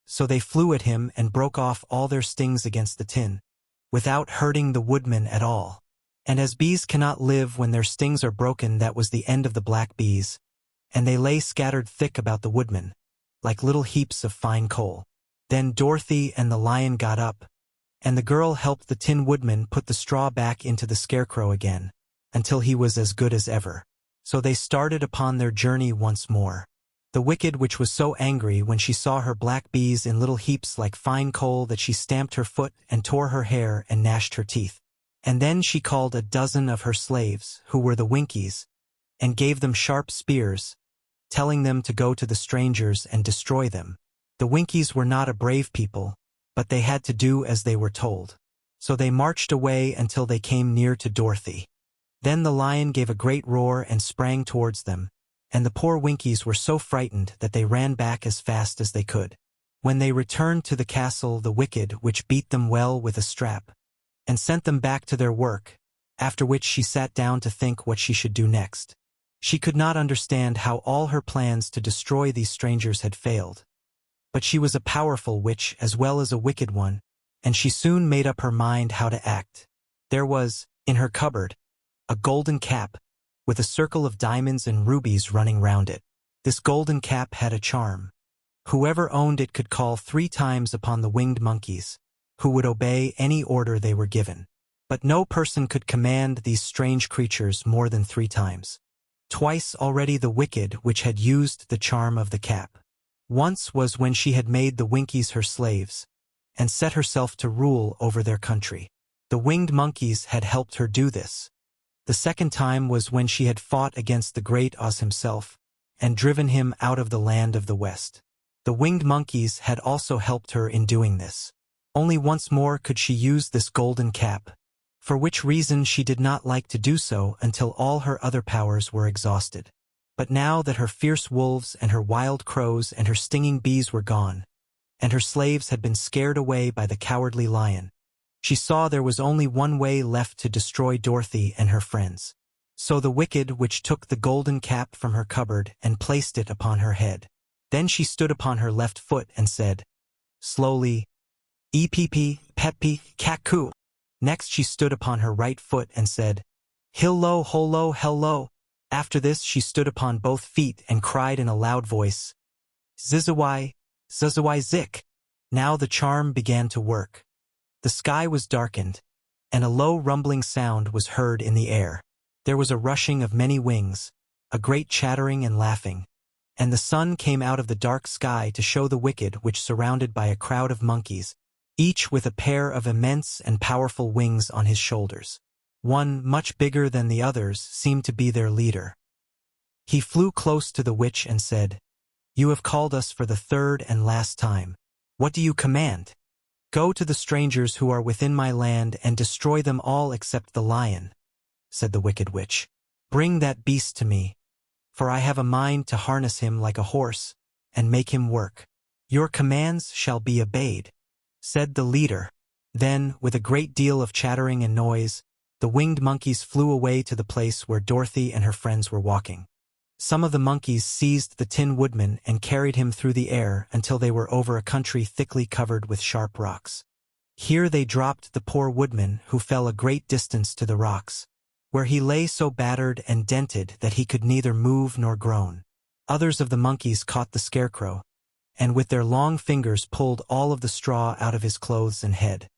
so they flew at him and broke off all their stings against the tin, without hurting the woodman at all. And as bees cannot live when their stings are broken, that was the end of the black bees, and they lay scattered thick about the woodman, like little heaps of fine coal. Then Dorothy and the lion got up, and the girl helped the Tin Woodman put the straw back into the Scarecrow again, until he was as good as ever. So they started upon their journey once more. The Wicked Witch was so angry when she saw her black bees in little heaps like fine coal that she stamped her foot and tore her hair and gnashed her teeth. And then she called a dozen of her slaves, who were the Winkies, and gave them sharp spears, telling them to go to the strangers and destroy them. The Winkies were not a brave people, but they had to do as they were told. So they marched away until they came near to Dorothy. Then the lion gave a great roar and sprang towards them, and the poor Winkies were so frightened that they ran back as fast as they could. When they returned to the castle, the Wicked Witch beat them well with a strap, and sent them back to their work, after which she sat down to think what she should do next. She could not understand how all her plans to destroy these strangers had failed. But she was a powerful witch as well as a wicked one, and she soon made up her mind how to act. There was, in her cupboard, a golden cap, with a circle of diamonds and rubies running round it. This golden cap had a charm. Whoever owned it could call 3 times upon the winged monkeys, who would obey any order they were given. But no person could command these strange creatures more than 3 times. Twice already the Wicked Witch had used the charm of the cap. Once was when she had made the Winkies her slaves, and set herself to rule over their country. The winged monkeys had helped her do this. The second time was when she had fought against the great Oz himself, and driven him out of the land of the West. The winged monkeys had also helped her in doing this. Only once more could she use this golden cap, for which reason she did not like to do so until all her other powers were exhausted. But now that her fierce wolves and her wild crows and her stinging bees were gone, and her slaves had been scared away by the cowardly lion, she saw there was only one way left to destroy Dorothy and her friends. So the Wicked Witch took the golden cap from her cupboard and placed it upon her head. Then she stood upon her left foot and said, slowly, "Epp, peppi, kaku." Next she stood upon her right foot and said, "Hillo, holo, hello." After this she stood upon both feet and cried in a loud voice, "Zizawai, zizawai zik." Now the charm began to work. The sky was darkened, and a low rumbling sound was heard in the air. There was a rushing of many wings, a great chattering and laughing, and the sun came out of the dark sky to show the wicked which surrounded by a crowd of monkeys, each with a pair of immense and powerful wings on his shoulders. One, much bigger than the others, seemed to be their leader. He flew close to the witch and said, "You have called us for the third and last time. What do you command?" "Go to the strangers who are within my land and destroy them all except the lion," said the wicked witch. "Bring that beast to me, for I have a mind to harness him like a horse and make him work." "Your commands shall be obeyed," said the leader. Then, with a great deal of chattering and noise, the winged monkeys flew away to the place where Dorothy and her friends were walking. Some of the monkeys seized the Tin Woodman and carried him through the air until they were over a country thickly covered with sharp rocks. Here they dropped the poor woodman, who fell a great distance to the rocks, where he lay so battered and dented that he could neither move nor groan. Others of the monkeys caught the Scarecrow, and with their long fingers pulled all of the straw out of his clothes and head.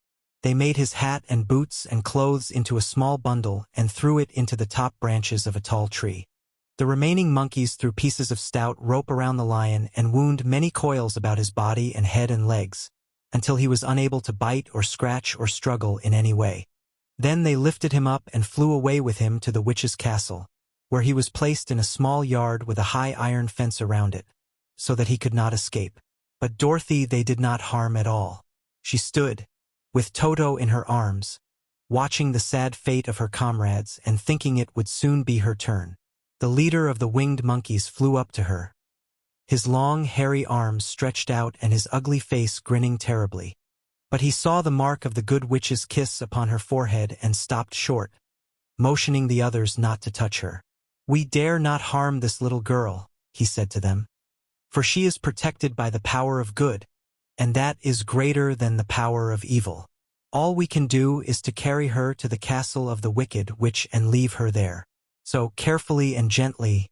They made his hat and boots and clothes into a small bundle and threw it into the top branches of a tall tree. The remaining monkeys threw pieces of stout rope around the lion and wound many coils about his body and head and legs, until he was unable to bite or scratch or struggle in any way. Then they lifted him up and flew away with him to the witch's castle, where he was placed in a small yard with a high iron fence around it, so that he could not escape. But Dorothy they did not harm at all. She stood, with Toto in her arms, watching the sad fate of her comrades and thinking it would soon be her turn. The leader of the winged monkeys flew up to her, his long, hairy arms stretched out and his ugly face grinning terribly. But he saw the mark of the good witch's kiss upon her forehead and stopped short, motioning the others not to touch her. "We dare not harm this little girl," he said to them, "for she is protected by the power of good, and that is greater than the power of evil. All we can do is to carry her to the castle of the wicked witch and leave her there." So, carefully and gently,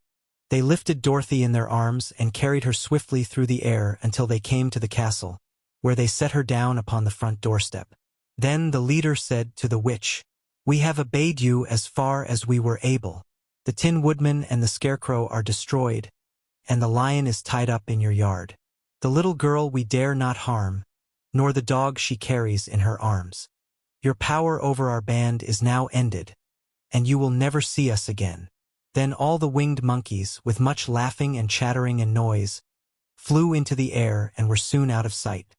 they lifted Dorothy in their arms and carried her swiftly through the air until they came to the castle, where they set her down upon the front doorstep. Then the leader said to the witch, "We have obeyed you as far as we were able. The Tin Woodman and the Scarecrow are destroyed, and the lion is tied up in your yard. The little girl we dare not harm, nor the dog she carries in her arms. Your power over our band is now ended, and you will never see us again." Then all the winged monkeys, with much laughing and chattering and noise, flew into the air and were soon out of sight.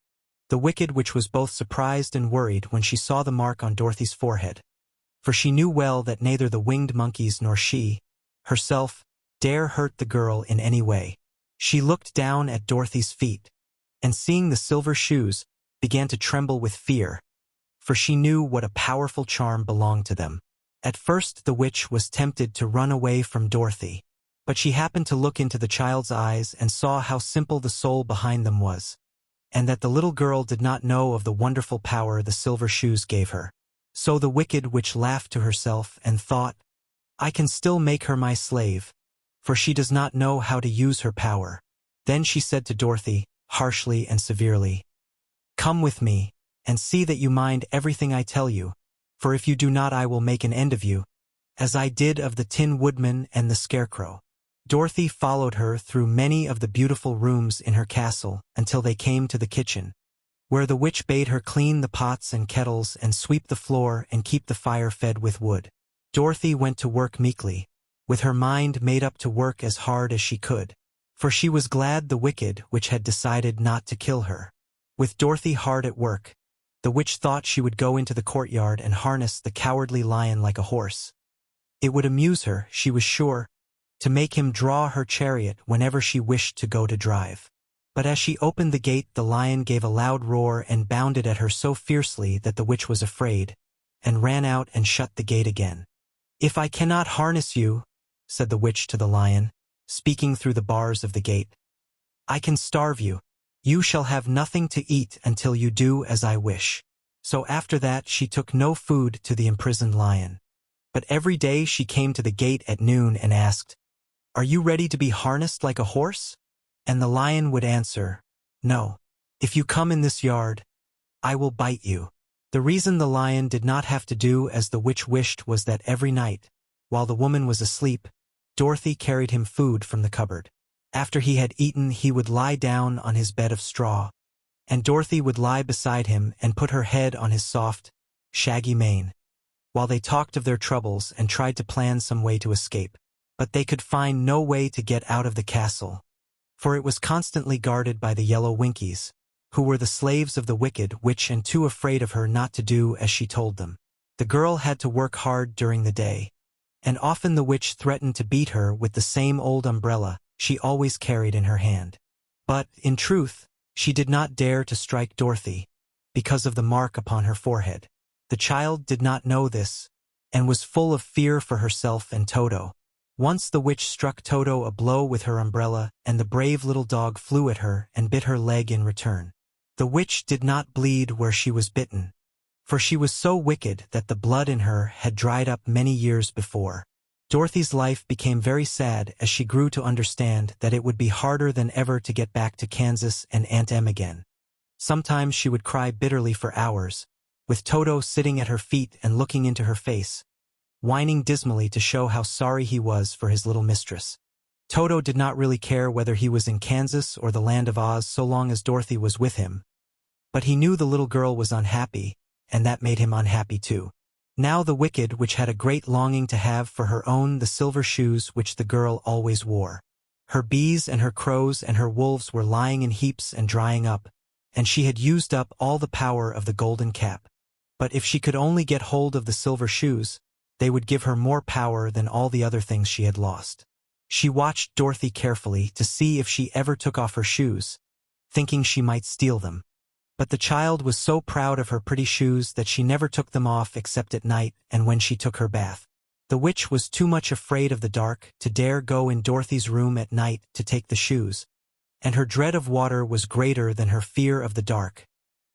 The wicked witch was both surprised and worried when she saw the mark on Dorothy's forehead, for she knew well that neither the winged monkeys nor she, herself, dare hurt the girl in any way. She looked down at Dorothy's feet, and seeing the silver shoes, began to tremble with fear, for she knew what a powerful charm belonged to them. At first the witch was tempted to run away from Dorothy, but she happened to look into the child's eyes and saw how simple the soul behind them was, and that the little girl did not know of the wonderful power the silver shoes gave her. So the wicked witch laughed to herself and thought, "I can still make her my slave, for she does not know how to use her power." Then she said to Dorothy, harshly and severely, "Come with me, and see that you mind everything I tell you, for if you do not I will make an end of you, as I did of the Tin Woodman and the Scarecrow." Dorothy followed her through many of the beautiful rooms in her castle until they came to the kitchen, where the witch bade her clean the pots and kettles and sweep the floor and keep the fire fed with wood. Dorothy went to work meekly, with her mind made up to work as hard as she could, for she was glad the wicked witch had decided not to kill her. With Dorothy hard at work, the witch thought she would go into the courtyard and harness the cowardly lion like a horse. It would amuse her, she was sure, to make him draw her chariot whenever she wished to go to drive. But as she opened the gate the lion gave a loud roar and bounded at her so fiercely that the witch was afraid, and ran out and shut the gate again. "If I cannot harness you," said the witch to the lion, speaking through the bars of the gate, I can starve you. You shall have nothing to eat until you do as I wish." So after that she took no food to the imprisoned lion. But every day she came to the gate at noon and asked, "Are you ready to be harnessed like a horse?" And the lion would answer, "No. If you come in this yard, I will bite you." The reason the lion did not have to do as the witch wished was that every night, while the woman was asleep, Dorothy carried him food from the cupboard. After he had eaten, he would lie down on his bed of straw, and Dorothy would lie beside him and put her head on his soft, shaggy mane, while they talked of their troubles and tried to plan some way to escape. But they could find no way to get out of the castle, for it was constantly guarded by the yellow Winkies, who were the slaves of the wicked witch and too afraid of her not to do as she told them. The girl had to work hard during the day, and often the witch threatened to beat her with the same old umbrella she always carried in her hand. But, in truth, she did not dare to strike Dorothy, because of the mark upon her forehead. The child did not know this, and was full of fear for herself and Toto. Once the witch struck Toto a blow with her umbrella, and the brave little dog flew at her and bit her leg in return. The witch did not bleed where she was bitten, for she was so wicked that the blood in her had dried up many years before. Dorothy's life became very sad as she grew to understand that it would be harder than ever to get back to Kansas and Aunt Em again. Sometimes she would cry bitterly for hours, with Toto sitting at her feet and looking into her face, whining dismally to show how sorry he was for his little mistress. Toto did not really care whether he was in Kansas or the land of Oz so long as Dorothy was with him, but he knew the little girl was unhappy, and that made him unhappy too. Now the wicked witch had a great longing to have for her own the silver shoes which the girl always wore. Her bees and her crows and her wolves were lying in heaps and drying up, and she had used up all the power of the golden cap. But if she could only get hold of the silver shoes, they would give her more power than all the other things she had lost. She watched Dorothy carefully to see if she ever took off her shoes, thinking she might steal them. But the child was so proud of her pretty shoes that she never took them off except at night and when she took her bath. The witch was too much afraid of the dark to dare go in Dorothy's room at night to take the shoes, and her dread of water was greater than her fear of the dark,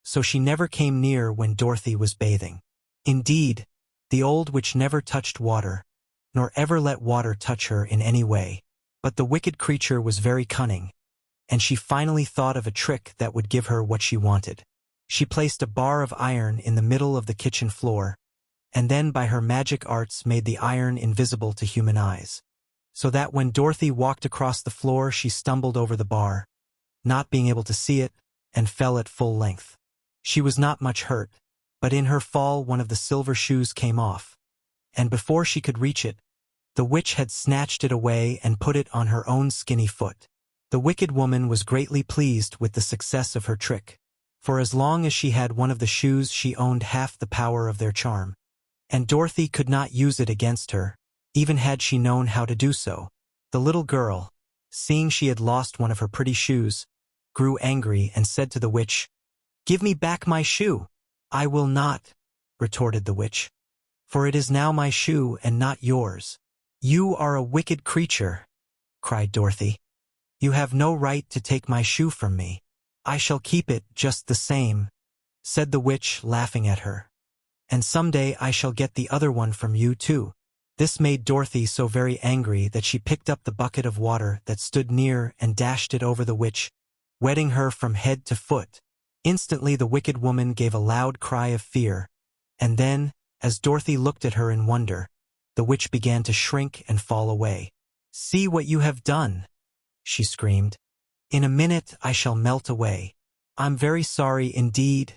so she never came near when Dorothy was bathing. Indeed, the old witch never touched water, nor ever let water touch her in any way. But the wicked creature was very cunning, and she finally thought of a trick that would give her what she wanted. She placed a bar of iron in the middle of the kitchen floor, and then by her magic arts made the iron invisible to human eyes, so that when Dorothy walked across the floor she stumbled over the bar, not being able to see it, and fell at full length. She was not much hurt, but in her fall one of the silver shoes came off, and before she could reach it, the witch had snatched it away and put it on her own skinny foot. The wicked woman was greatly pleased with the success of her trick, for as long as she had one of the shoes she owned half the power of their charm, and Dorothy could not use it against her, even had she known how to do so. The little girl, seeing she had lost one of her pretty shoes, grew angry and said to the witch, "Give me back my shoe." "I will not," retorted the witch, "for it is now my shoe and not yours." "You are a wicked creature," cried Dorothy. "You have no right to take my shoe from me." "I shall keep it just the same," said the witch, laughing at her. "And someday I shall get the other one from you too." This made Dorothy so very angry that she picked up the bucket of water that stood near and dashed it over the witch, wetting her from head to foot. Instantly the wicked woman gave a loud cry of fear, and then, as Dorothy looked at her in wonder, the witch began to shrink and fall away. "See what you have done," she screamed. "In a minute I shall melt away." "I'm very sorry indeed,"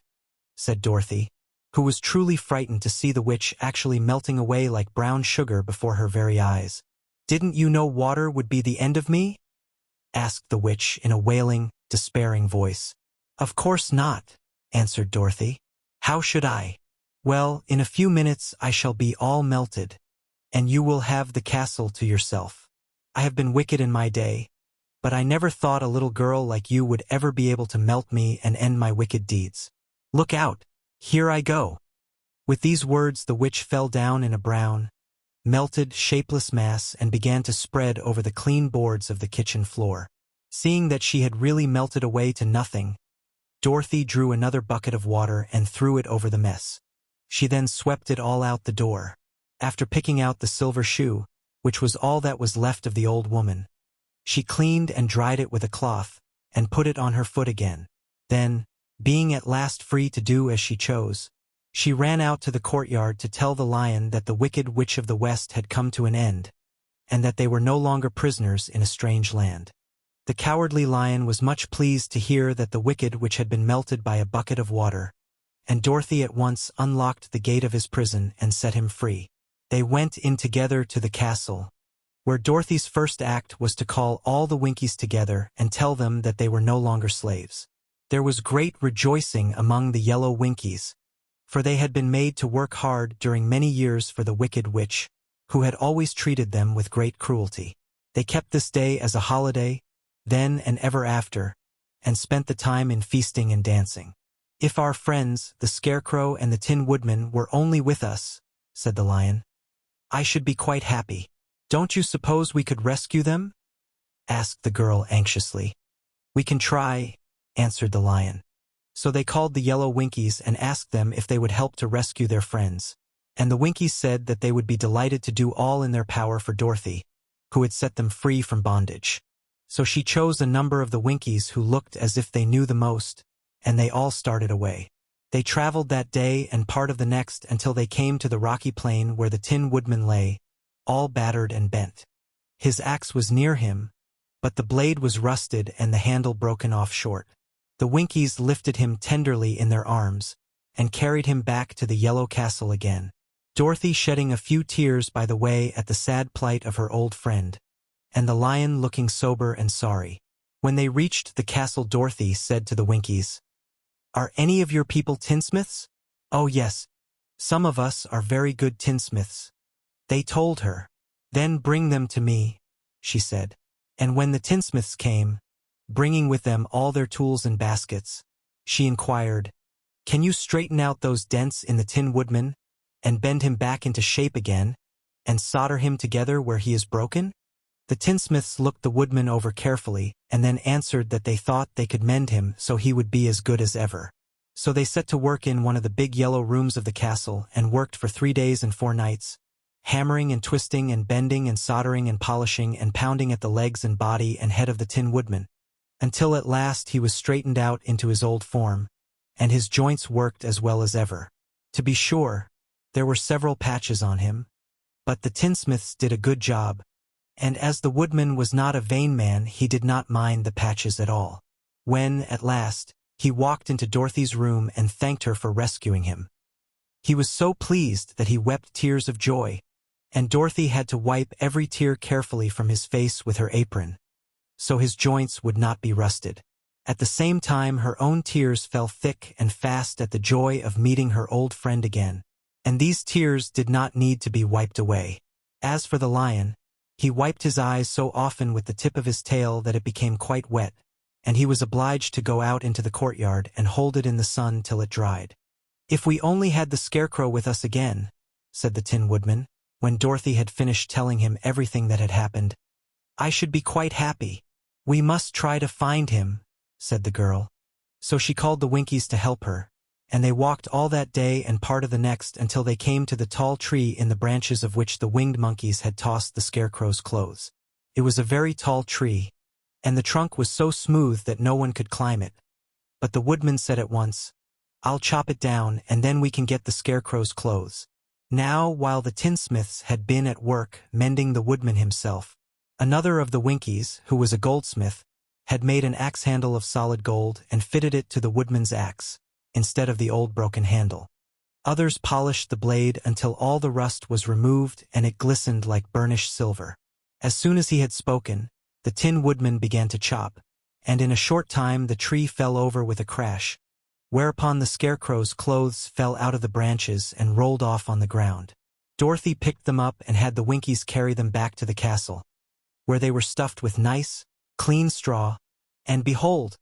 said Dorothy, who was truly frightened to see the witch actually melting away like brown sugar before her very eyes. "Didn't you know water would be the end of me?" asked the witch in a wailing, despairing voice. "Of course not," answered Dorothy. "How should I?" "Well, in a few minutes I shall be all melted, and you will have the castle to yourself. I have been wicked in my day, but I never thought a little girl like you would ever be able to melt me and end my wicked deeds. Look out, here I go." With these words the witch fell down in a brown, melted, shapeless mass and began to spread over the clean boards of the kitchen floor. Seeing that she had really melted away to nothing, Dorothy drew another bucket of water and threw it over the mess. She then swept it all out the door. After picking out the silver shoe, which was all that was left of the old woman, she cleaned and dried it with a cloth, and put it on her foot again. Then, being at last free to do as she chose, she ran out to the courtyard to tell the lion that the wicked witch of the West had come to an end, and that they were no longer prisoners in a strange land. The cowardly lion was much pleased to hear that the wicked witch had been melted by a bucket of water, and Dorothy at once unlocked the gate of his prison and set him free. They went in together to the castle, where Dorothy's first act was to call all the Winkies together and tell them that they were no longer slaves. There was great rejoicing among the yellow Winkies, for they had been made to work hard during many years for the wicked witch, who had always treated them with great cruelty. They kept this day as a holiday, then and ever after, and spent the time in feasting and dancing. "If our friends, the Scarecrow and the Tin Woodman, were only with us," said the lion, "I should be quite happy." "Don't you suppose we could rescue them?" asked the girl anxiously. "We can try," answered the lion. So they called the yellow Winkies and asked them if they would help to rescue their friends, and the Winkies said that they would be delighted to do all in their power for Dorothy, who had set them free from bondage. So she chose a number of the Winkies who looked as if they knew the most, and they all started away. They traveled that day and part of the next until they came to the rocky plain where the Tin Woodman lay, all battered and bent. His axe was near him, but the blade was rusted and the handle broken off short. The Winkies lifted him tenderly in their arms and carried him back to the yellow castle again, Dorothy shedding a few tears by the way at the sad plight of her old friend, and the lion looking sober and sorry. When they reached the castle, Dorothy said to the Winkies, "Are any of your people tinsmiths?" "Oh yes, some of us are very good tinsmiths," they told her. "Then bring them to me," she said. And when the tinsmiths came, bringing with them all their tools and baskets, she inquired, "Can you straighten out those dents in the Tin Woodman, and bend him back into shape again, and solder him together where he is broken?" The tinsmiths looked the woodman over carefully, and then answered that they thought they could mend him so he would be as good as ever. So they set to work in one of the big yellow rooms of the castle and worked for 3 days and 4 nights, hammering and twisting and bending and soldering and polishing and pounding at the legs and body and head of the Tin Woodman, until at last he was straightened out into his old form, and his joints worked as well as ever. To be sure, there were several patches on him, but the tinsmiths did a good job, and as the woodman was not a vain man, he did not mind the patches at all. When, at last, he walked into Dorothy's room and thanked her for rescuing him, he was so pleased that he wept tears of joy, and Dorothy had to wipe every tear carefully from his face with her apron, so his joints would not be rusted. At the same time, her own tears fell thick and fast at the joy of meeting her old friend again, and these tears did not need to be wiped away. As for the lion, he wiped his eyes so often with the tip of his tail that it became quite wet, and he was obliged to go out into the courtyard and hold it in the sun till it dried. "If we only had the Scarecrow with us again," said the Tin Woodman, when Dorothy had finished telling him everything that had happened, "I should be quite happy." "We must try to find him," said the girl. So she called the Winkies to help her, and they walked all that day and part of the next until they came to the tall tree in the branches of which the winged monkeys had tossed the Scarecrow's clothes. It was a very tall tree, and the trunk was so smooth that no one could climb it. But the woodman said at once, "I'll chop it down, and then we can get the Scarecrow's clothes." Now, while the tinsmiths had been at work mending the woodman himself, another of the Winkies, who was a goldsmith, had made an axe handle of solid gold and fitted it to the woodman's axe, instead of the old broken handle. Others polished the blade until all the rust was removed and it glistened like burnished silver. As soon as he had spoken, the Tin Woodman began to chop, and in a short time the tree fell over with a crash, whereupon the Scarecrow's clothes fell out of the branches and rolled off on the ground. Dorothy picked them up and had the Winkies carry them back to the castle, where they were stuffed with nice, clean straw, and behold,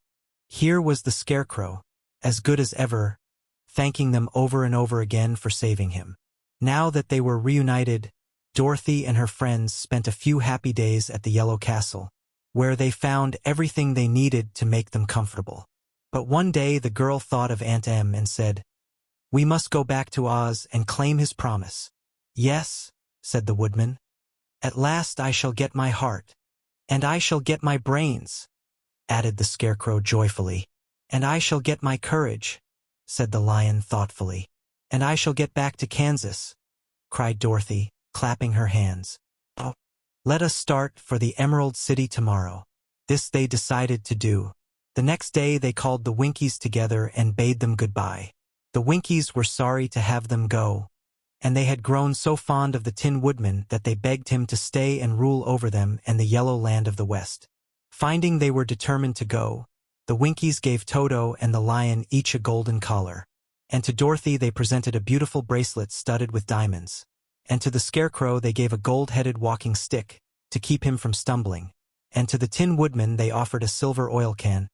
here was the Scarecrow, as good as ever, thanking them over and over again for saving him. Now that they were reunited, Dorothy and her friends spent a few happy days at the Yellow Castle, where they found everything they needed to make them comfortable. But one day the girl thought of Aunt Em and said, "We must go back to Oz and claim his promise." "Yes," said the woodman. "At last I shall get my heart. And I shall get my brains," added the Scarecrow joyfully. "And I shall get my courage," said the lion thoughtfully. "And I shall get back to Kansas," cried Dorothy, clapping her hands. "Oh, let us start for the Emerald City tomorrow." This they decided to do. The next day they called the Winkies together and bade them goodbye. The Winkies were sorry to have them go, and they had grown so fond of the Tin Woodman that they begged him to stay and rule over them and the Yellow Land of the West. Finding they were determined to go, the Winkies gave Toto and the lion each a golden collar. And to Dorothy they presented a beautiful bracelet studded with diamonds. And to the Scarecrow they gave a gold-headed walking stick to keep him from stumbling. And to the Tin Woodman they offered a silver oil can,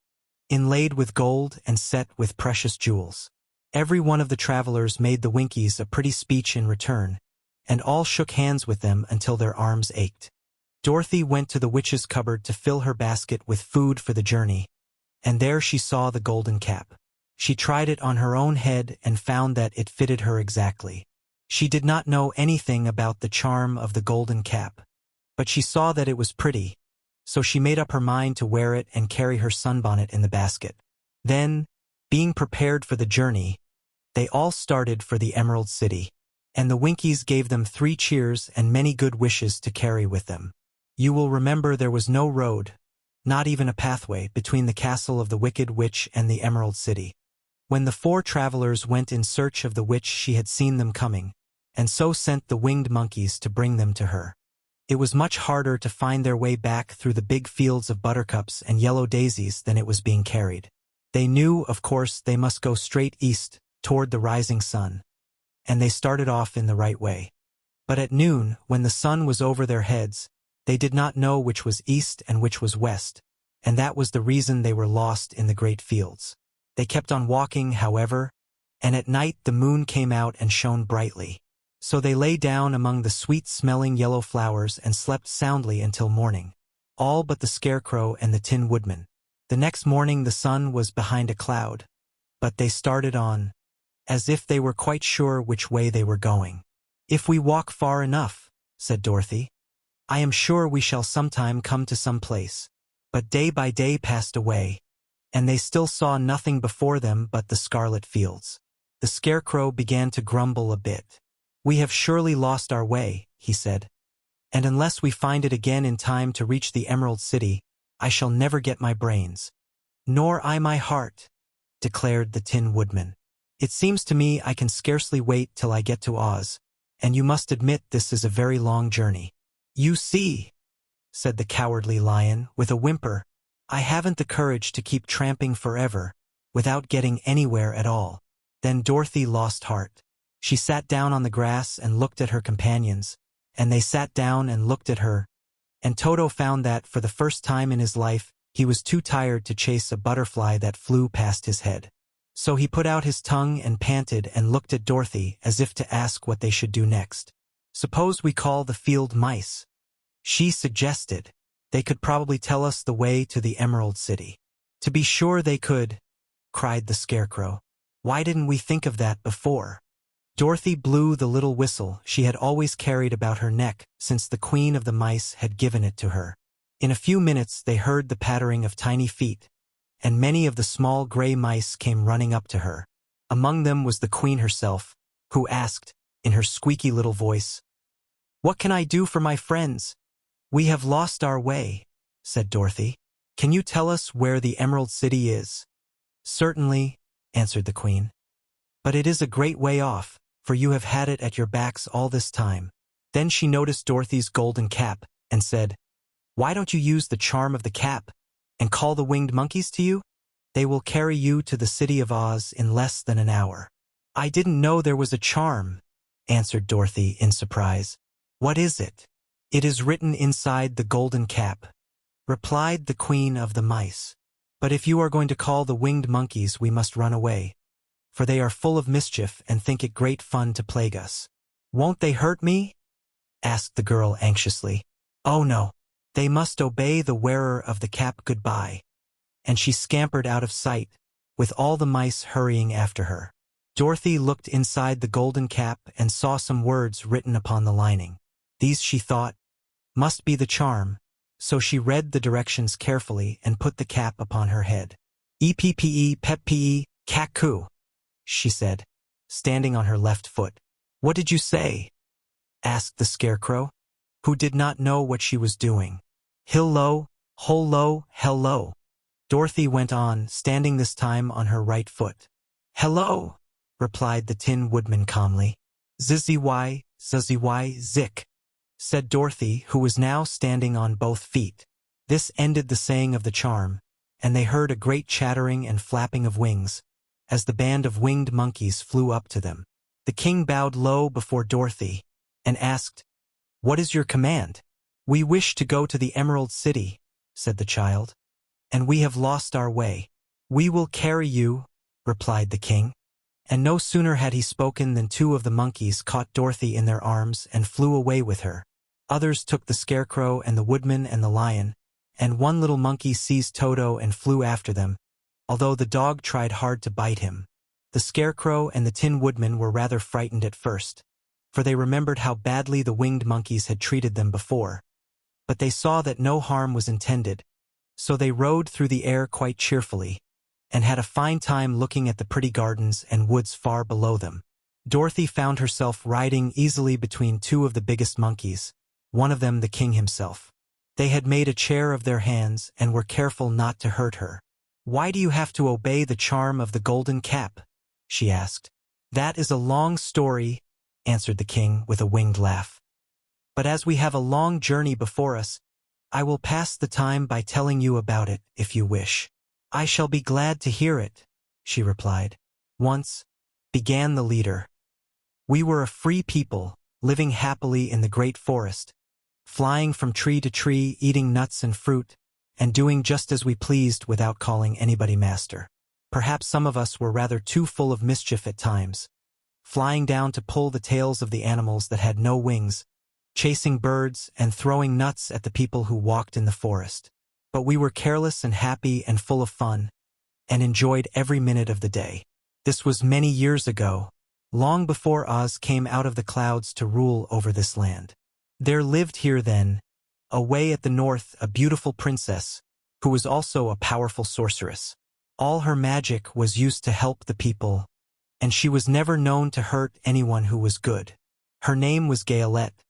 inlaid with gold and set with precious jewels. Every one of the travelers made the Winkies a pretty speech in return, and all shook hands with them until their arms ached. Dorothy went to the witch's cupboard to fill her basket with food for the journey, and there she saw the golden cap. She tried it on her own head and found that it fitted her exactly. She did not know anything about the charm of the golden cap, but she saw that it was pretty, so she made up her mind to wear it and carry her sunbonnet in the basket. Then, being prepared for the journey, they all started for the Emerald City, and the Winkies gave them 3 cheers and many good wishes to carry with them. You will remember there was no road, not even a pathway, between the castle of the Wicked Witch and the Emerald City. When the 4 travelers went in search of the witch, she had seen them coming, and so sent the winged monkeys to bring them to her. It was much harder to find their way back through the big fields of buttercups and yellow daisies than it was being carried. They knew, of course, they must go straight east, toward the rising sun, and they started off in the right way. But at noon, when the sun was over their heads, they did not know which was east and which was west, and that was the reason they were lost in the great fields. They kept on walking, however, and at night the moon came out and shone brightly. So they lay down among the sweet-smelling yellow flowers and slept soundly until morning, all but the Scarecrow and the Tin Woodman. The next morning the sun was behind a cloud, but they started on, as if they were quite sure which way they were going. "If we walk far enough," said Dorothy, "I am sure we shall sometime come to some place." But day by day passed away, and they still saw nothing before them but the scarlet fields. The Scarecrow began to grumble a bit. "We have surely lost our way," he said, "and unless we find it again in time to reach the Emerald City, I shall never get my brains." "Nor I my heart," declared the Tin Woodman. "It seems to me I can scarcely wait till I get to Oz, and you must admit this is a very long journey." "You see," said the cowardly lion with a whimper, "I haven't the courage to keep tramping forever, without getting anywhere at all." Then Dorothy lost heart. She sat down on the grass and looked at her companions, and they sat down and looked at her, and Toto found that, for the first time in his life, he was too tired to chase a butterfly that flew past his head. So he put out his tongue and panted and looked at Dorothy as if to ask what they should do next. "Suppose we call the field mice," she suggested. "They could probably tell us the way to the Emerald City." "To be sure they could," cried the Scarecrow. "Why didn't we think of that before?" Dorothy blew the little whistle she had always carried about her neck since the Queen of the Mice had given it to her. In a few minutes they heard the pattering of tiny feet, and many of the small gray mice came running up to her. Among them was the Queen herself, who asked, in her squeaky little voice, "What can I do for my friends?" "We have lost our way," said Dorothy. "Can you tell us where the Emerald City is?" "Certainly," answered the Queen. "But it is a great way off, for you have had it at your backs all this time." Then she noticed Dorothy's golden cap, and said, "Why don't you use the charm of the cap, and call the winged monkeys to you? They will carry you to the city of Oz in less than an hour." "I didn't know there was a charm," answered Dorothy in surprise. "What is it?" "It is written inside the golden cap," replied the Queen of the Mice. "But if you are going to call the winged monkeys, we must run away, for they are full of mischief and think it great fun to plague us." "Won't they hurt me?" asked the girl anxiously. "Oh no, They must obey the wearer of the cap goodbye. And she scampered out of sight, with all the mice hurrying after her. Dorothy looked inside the golden cap and saw some words written upon the lining. These, she thought, must be the charm, so she read the directions carefully and put the cap upon her head. "EPPE, PEPPE, CACU," she said, standing on her left foot. "What did you say?" asked the Scarecrow, who did not know what she was doing. "Hillo, holo, hello," Dorothy went on, standing this time on her right foot. "Hello," replied the Tin Woodman calmly. "Zizzy, zick," said Dorothy, who was now standing on both feet. This ended the saying of the charm, and they heard a great chattering and flapping of wings, as the band of winged monkeys flew up to them. The king bowed low before Dorothy, and asked, "What is your command?" "We wish to go to the Emerald City," said the child, "and we have lost our way." "We will carry you," replied the king. And no sooner had he spoken than two of the monkeys caught Dorothy in their arms and flew away with her. Others took the Scarecrow and the Woodman and the Lion, and one little monkey seized Toto and flew after them, although the dog tried hard to bite him. The Scarecrow and the Tin Woodman were rather frightened at first, for they remembered how badly the winged monkeys had treated them before. But they saw that no harm was intended, so they rode through the air quite cheerfully, and had a fine time looking at the pretty gardens and woods far below them. Dorothy found herself riding easily between two of the biggest monkeys, one of them the king himself. They had made a chair of their hands and were careful not to hurt her. "Why do you have to obey the charm of the golden cap?" she asked. "That is a long story," answered the king with a winged laugh. "But as we have a long journey before us, I will pass the time by telling you about it, if you wish." "I shall be glad to hear it," she replied. "Once," began the leader, "we were a free people, living happily in the great forest, flying from tree to tree, eating nuts and fruit, and doing just as we pleased without calling anybody master. Perhaps some of us were rather too full of mischief at times, flying down to pull the tails of the animals that had no wings, chasing birds and throwing nuts at the people who walked in the forest. But we were careless and happy and full of fun, and enjoyed every minute of the day. This was many years ago, long before Oz came out of the clouds to rule over this land. There lived here then, away at the north, a beautiful princess, who was also a powerful sorceress. All her magic was used to help the people, and she was never known to hurt anyone who was good. Her name was Gayelette,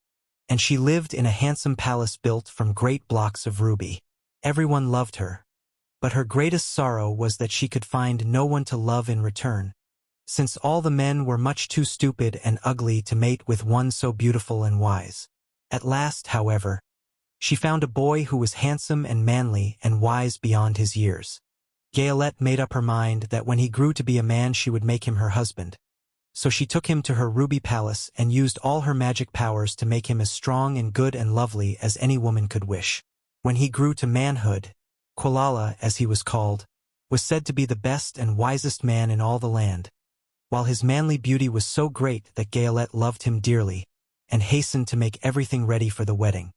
and she lived in a handsome palace built from great blocks of ruby. Everyone loved her, but her greatest sorrow was that she could find no one to love in return, since all the men were much too stupid and ugly to mate with one so beautiful and wise. At last, however, she found a boy who was handsome and manly and wise beyond his years. Gayelette made up her mind that when he grew to be a man she would make him her husband. So she took him to her ruby palace and used all her magic powers to make him as strong and good and lovely as any woman could wish. When he grew to manhood, Quilala, as he was called, was said to be the best and wisest man in all the land, while his manly beauty was so great that Gayelette loved him dearly, and hastened to make everything ready for the wedding.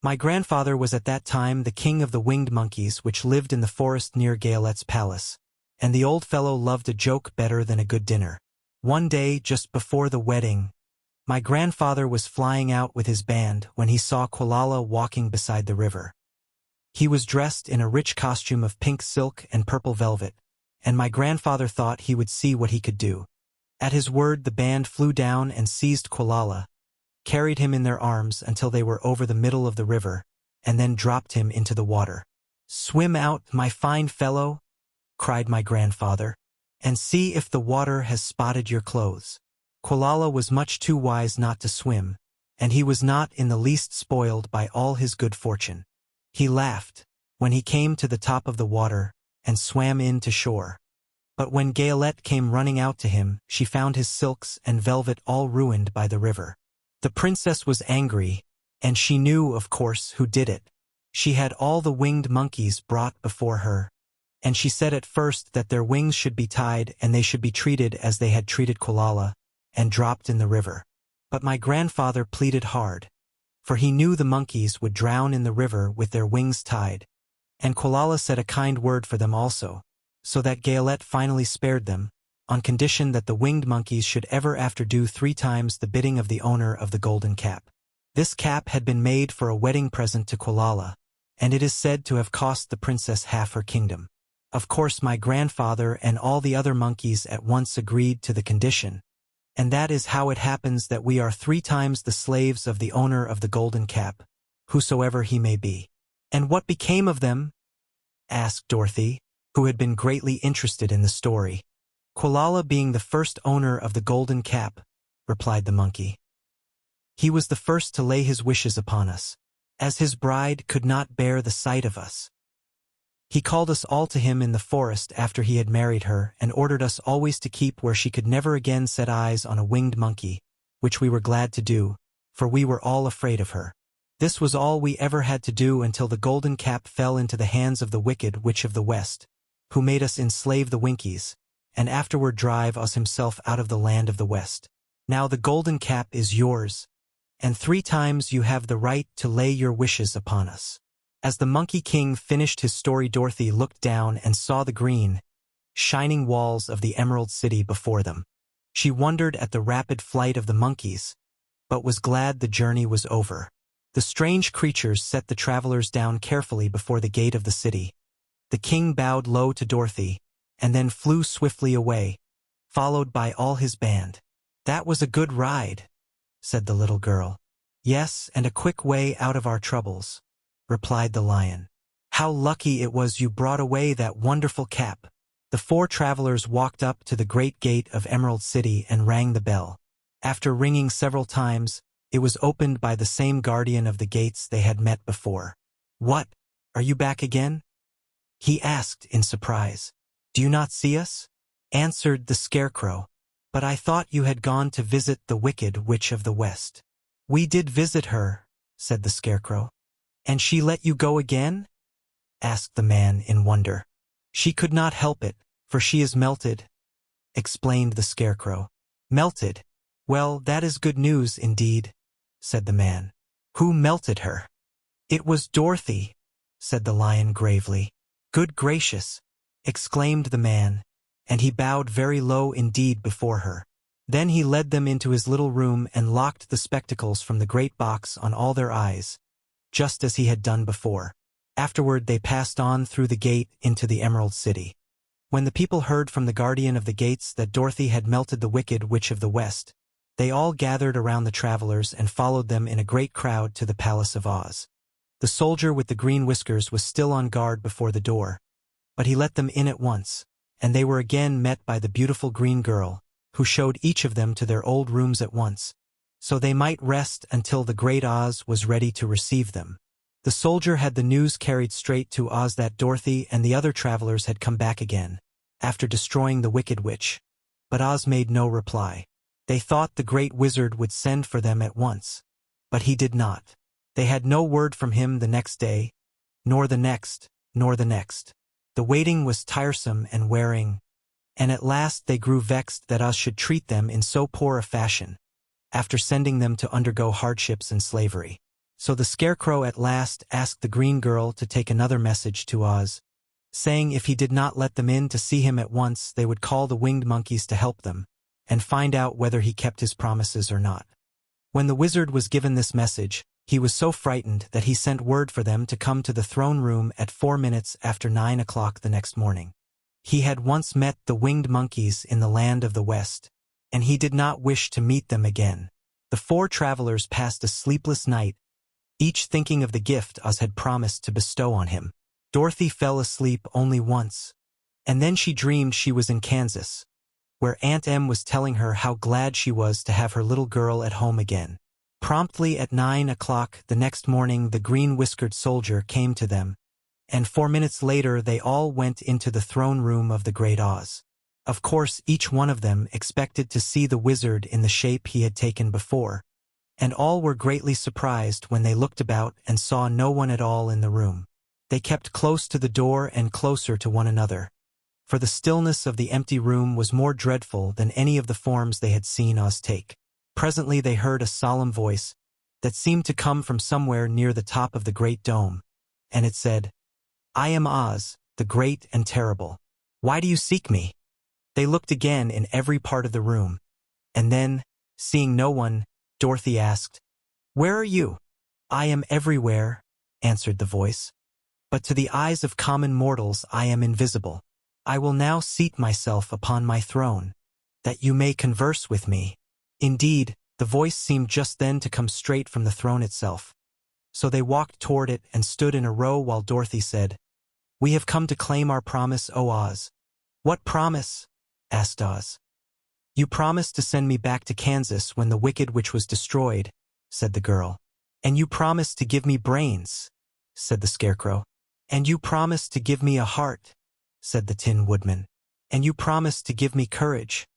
My grandfather was at that time the king of the winged monkeys which lived in the forest near Gayelette's palace, and the old fellow loved a joke better than a good dinner. One day, just before the wedding, my grandfather was flying out with his band when he saw Quilala walking beside the river. He was dressed in a rich costume of pink silk and purple velvet, and my grandfather thought he would see what he could do. At his word the band flew down and seized Quilala, carried him in their arms until they were over the middle of the river, and then dropped him into the water. "Swim out, my fine fellow," cried my grandfather, "and see if the water has spotted your clothes." Quilala was much too wise not to swim, and he was not in the least spoiled by all his good fortune. He laughed when he came to the top of the water and swam in to shore. But when Gayelette came running out to him, she found his silks and velvet all ruined by the river. The princess was angry, and she knew, of course, who did it. She had all the winged monkeys brought before her, and she said at first that their wings should be tied and they should be treated as they had treated Quilala, and dropped in the river. But my grandfather pleaded hard, for he knew the monkeys would drown in the river with their wings tied. And Quilala said a kind word for them also, so that Gaelette finally spared them, on condition that the winged monkeys should ever after do 3 times the bidding of the owner of the golden cap. This cap had been made for a wedding present to Quilala, and it is said to have cost the princess half her kingdom. Of course my grandfather and all the other monkeys at once agreed to the condition, and that is how it happens that we are 3 times the slaves of the owner of the golden cap, whosoever he may be. And what became of them? Asked Dorothy, who had been greatly interested in the story. Quilala being the first owner of the golden cap, replied the monkey. He was the first to lay his wishes upon us, as his bride could not bear the sight of us. He called us all to him in the forest after he had married her and ordered us always to keep where she could never again set eyes on a winged monkey, which we were glad to do, for we were all afraid of her. This was all we ever had to do until the golden cap fell into the hands of the wicked witch of the west, who made us enslave the Winkies, and afterward drive us himself out of the land of the west. Now the golden cap is yours, and 3 times you have the right to lay your wishes upon us. As the Monkey King finished his story, Dorothy looked down and saw the green, shining walls of the Emerald City before them. She wondered at the rapid flight of the monkeys, but was glad the journey was over. The strange creatures set the travelers down carefully before the gate of the city. The king bowed low to Dorothy, and then flew swiftly away, followed by all his band. "That was a good ride," said the little girl. "Yes, and a quick way out of our troubles," replied the lion. "How lucky it was you brought away that wonderful cap." The 4 travelers walked up to the great gate of Emerald City and rang the bell. After ringing several times, it was opened by the same guardian of the gates they had met before. "What? Are you back again?" he asked in surprise. "Do you not see us?" answered the Scarecrow. "But I thought you had gone to visit the wicked witch of the west." "We did visit her," said the Scarecrow. "And she let you go again?" asked the man in wonder. "She could not help it, for she is melted," explained the Scarecrow. "Melted? Well, that is good news indeed," said the man. "Who melted her?" "It was Dorothy," said the lion gravely. "Good gracious!" exclaimed the man, and he bowed very low indeed before her. Then he led them into his little room and locked the spectacles from the great box on all their eyes, just as he had done before. Afterward they passed on through the gate into the Emerald City. When the people heard from the guardian of the gates that Dorothy had melted the wicked witch of the west, they all gathered around the travelers and followed them in a great crowd to the Palace of Oz. The soldier with the green whiskers was still on guard before the door, but he let them in at once, and they were again met by the beautiful green girl, who showed each of them to their old rooms at once, so they might rest until the great Oz was ready to receive them. The soldier had the news carried straight to Oz that Dorothy and the other travelers had come back again, after destroying the wicked witch, but Oz made no reply. They thought the great wizard would send for them at once, but he did not. They had no word from him the next day, nor the next, nor the next. The waiting was tiresome and wearing, and at last they grew vexed that Oz should treat them in so poor a fashion, after sending them to undergo hardships and slavery. So the Scarecrow at last asked the green girl to take another message to Oz, saying if he did not let them in to see him at once, they would call the winged monkeys to help them, and find out whether he kept his promises or not. When the wizard was given this message, he was so frightened that he sent word for them to come to the throne room at 4 minutes after 9 o'clock the next morning. He had once met the winged monkeys in the land of the West, and he did not wish to meet them again. The 4 travelers passed a sleepless night, each thinking of the gift Oz had promised to bestow on him. Dorothy fell asleep only once, and then she dreamed she was in Kansas, where Aunt Em was telling her how glad she was to have her little girl at home again. Promptly at 9 o'clock the next morning the green-whiskered soldier came to them, and 4 minutes later they all went into the throne room of the great Oz. Of course, each one of them expected to see the wizard in the shape he had taken before, and all were greatly surprised when they looked about and saw no one at all in the room. They kept close to the door and closer to one another, for the stillness of the empty room was more dreadful than any of the forms they had seen Oz take. Presently they heard a solemn voice, that seemed to come from somewhere near the top of the great dome, and it said, "I am Oz, the great and terrible. Why do you seek me?" They looked again in every part of the room, and then, seeing no one, Dorothy asked, "Where are you?" "I am everywhere," answered the voice. "But to the eyes of common mortals I am invisible. I will now seat myself upon my throne, that you may converse with me." Indeed, the voice seemed just then to come straight from the throne itself. So they walked toward it and stood in a row while Dorothy said, "We have come to claim our promise, O Oz." "What promise?" asked Oz. "You promised to send me back to Kansas when the Wicked Witch was destroyed," said the girl. "And you promised to give me brains," said the Scarecrow. "And you promised to give me a heart," said the Tin Woodman. "And you promised to give me courage,"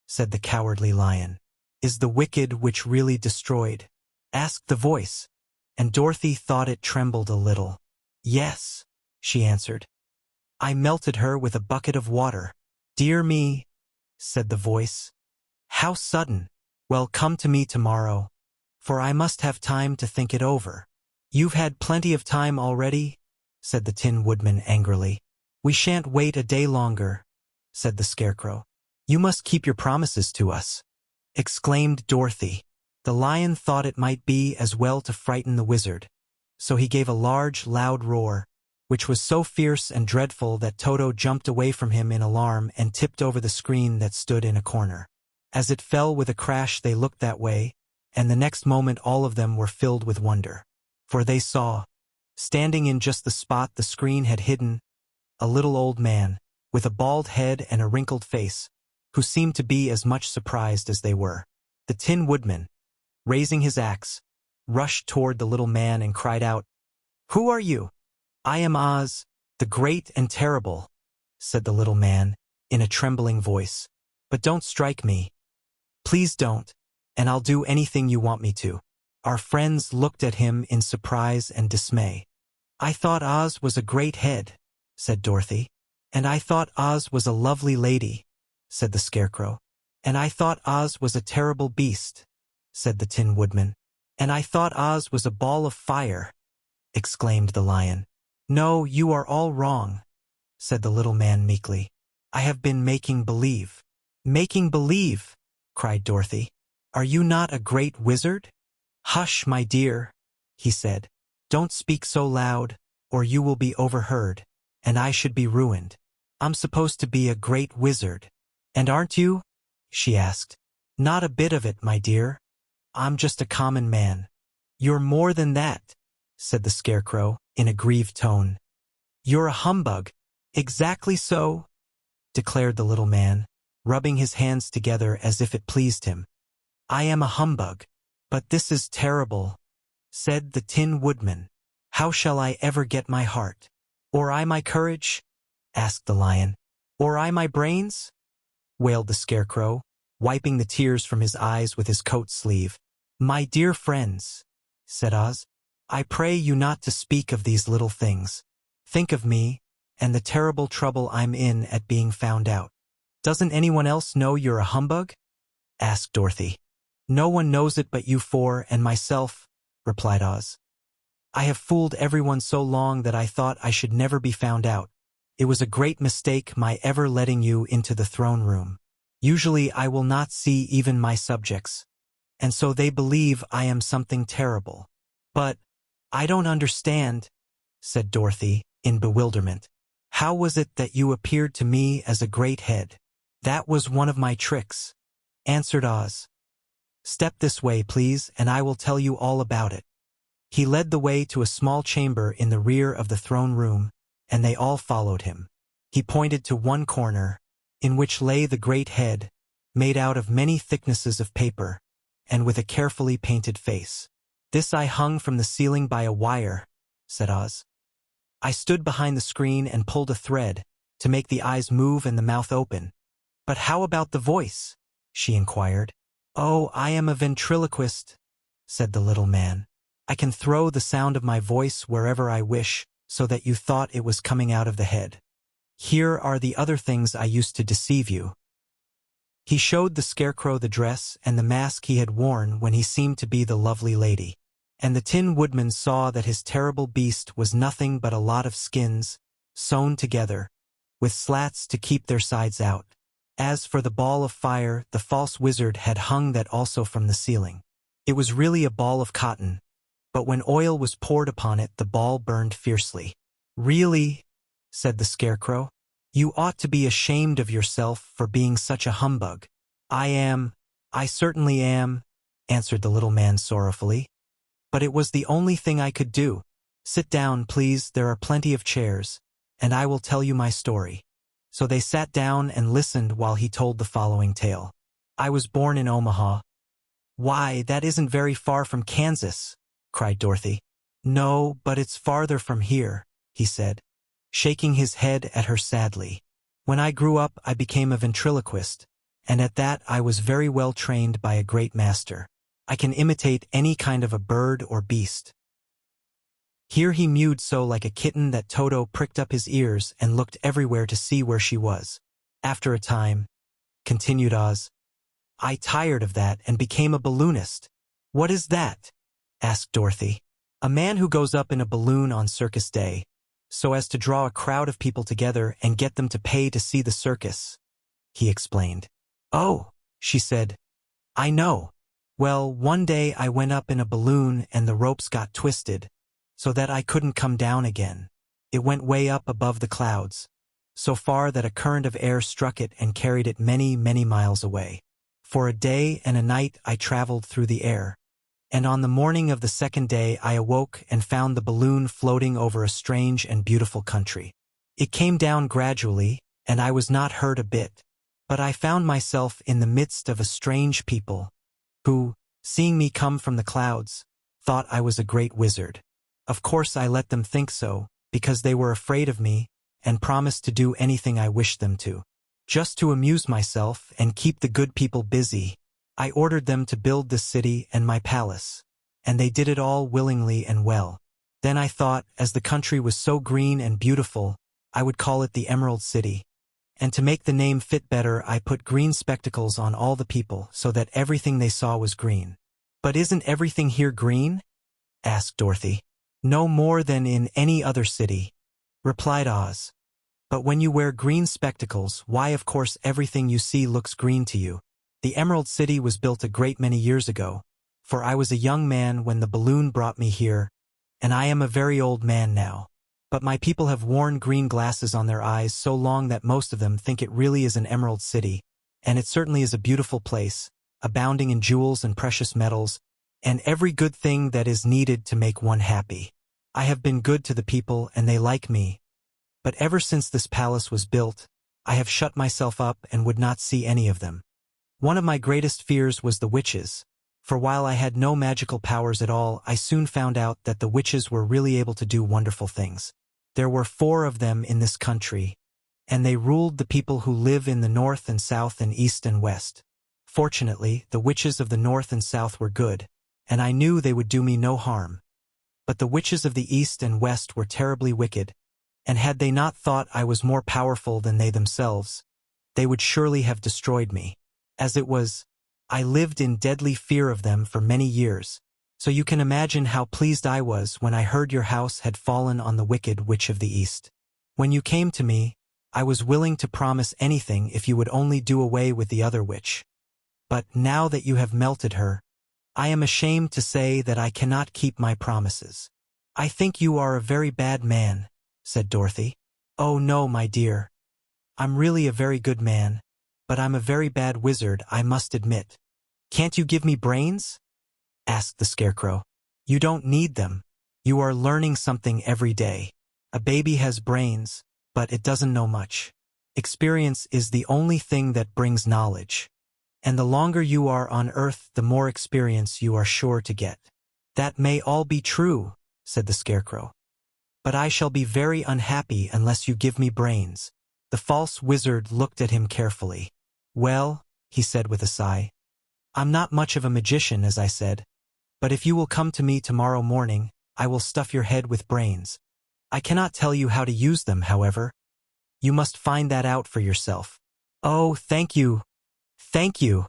said the Cowardly Lion. "Is the Wicked Witch really destroyed?" asked the voice, and Dorothy thought it trembled a little. "Yes," she answered. "I melted her with a bucket of water." "Dear me," said the voice. "How sudden! Well, come to me tomorrow, for I must have time to think it over." "You've had plenty of time already," said the Tin Woodman angrily. "We shan't wait a day longer," said the Scarecrow. "You must keep your promises to us," exclaimed Dorothy. The lion thought it might be as well to frighten the wizard, so he gave a large, loud roar, which was so fierce and dreadful that Toto jumped away from him in alarm and tipped over the screen that stood in a corner. As it fell with a crash, they looked that way, and the next moment all of them were filled with wonder. For they saw, standing in just the spot the screen had hidden, a little old man, with a bald head and a wrinkled face, who seemed to be as much surprised as they were. The Tin Woodman, raising his axe, rushed toward the little man and cried out, "Who are you?" "I am Oz, the great and terrible," said the little man, in a trembling voice. "But don't strike me. Please don't, and I'll do anything you want me to." Our friends looked at him in surprise and dismay. "I thought Oz was a great head," said Dorothy. "And I thought Oz was a lovely lady," said the Scarecrow. "And I thought Oz was a terrible beast," said the Tin Woodman. "And I thought Oz was a ball of fire," exclaimed the lion. "No, you are all wrong," said the little man meekly. "I have been making believe." "Making believe!" cried Dorothy. "Are you not a great wizard?" "Hush, my dear," he said. "Don't speak so loud, or you will be overheard, and I should be ruined. I'm supposed to be a great wizard." "And aren't you?" she asked. "Not a bit of it, my dear. I'm just a common man." "You're more than that," said the Scarecrow, in a grieved tone. "You're a humbug." "Exactly so," declared the little man, rubbing his hands together as if it pleased him. "I am a humbug. But this is terrible," said the Tin Woodman. "How shall I ever get my heart?" "Or I my courage?" asked the lion. "Or I my brains?" wailed the Scarecrow, wiping the tears from his eyes with his coat sleeve. "My dear friends," said Oz, "I pray you not to speak of these little things. Think of me, and the terrible trouble I'm in at being found out." "Doesn't anyone else know you're a humbug?" asked Dorothy. "No one knows it but you four and myself," replied Oz. "I have fooled everyone so long that I thought I should never be found out. It was a great mistake my ever letting you into the throne room. Usually I will not see even my subjects, and so they believe I am something terrible. But I don't understand," said Dorothy, in bewilderment. "How was it that you appeared to me as a great head?" "That was one of my tricks," answered Oz. "Step this way, please, and I will tell you all about it." He led the way to a small chamber in the rear of the throne room, and they all followed him. He pointed to one corner, in which lay the great head, made out of many thicknesses of paper, and with a carefully painted face. "This I hung from the ceiling by a wire," said Oz. "I stood behind the screen and pulled a thread, to make the eyes move and the mouth open." "But how about the voice?" she inquired. "Oh, I am a ventriloquist," said the little man. "I can throw the sound of my voice wherever I wish, so that you thought it was coming out of the head. Here are the other things I used to deceive you." He showed the Scarecrow the dress and the mask he had worn when he seemed to be the lovely lady. And the Tin Woodman saw that his terrible beast was nothing but a lot of skins, sewn together, with slats to keep their sides out. As for the ball of fire, the false wizard had hung that also from the ceiling. It was really a ball of cotton, but when oil was poured upon it, the ball burned fiercely. "Really?" said the Scarecrow. "You ought to be ashamed of yourself for being such a humbug." I certainly am," answered the little man sorrowfully. "But it was the only thing I could do. Sit down, please, there are plenty of chairs, and I will tell you my story." So they sat down and listened while he told the following tale. "I was born in Omaha." "Why, that isn't very far from Kansas," cried Dorothy. "No, but it's farther from here," he said, shaking his head at her sadly. "When I grew up, I became a ventriloquist, and at that I was very well trained by a great master. I can imitate any kind of a bird or beast." Here he mewed so like a kitten that Toto pricked up his ears and looked everywhere to see where she was. "After a time," continued Oz, "I tired of that and became a balloonist." "What is that?" asked Dorothy. "A man who goes up in a balloon on circus day, so as to draw a crowd of people together and get them to pay to see the circus," he explained. "Oh," she said, "I know. Well, one day I went up in a balloon and the ropes got twisted, so that I couldn't come down again. It went way up above the clouds, so far that a current of air struck it and carried it many, many miles away. For a day and a night I traveled through the air, and on the morning of the second day I awoke and found the balloon floating over a strange and beautiful country. It came down gradually, and I was not hurt a bit, but I found myself in the midst of a strange people, who, seeing me come from the clouds, thought I was a great wizard. Of course I let them think so, because they were afraid of me, and promised to do anything I wished them to. Just to amuse myself and keep the good people busy, I ordered them to build this city and my palace, and they did it all willingly and well. Then I thought, as the country was so green and beautiful, I would call it the Emerald City. And to make the name fit better, I put green spectacles on all the people so that everything they saw was green." "But isn't everything here green?" asked Dorothy. "No more than in any other city," replied Oz. "But when you wear green spectacles, why, of course everything you see looks green to you. The Emerald City was built a great many years ago, for I was a young man when the balloon brought me here, and I am a very old man now. But my people have worn green glasses on their eyes so long that most of them think it really is an Emerald City, and it certainly is a beautiful place, abounding in jewels and precious metals, and every good thing that is needed to make one happy. I have been good to the people and they like me, but ever since this palace was built, I have shut myself up and would not see any of them. One of my greatest fears was the witches, for while I had no magical powers at all, I soon found out that the witches were really able to do wonderful things. There were 4 of them in this country, and they ruled the people who live in the north and south and east and west. Fortunately, the witches of the north and south were good, and I knew they would do me no harm. But the witches of the east and west were terribly wicked, and had they not thought I was more powerful than they themselves, they would surely have destroyed me. As it was, I lived in deadly fear of them for many years, so you can imagine how pleased I was when I heard your house had fallen on the wicked witch of the east. When you came to me, I was willing to promise anything if you would only do away with the other witch. But now that you have melted her, I am ashamed to say that I cannot keep my promises." "I think you are a very bad man," said Dorothy. "Oh no, my dear. I'm really a very good man, but I'm a very bad wizard, I must admit." "Can't you give me brains?" asked the Scarecrow. "You don't need them. You are learning something every day. A baby has brains, but it doesn't know much. Experience is the only thing that brings knowledge. And the longer you are on Earth, the more experience you are sure to get." "That may all be true," said the Scarecrow, "but I shall be very unhappy unless you give me brains." The false wizard looked at him carefully. "Well," he said with a sigh, "I'm not much of a magician, as I said, but if you will come to me tomorrow morning, I will stuff your head with brains. I cannot tell you how to use them, however. You must find that out for yourself." "Oh, thank you. Thank you,"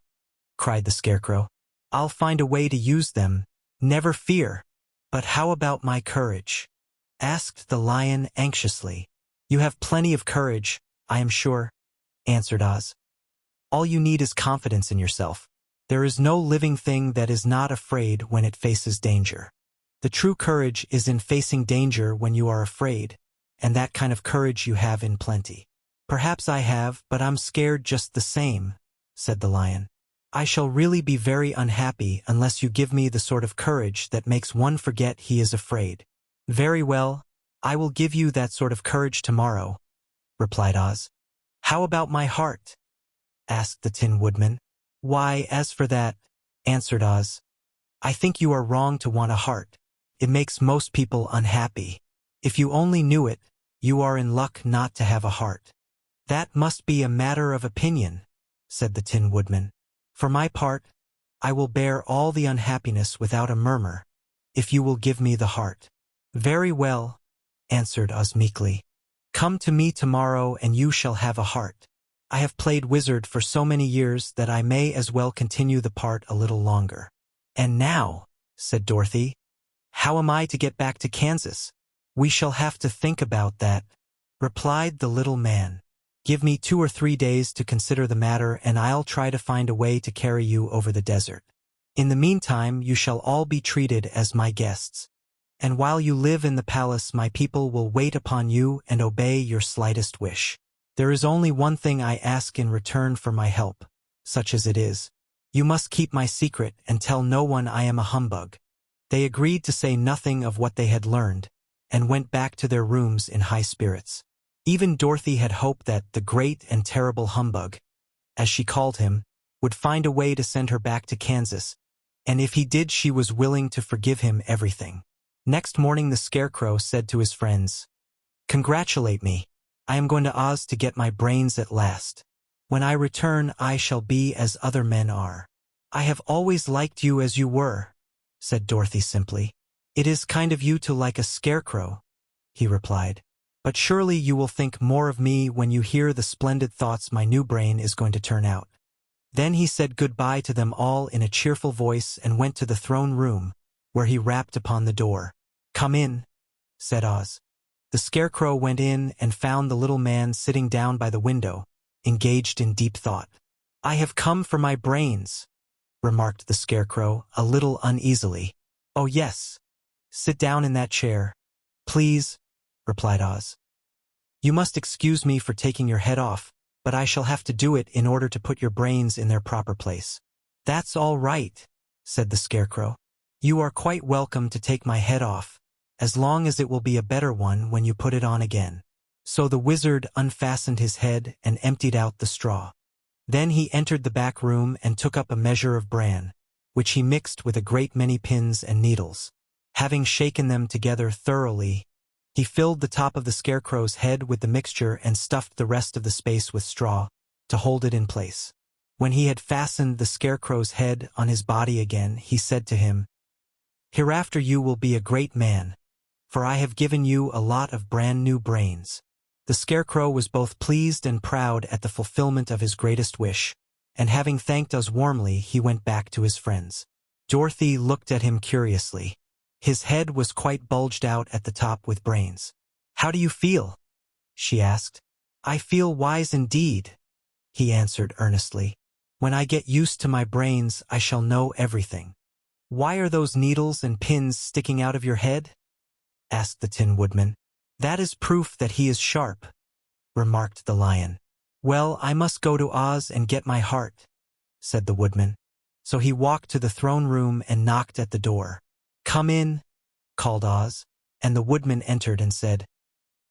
cried the Scarecrow. "I'll find a way to use them, never fear." "But how about my courage?" asked the lion anxiously. "You have plenty of courage, I am sure," answered Oz. "All you need is confidence in yourself. There is no living thing that is not afraid when it faces danger. The true courage is in facing danger when you are afraid, and that kind of courage you have in plenty." "Perhaps I have, but I'm scared just the same," said the lion. "I shall really be very unhappy unless you give me the sort of courage that makes one forget he is afraid." "Very well, I will give you that sort of courage tomorrow," replied Oz. "How about my heart?" asked the Tin Woodman. "Why, as for that," answered Oz, "I think you are wrong to want a heart. It makes most people unhappy. If you only knew it, you are in luck not to have a heart." "That must be a matter of opinion," said the Tin Woodman. "For my part, I will bear all the unhappiness without a murmur, if you will give me the heart." "Very well," answered Oz meekly. "Come to me tomorrow and you shall have a heart. I have played wizard for so many years that I may as well continue the part a little longer." "And now," said Dorothy, "how am I to get back to Kansas?" "We shall have to think about that," replied the little man. "Give me 2 or 3 days to consider the matter and I'll try to find a way to carry you over the desert. In the meantime, you shall all be treated as my guests. And while you live in the palace, my people will wait upon you and obey your slightest wish. There is only one thing I ask in return for my help, such as it is. You must keep my secret and tell no one I am a humbug." They agreed to say nothing of what they had learned, and went back to their rooms in high spirits. Even Dorothy had hoped that the great and terrible humbug, as she called him, would find a way to send her back to Kansas, and if he did, she was willing to forgive him everything. Next morning the Scarecrow said to his friends, "Congratulate me. I am going to Oz to get my brains at last. When I return, I shall be as other men are." "I have always liked you as you were," said Dorothy simply. "It is kind of you to like a scarecrow," he replied. "But surely you will think more of me when you hear the splendid thoughts my new brain is going to turn out." Then he said goodbye to them all in a cheerful voice and went to the throne room, where he rapped upon the door. "Come in," said Oz. The Scarecrow went in and found the little man sitting down by the window, engaged in deep thought. "I have come for my brains," remarked the Scarecrow a little uneasily. "Oh yes. Sit down in that chair, please," replied Oz. "You must excuse me for taking your head off, but I shall have to do it in order to put your brains in their proper place." "That's all right," said the Scarecrow. "You are quite welcome to take my head off, as long as it will be a better one when you put it on again." So the wizard unfastened his head and emptied out the straw. Then he entered the back room and took up a measure of bran, which he mixed with a great many pins and needles. Having shaken them together thoroughly, he filled the top of the Scarecrow's head with the mixture and stuffed the rest of the space with straw, to hold it in place. When he had fastened the Scarecrow's head on his body again, he said to him, "Hereafter you will be a great man, for I have given you a lot of brand new brains." The Scarecrow was both pleased and proud at the fulfillment of his greatest wish, and having thanked us warmly, he went back to his friends. Dorothy looked at him curiously. His head was quite bulged out at the top with brains. "How do you feel?" she asked. "I feel wise indeed," he answered earnestly. "When I get used to my brains, I shall know everything." "Why are those needles and pins sticking out of your head?" asked the Tin Woodman. "That is proof that he is sharp," remarked the lion. "Well, I must go to Oz and get my heart," said the woodman. So he walked to the throne room and knocked at the door. "Come in," called Oz, and the woodman entered and said,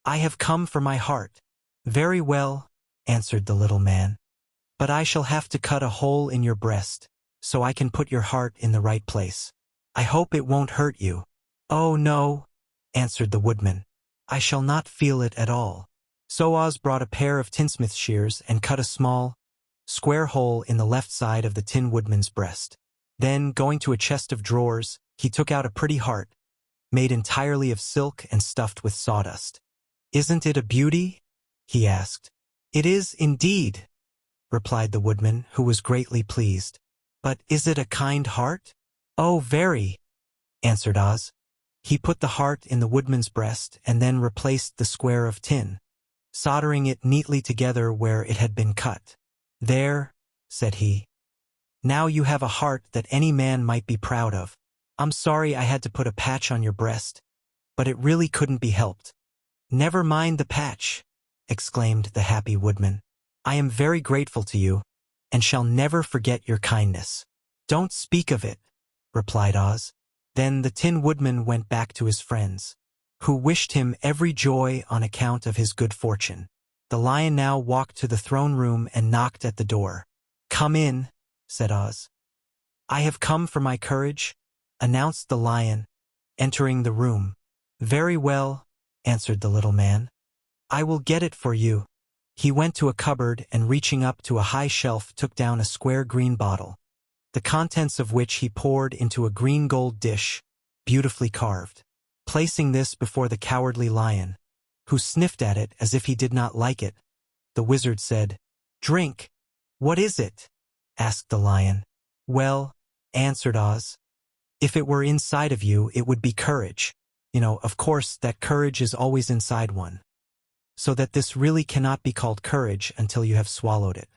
"I have come for my heart." "Very well," answered the little man, "but I shall have to cut a hole in your breast, so I can put your heart in the right place. I hope it won't hurt you." "Oh no," answered the woodman. "I shall not feel it at all." So Oz brought a pair of tinsmith's shears and cut a small, square hole in the left side of the Tin Woodman's breast. Then, going to a chest of drawers, he took out a pretty heart, made entirely of silk and stuffed with sawdust. "Isn't it a beauty?" he asked. "It is indeed," replied the woodman, who was greatly pleased. "But is it a kind heart?" "Oh, very," answered Oz. He put the heart in the woodman's breast and then replaced the square of tin, soldering it neatly together where it had been cut. "There," said he. "Now you have a heart that any man might be proud of. I'm sorry I had to put a patch on your breast, but it really couldn't be helped." "Never mind the patch," exclaimed the happy woodman. "I am very grateful to you, and shall never forget your kindness." "Don't speak of it," replied Oz. Then the Tin Woodman went back to his friends, who wished him every joy on account of his good fortune. The lion now walked to the throne room and knocked at the door. "Come in," said Oz. "I have come for my courage," announced the lion, entering the room. "Very well," answered the little man. "I will get it for you." He went to a cupboard and reaching up to a high shelf took down a square green bottle, the contents of which he poured into a green gold dish, beautifully carved. Placing this before the cowardly lion, who sniffed at it as if he did not like it, the wizard said, "Drink." "What is it?" asked the lion. "Well," answered Oz, "if it were inside of you, it would be courage. Of course, that courage is always inside one. So that this really cannot be called courage until you have swallowed it.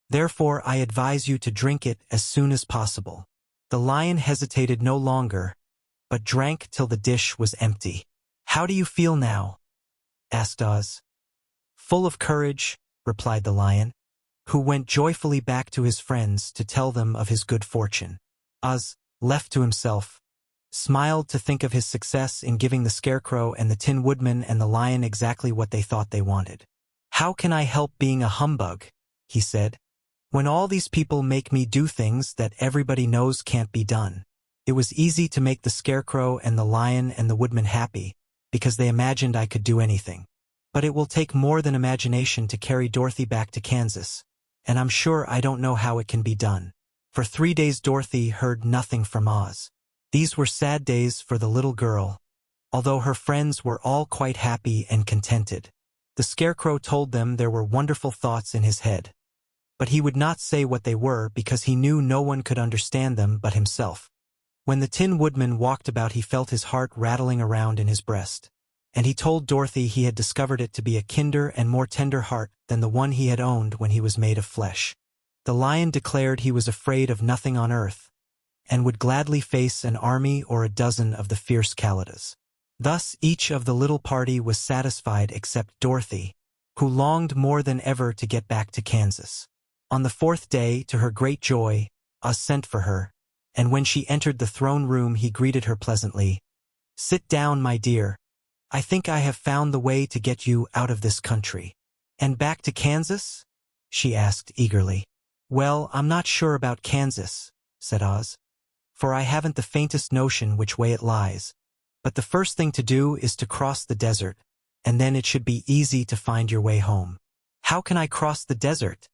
Therefore, I advise you to drink it as soon as possible." The lion hesitated no longer, but drank till the dish was empty. "How do you feel now?" asked Oz. "Full of courage," replied the lion, who went joyfully back to his friends to tell them of his good fortune. Oz, left to himself, smiled to think of his success in giving the Scarecrow and the Tin Woodman and the lion exactly what they thought they wanted. "How can I help being a humbug?" he said, "when all these people make me do things that everybody knows can't be done?" It was easy to make the Scarecrow and the lion and the woodman happy, because they imagined I could do anything. But it will take more than imagination to carry Dorothy back to Kansas, and I'm sure I don't know how it can be done. For 3 days Dorothy heard nothing from Oz. These were sad days for the little girl, although her friends were all quite happy and contented. The Scarecrow told them there were wonderful thoughts in his head, but he would not say what they were because he knew no one could understand them but himself. When the Tin Woodman walked about he felt his heart rattling around in his breast, and he told Dorothy he had discovered it to be a kinder and more tender heart than the one he had owned when he was made of flesh. The lion declared he was afraid of nothing on earth, and would gladly face an army or a dozen of the fierce Kalidas. Thus each of the little party was satisfied except Dorothy, who longed more than ever to get back to Kansas. On the 4th day, to her great joy, Oz sent for her, and when she entered the throne room he greeted her pleasantly. "Sit down, my dear. I think I have found the way to get you out of this country." "And back to Kansas?" she asked eagerly. "Well, I'm not sure about Kansas," said Oz, "for I haven't the faintest notion which way it lies. But the first thing to do is to cross the desert, and then it should be easy to find your way home." "How can I cross the desert?"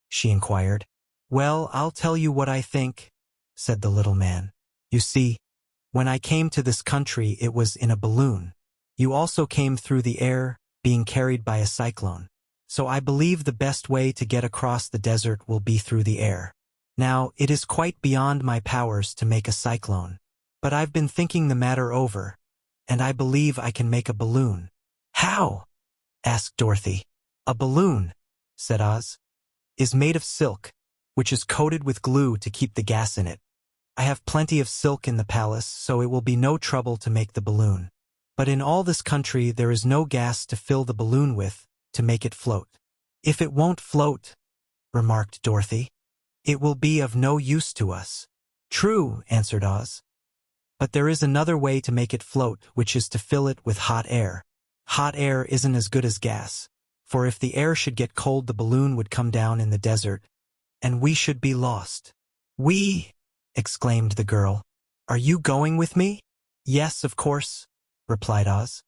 she inquired. "Well, I'll tell you what I think," said the little man. "You see, when I came to this country it was in a balloon. You also came through the air, being carried by a cyclone. So I believe the best way to get across the desert will be through the air. Now, it is quite beyond my powers to make a cyclone, but I've been thinking the matter over, and I believe I can make a balloon." "How?" asked Dorothy. "A balloon," said Oz, "is made of silk, which is coated with glue to keep the gas in it. I have plenty of silk in the palace, so it will be no trouble to make the balloon. But in all this country there is no gas to fill the balloon with, to make it float." "If it won't float," remarked Dorothy, "it will be of no use to us." "True," answered Oz. "But there is another way to make it float, which is to fill it with hot air. Hot air isn't as good as gas, for if the air should get cold the balloon would come down in the desert, and we should be lost." "We?" exclaimed the girl. "Are you going with me?" "Yes, of course," replied Oz.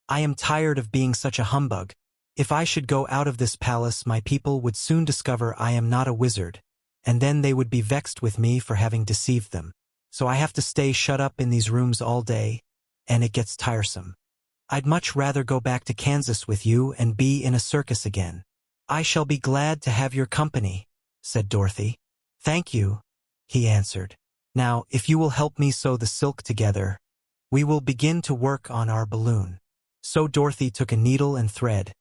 "I am tired of being such a humbug. If I should go out of this palace my people would soon discover I am not a wizard, and then they would be vexed with me for having deceived them. So I have to stay shut up in these rooms all day, and it gets tiresome. I'd much rather go back to Kansas with you and be in a circus again." "I shall be glad to have your company," said Dorothy. "Thank you," he answered. "Now, if you will help me sew the silk together, We will begin to work on our balloon. So Dorothy took a needle and thread,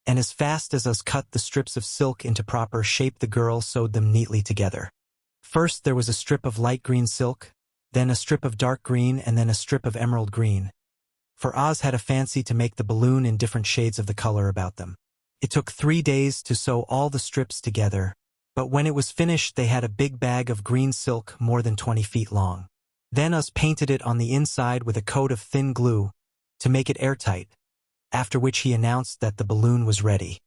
and as fast as Oz cut the strips of silk into proper shape, the girl sewed them neatly together. First there was a strip of light green silk, then a strip of dark green, and then a strip of emerald green. For Oz had a fancy to make the balloon in different shades of the color about them. It took 3 days to sew all the strips together, but when it was finished they had a big bag of green silk more than 20 feet long. Then Oz painted it on the inside with a coat of thin glue to make it airtight, after which he announced that the balloon was ready.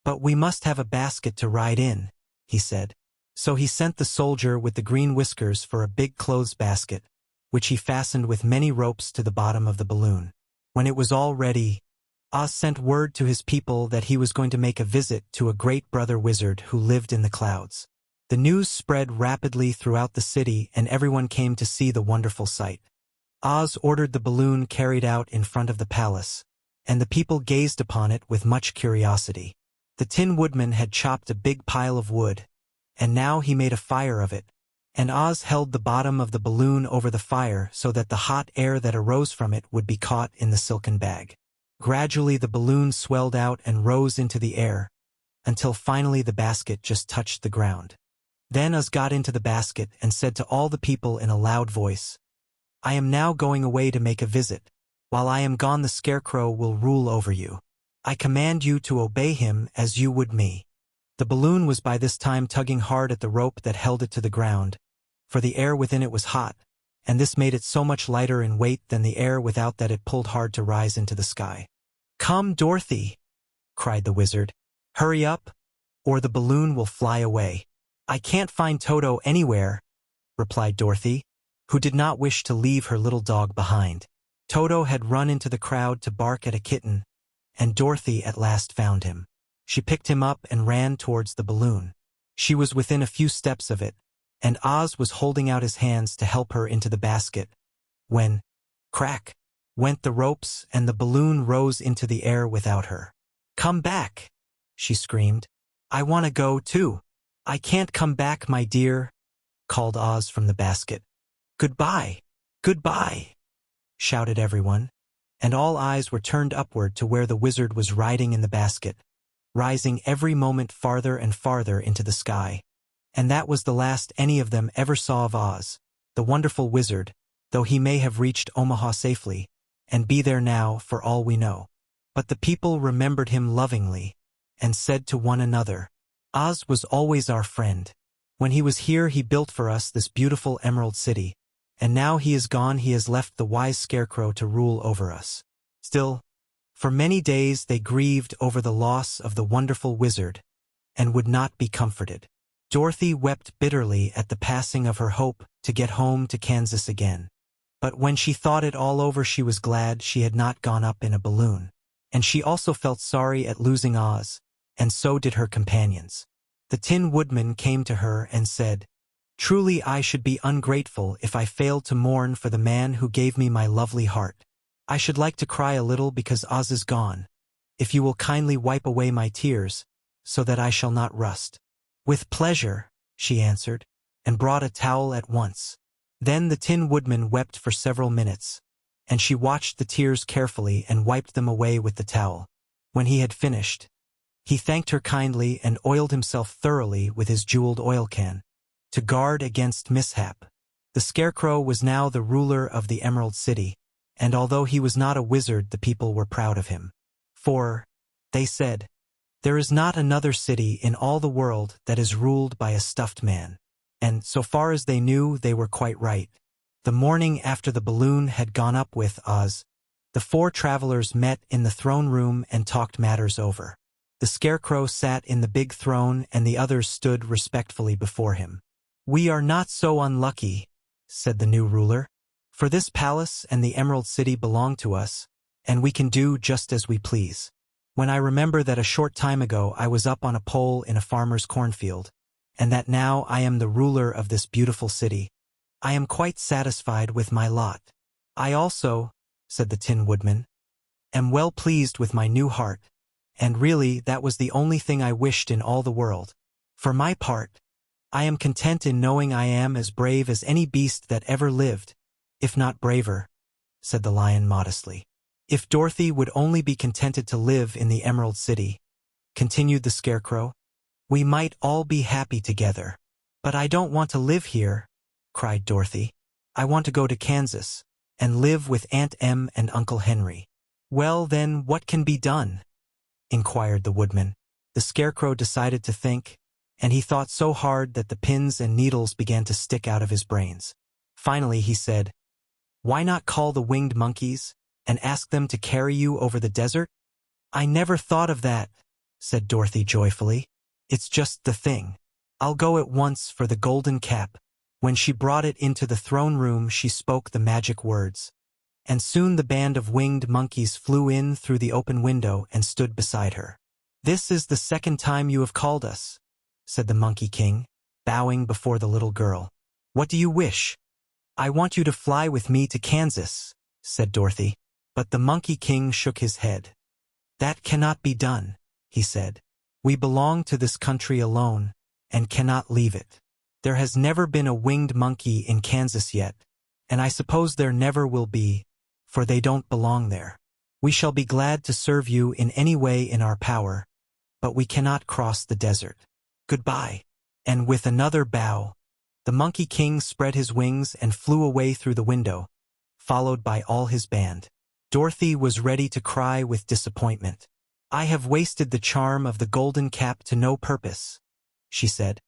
"But we must have a basket to ride in," he said. So he sent the soldier with the green whiskers for a big clothes basket, which he fastened with many ropes to the bottom of the balloon. When it was all ready, Oz sent word to his people that he was going to make a visit to a great brother wizard who lived in the clouds. The news spread rapidly throughout the city, and everyone came to see the wonderful sight. Oz ordered the balloon carried out in front of the palace, and the people gazed upon it with much curiosity. The Tin Woodman had chopped a big pile of wood, and now he made a fire of it, and Oz held the bottom of the balloon over the fire so that the hot air that arose from it would be caught in the silken bag. Gradually the balloon swelled out and rose into the air, until finally the basket just touched the ground. Then Oz got into the basket and said to all the people in a loud voice, "I am now going away to make a visit. While I am gone, the Scarecrow will rule over you. I command you to obey him as you would me." The balloon was by this time tugging hard at the rope that held it to the ground, for the air within it was hot, and this made it so much lighter in weight than the air without that it pulled hard to rise into the sky. "Come, Dorothy," cried the wizard. "Hurry up, or the balloon will fly away." "I can't find Toto anywhere," replied Dorothy, who did not wish to leave her little dog behind. Toto had run into the crowd to bark at a kitten, and Dorothy at last found him. She picked him up and ran towards the balloon. She was within a few steps of it, and Oz was holding out his hands to help her into the basket, when, crack, went the ropes and the balloon rose into the air without her. "Come back," she screamed. "I want to go too." "I can't come back, my dear," called Oz from the basket. "Goodbye, goodbye," shouted everyone, and all eyes were turned upward to where the wizard was riding in the basket, rising every moment farther and farther into the sky. And that was the last any of them ever saw of Oz, the wonderful wizard, though he may have reached Omaha safely, and be there now for all we know. But the people remembered him lovingly, and said to one another, "Oz was always our friend. When he was here he built for us this beautiful Emerald City, and now he is gone he has left the wise Scarecrow to rule over us." Still, for many days they grieved over the loss of the wonderful wizard, and would not be comforted. Dorothy wept bitterly at the passing of her hope to get home to Kansas again. But when she thought it all over she was glad she had not gone up in a balloon. And she also felt sorry at losing Oz, and so did her companions. The Tin Woodman came to her and said, "Truly I should be ungrateful if I failed to mourn for the man who gave me my lovely heart. I should like to cry a little because Oz is gone, if you will kindly wipe away my tears, so that I shall not rust." "With pleasure," she answered, and brought a towel at once. Then the Tin Woodman wept for several minutes, and she watched the tears carefully and wiped them away with the towel. When he had finished, he thanked her kindly and oiled himself thoroughly with his jeweled oil can, to guard against mishap. The Scarecrow was now the ruler of the Emerald City, and although he was not a wizard the people were proud of him. For, they said, there is not another city in all the world that is ruled by a stuffed man. And, so far as they knew, they were quite right. The morning after the balloon had gone up with Oz, the four travelers met in the throne room and talked matters over. The Scarecrow sat in the big throne and the others stood respectfully before him. "We are not so unlucky," said the new ruler, "for this palace and the Emerald City belong to us, and we can do just as we please. When I remember that a short time ago I was up on a pole in a farmer's cornfield, and that now I am the ruler of this beautiful city, I am quite satisfied with my lot. I also," said the Tin Woodman, "am well pleased with my new heart, and really that was the only thing I wished in all the world. For my part, I am content in knowing I am as brave as any beast that ever lived, if not braver." said the lion modestly. If Dorothy would only be contented to live in the Emerald City, continued the Scarecrow, we might all be happy together. But I don't want to live here, cried Dorothy. I want to go to Kansas and live with Aunt Em and Uncle Henry. Well then, what can be done? Inquired the woodman. The Scarecrow decided to think, and he thought so hard that the pins and needles began to stick out of his brains. Finally he said, Why not call the winged monkeys and ask them to carry you over the desert? I never thought of that, said Dorothy joyfully. It's just the thing. I'll go at once for the golden cap. When she brought it into the throne room, she spoke the magic words. And soon the band of winged monkeys flew in through the open window and stood beside her. This is the second time you have called us, said the Monkey King, bowing before the little girl. What do you wish? I want you to fly with me to Kansas, said Dorothy. But the Monkey King shook his head. That cannot be done, he said. We belong to this country alone, and cannot leave it. There has never been a winged monkey in Kansas yet, and I suppose there never will be, for they don't belong there. We shall be glad to serve you in any way in our power, but we cannot cross the desert. Goodbye. And with another bow, the Monkey King spread his wings and flew away through the window, followed by all his band. Dorothy was ready to cry with disappointment. I have wasted the charm of the golden cap to no purpose, she said,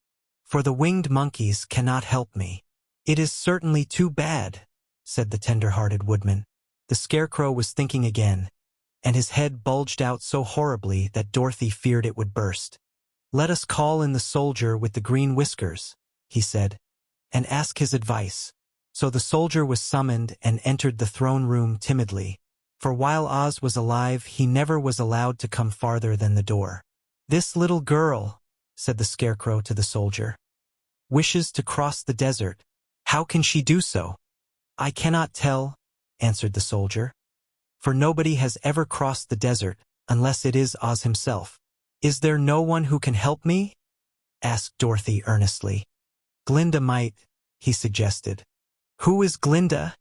for the winged monkeys cannot help me. It is certainly too bad, said the tender-hearted woodman. The Scarecrow was thinking again, and his head bulged out so horribly that Dorothy feared it would burst. Let us call in the soldier with the green whiskers, he said, and ask his advice. So the soldier was summoned and entered the throne room timidly, for while Oz was alive he never was allowed to come farther than the door. This little girl, said the Scarecrow to the soldier, wishes to cross the desert. How can she do so? I cannot tell, answered the soldier, for nobody has ever crossed the desert unless it is Oz himself. Is there no one who can help me? Asked Dorothy earnestly. Glinda might, he suggested. Who is Glinda?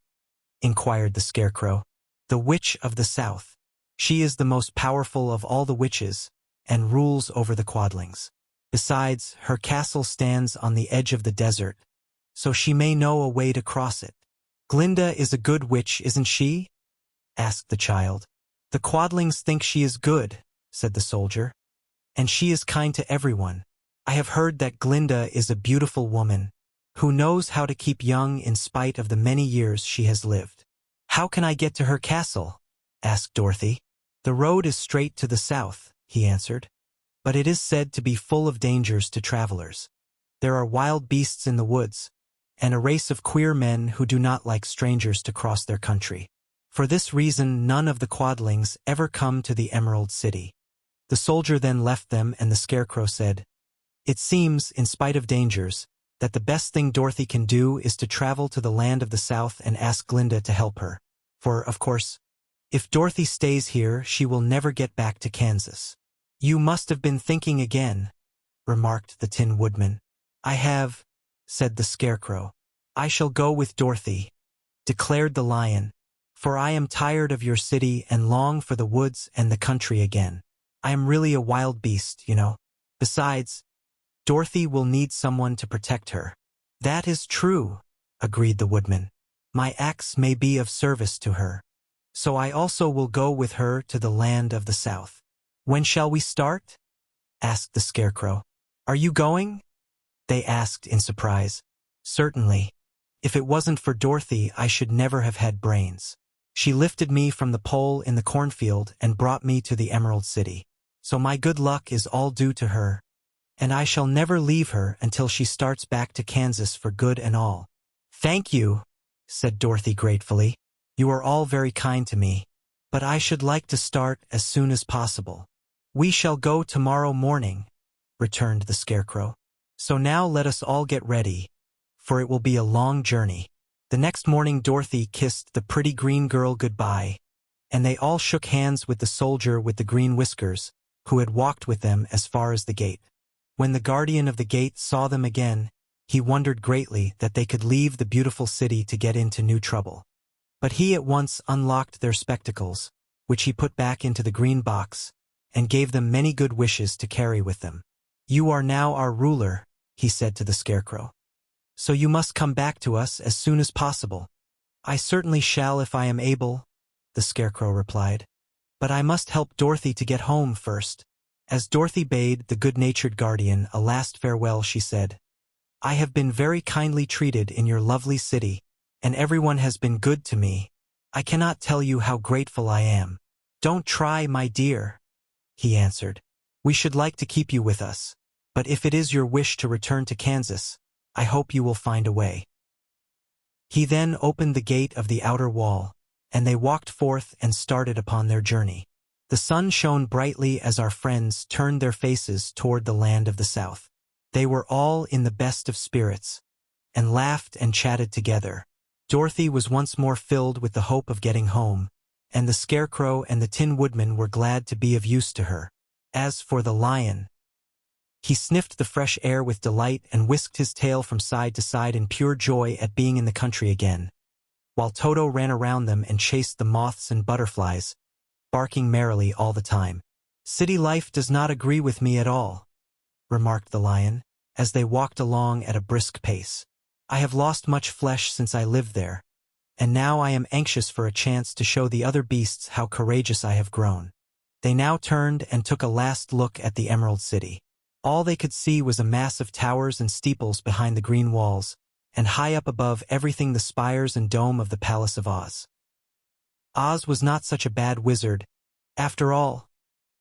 Inquired the Scarecrow. The Witch of the South. She is the most powerful of all the witches, and rules over the Quadlings. Besides, her castle stands on the edge of the desert, so she may know a way to cross it. Glinda is a good witch, isn't she? Asked the child. The Quadlings think she is good, said the soldier, and she is kind to everyone. I have heard that Glinda is a beautiful woman, who knows how to keep young in spite of the many years she has lived. How can I get to her castle? Asked Dorothy. The road is straight to the south, he answered, but it is said to be full of dangers to travelers. There are wild beasts in the woods, and a race of queer men who do not like strangers to cross their country. For this reason none of the Quadlings ever come to the Emerald City. The soldier then left them, and the Scarecrow said, It seems, in spite of dangers, that the best thing Dorothy can do is to travel to the land of the South and ask Glinda to help her. For, of course, if Dorothy stays here, she will never get back to Kansas. You must have been thinking again, remarked the Tin Woodman. I have, said the Scarecrow. I shall go with Dorothy, declared the Lion, for I am tired of your city and long for the woods and the country again. I am really a wild beast, you know. Besides, Dorothy will need someone to protect her. That is true, agreed the Woodman. My axe may be of service to her. So I also will go with her to the land of the South. When shall we start? Asked the Scarecrow. Are you going? They asked in surprise. Certainly. If it wasn't for Dorothy, I should never have had brains. She lifted me from the pole in the cornfield and brought me to the Emerald City. So my good luck is all due to her, and I shall never leave her until she starts back to Kansas for good and all. Thank you, said Dorothy gratefully. You are all very kind to me, but I should like to start as soon as possible. We shall go tomorrow morning, returned the Scarecrow. So now let us all get ready, for it will be a long journey. The next morning Dorothy kissed the pretty green girl goodbye, and they all shook hands with the soldier with the green whiskers, who had walked with them as far as the gate. When the guardian of the gate saw them again, he wondered greatly that they could leave the beautiful city to get into new trouble. But he at once unlocked their spectacles, which he put back into the green box, and gave them many good wishes to carry with them. "You are now our ruler," he said to the Scarecrow. "So you must come back to us as soon as possible." "I certainly shall if I am able," the Scarecrow replied. "But I must help Dorothy to get home first." As Dorothy bade the good-natured guardian a last farewell, she said, "I have been very kindly treated in your lovely city, and everyone has been good to me. I cannot tell you how grateful I am." "Don't try, my dear," he answered. "We should like to keep you with us, but if it is your wish to return to Kansas, I hope you will find a way." He then opened the gate of the outer wall, and they walked forth and started upon their journey. The sun shone brightly as our friends turned their faces toward the land of the South. They were all in the best of spirits, and laughed and chatted together. Dorothy was once more filled with the hope of getting home, and the Scarecrow and the Tin Woodman were glad to be of use to her. As for the lion, he sniffed the fresh air with delight and whisked his tail from side to side in pure joy at being in the country again, while Toto ran around them and chased the moths and butterflies, barking merrily all the time. "City life does not agree with me at all," remarked the lion, as they walked along at a brisk pace. "I have lost much flesh since I lived there, and now I am anxious for a chance to show the other beasts how courageous I have grown." They now turned and took a last look at the Emerald City. All they could see was a mass of towers and steeples behind the green walls, and high up above everything the spires and dome of the Palace of Oz. "Oz was not such a bad wizard, after all,"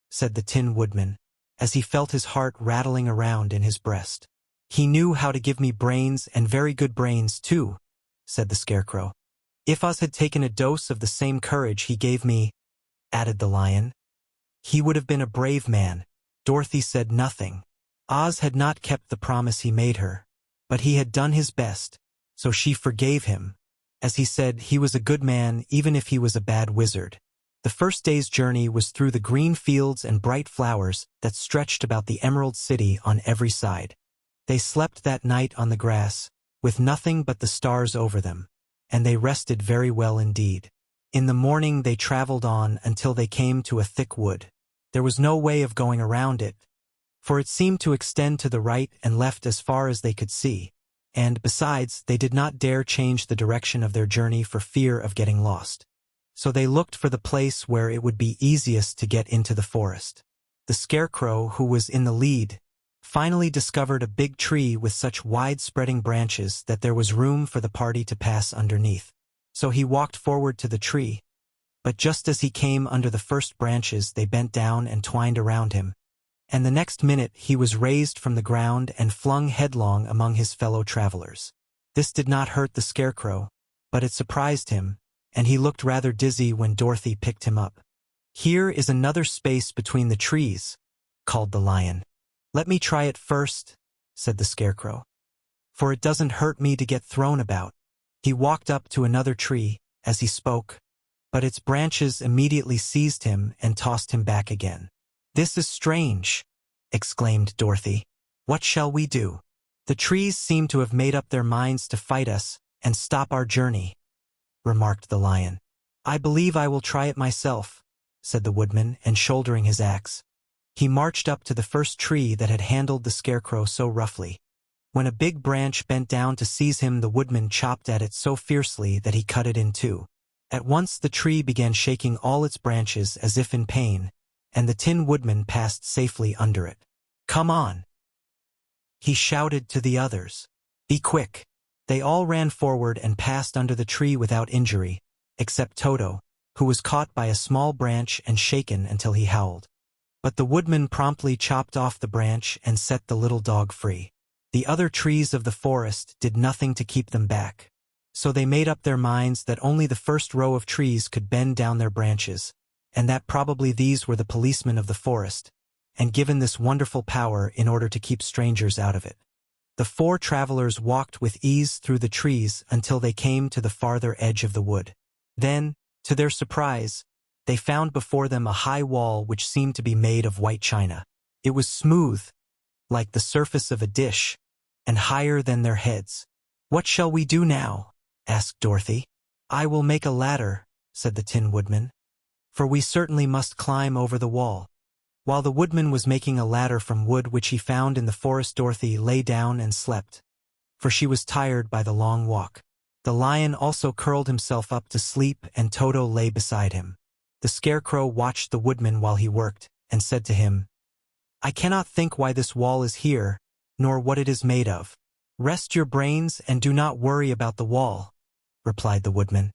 said the Tin Woodman, as he felt his heart rattling around in his breast. "He knew how to give me brains, and very good brains, too," said the Scarecrow. "If Oz had taken a dose of the same courage he gave me," added the lion, "he would have been a brave man." Dorothy said nothing. Oz had not kept the promise he made her, but he had done his best, so she forgave him, as he said he was a good man even if he was a bad wizard. The first day's journey was through the green fields and bright flowers that stretched about the Emerald City on every side. They slept that night on the grass, with nothing but the stars over them, and they rested very well indeed. In the morning they traveled on until they came to a thick wood. There was no way of going around it, for it seemed to extend to the right and left as far as they could see, and, besides, they did not dare change the direction of their journey for fear of getting lost. So they looked for the place where it would be easiest to get into the forest. The Scarecrow, who was in the lead, finally discovered a big tree with such wide-spreading branches that there was room for the party to pass underneath. So he walked forward to the tree, but just as he came under the first branches they bent down and twined around him, and the next minute he was raised from the ground and flung headlong among his fellow travelers. This did not hurt the Scarecrow, but it surprised him, and he looked rather dizzy when Dorothy picked him up. "Here is another space between the trees," called the lion. "Let me try it first," said the Scarecrow, "for it doesn't hurt me to get thrown about." He walked up to another tree as he spoke, but its branches immediately seized him and tossed him back again. "This is strange," exclaimed Dorothy. "What shall we do? The trees seem to have made up their minds to fight us and stop our journey," remarked the lion. "I believe I will try it myself," said the woodman, and shouldering his axe, he marched up to the first tree that had handled the Scarecrow so roughly. When a big branch bent down to seize him, the woodman chopped at it so fiercely that he cut it in two. At once the tree began shaking all its branches as if in pain, and the Tin Woodman passed safely under it. "Come on!" he shouted to the others. "Be quick!" They all ran forward and passed under the tree without injury, except Toto, who was caught by a small branch and shaken until he howled. But the woodman promptly chopped off the branch and set the little dog free. The other trees of the forest did nothing to keep them back, so they made up their minds that only the first row of trees could bend down their branches, and that probably these were the policemen of the forest, and given this wonderful power in order to keep strangers out of it. The four travelers walked with ease through the trees until they came to the farther edge of the wood. Then, to their surprise, they found before them a high wall which seemed to be made of white china. It was smooth, like the surface of a dish, and higher than their heads. "What shall we do now?" asked Dorothy. "I will make a ladder," said the Tin Woodman, "for we certainly must climb over the wall." While the woodman was making a ladder from wood which he found in the forest, Dorothy lay down and slept, for she was tired by the long walk. The lion also curled himself up to sleep, and Toto lay beside him. The Scarecrow watched the woodman while he worked, and said to him, "I cannot think why this wall is here, nor what it is made of." "Rest your brains and do not worry about the wall," replied the woodman.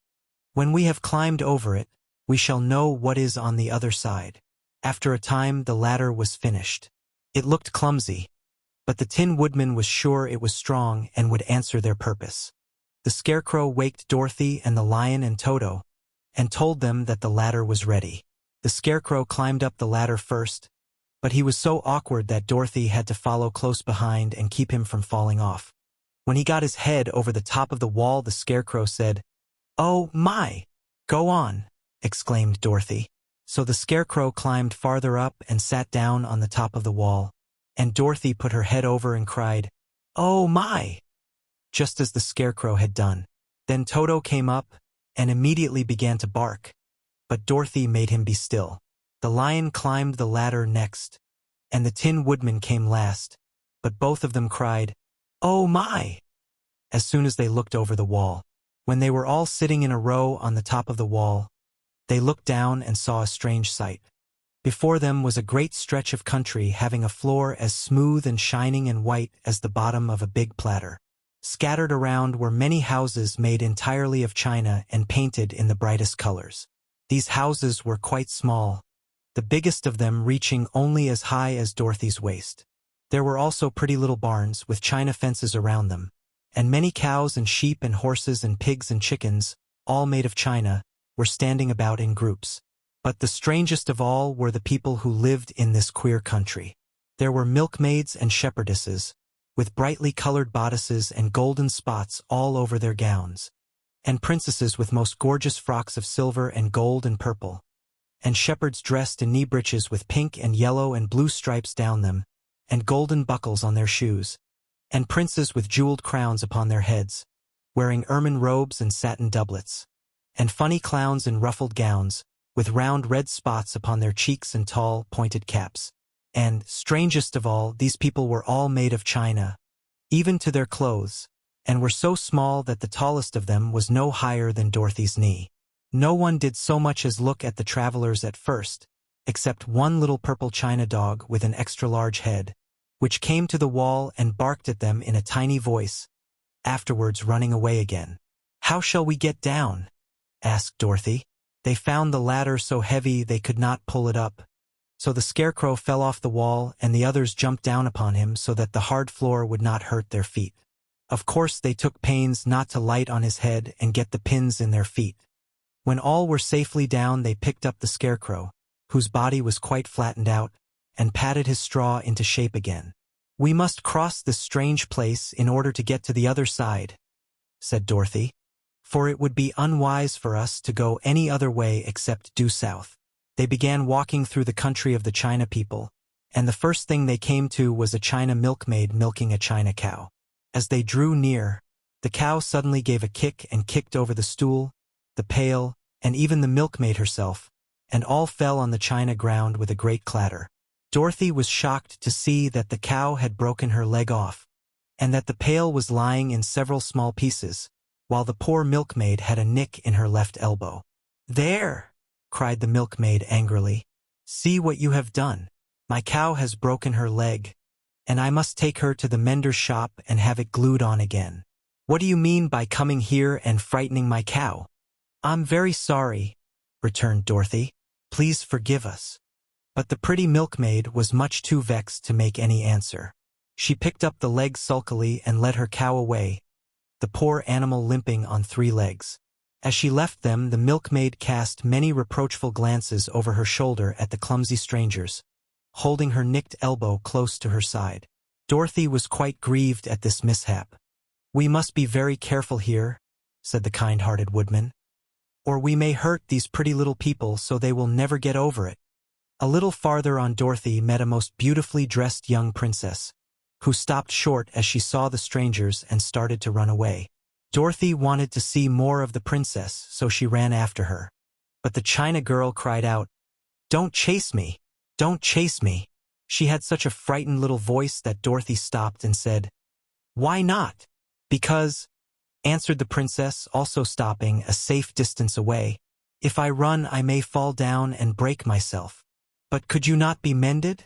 "When we have climbed over it, we shall know what is on the other side." After a time, the ladder was finished. It looked clumsy, but the Tin Woodman was sure it was strong and would answer their purpose. The Scarecrow waked Dorothy and the lion and Toto, and told them that the ladder was ready. The Scarecrow climbed up the ladder first, but he was so awkward that Dorothy had to follow close behind and keep him from falling off. When he got his head over the top of the wall, the Scarecrow said, "Oh, my! Go on!" exclaimed Dorothy. So the Scarecrow climbed farther up and sat down on the top of the wall, and Dorothy put her head over and cried, "Oh, my!" just as the Scarecrow had done. Then Toto came up and immediately began to bark, but Dorothy made him be still. The lion climbed the ladder next, and the Tin Woodman came last, but both of them cried, "Oh, my!" as soon as they looked over the wall. When they were all sitting in a row on the top of the wall, they looked down and saw a strange sight. Before them was a great stretch of country having a floor as smooth and shining and white as the bottom of a big platter. Scattered around were many houses made entirely of china and painted in the brightest colors. These houses were quite small, the biggest of them reaching only as high as Dorothy's waist. There were also pretty little barns with china fences around them, and many cows and sheep and horses and pigs and chickens, all made of china, were standing about in groups. But the strangest of all were the people who lived in this queer country. There were milkmaids and shepherdesses, with brightly colored bodices and golden spots all over their gowns, and princesses with most gorgeous frocks of silver and gold and purple, and shepherds dressed in knee breeches with pink and yellow and blue stripes down them, and golden buckles on their shoes, and princes with jeweled crowns upon their heads, wearing ermine robes and satin doublets, and funny clowns in ruffled gowns, with round red spots upon their cheeks and tall, pointed caps. And, strangest of all, these people were all made of china, even to their clothes, and were so small that the tallest of them was no higher than Dorothy's knee. No one did so much as look at the travelers at first, except one little purple china dog with an extra-large head, which came to the wall and barked at them in a tiny voice, afterwards running away again. "How shall we get down?" asked Dorothy. They found the ladder so heavy they could not pull it up. So the Scarecrow fell off the wall, and the others jumped down upon him so that the hard floor would not hurt their feet. Of course they took pains not to light on his head and get the pins in their feet. When all were safely down, they picked up the Scarecrow, whose body was quite flattened out, and patted his straw into shape again. "We must cross this strange place in order to get to the other side," said Dorothy, "for it would be unwise for us to go any other way except due south." They began walking through the country of the China people, and the first thing they came to was a China milkmaid milking a China cow. As they drew near, the cow suddenly gave a kick and kicked over the stool, the pail, and even the milkmaid herself, and all fell on the china ground with a great clatter. Dorothy was shocked to see that the cow had broken her leg off, and that the pail was lying in several small pieces, while the poor milkmaid had a nick in her left elbow. "There!" cried the milkmaid angrily. "See what you have done. My cow has broken her leg, and I must take her to the mender's shop and have it glued on again. What do you mean by coming here and frightening my cow?" "I'm very sorry," returned Dorothy. "Please forgive us." But the pretty milkmaid was much too vexed to make any answer. She picked up the leg sulkily and led her cow away, the poor animal limping on 3 legs. As she left them, the milkmaid cast many reproachful glances over her shoulder at the clumsy strangers, holding her nicked elbow close to her side. Dorothy was quite grieved at this mishap. "We must be very careful here," said the kind-hearted woodman, "or we may hurt these pretty little people so they will never get over it." A little farther on, Dorothy met a most beautifully dressed young princess, who stopped short as she saw the strangers and started to run away. Dorothy wanted to see more of the princess, so she ran after her. But the China girl cried out, "Don't chase me! Don't chase me!" She had such a frightened little voice that Dorothy stopped and said, "Why not?" "Because," answered the princess, also stopping a safe distance away, "if I run I may fall down and break myself." "But could you not be mended?"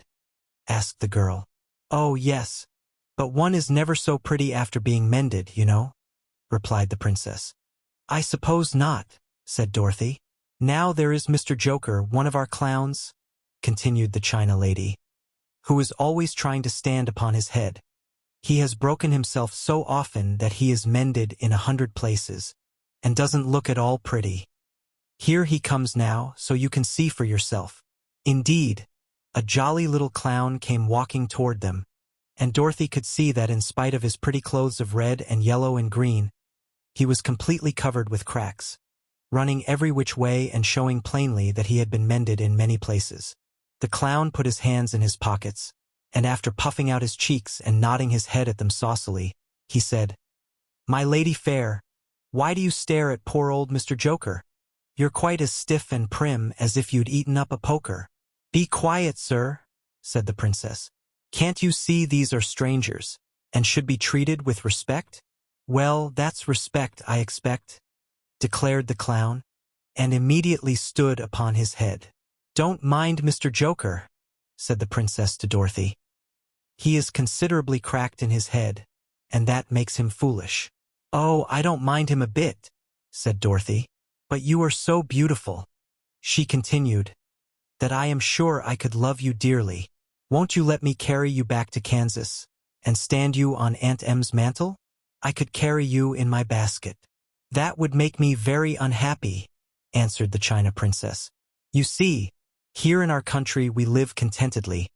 asked the girl. "Oh, yes, but one is never so pretty after being mended, you know," replied the princess. "I suppose not," said Dorothy. "Now there is Mr. Joker, one of our clowns," continued the China lady, "who is always trying to stand upon his head. He has broken himself so often that he is mended in 100 places, and doesn't look at all pretty. Here he comes now, so you can see for yourself." Indeed, a jolly little clown came walking toward them, and Dorothy could see that in spite of his pretty clothes of red and yellow and green, he was completely covered with cracks, running every which way and showing plainly that he had been mended in many places. The clown put his hands in his pockets, and after puffing out his cheeks and nodding his head at them saucily, he said, "My lady fair, why do you stare at poor old Mr. Joker? You're quite as stiff and prim as if you'd eaten up a poker." "Be quiet, sir," said the princess. "Can't you see these are strangers, and should be treated with respect?" "Well, that's respect, I expect," declared the clown, and immediately stood upon his head. "Don't mind Mr. Joker," said the princess to Dorothy. "He is considerably cracked in his head, and that makes him foolish." "Oh, I don't mind him a bit," said Dorothy. "But you are so beautiful," she continued, "that I am sure I could love you dearly. Won't you let me carry you back to Kansas, and stand you on Aunt Em's mantle? I could carry you in my basket." "That would make me very unhappy," answered the China princess. "You see, here in our country we live contentedly,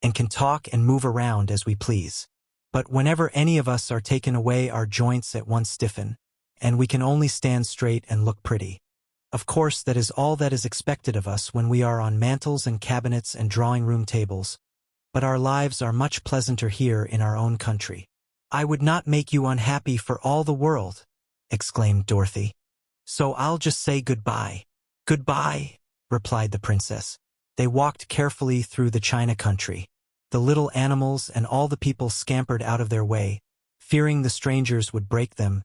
and can talk and move around as we please. But whenever any of us are taken away our joints at once stiffen, and we can only stand straight and look pretty. Of course that is all that is expected of us when we are on mantels and cabinets and drawing-room tables, but our lives are much pleasanter here in our own country." "I would not make you unhappy for all the world," exclaimed Dorothy. "So I'll just say goodbye." "Goodbye," replied the princess. They walked carefully through the China country. The little animals and all the people scampered out of their way, fearing the strangers would break them,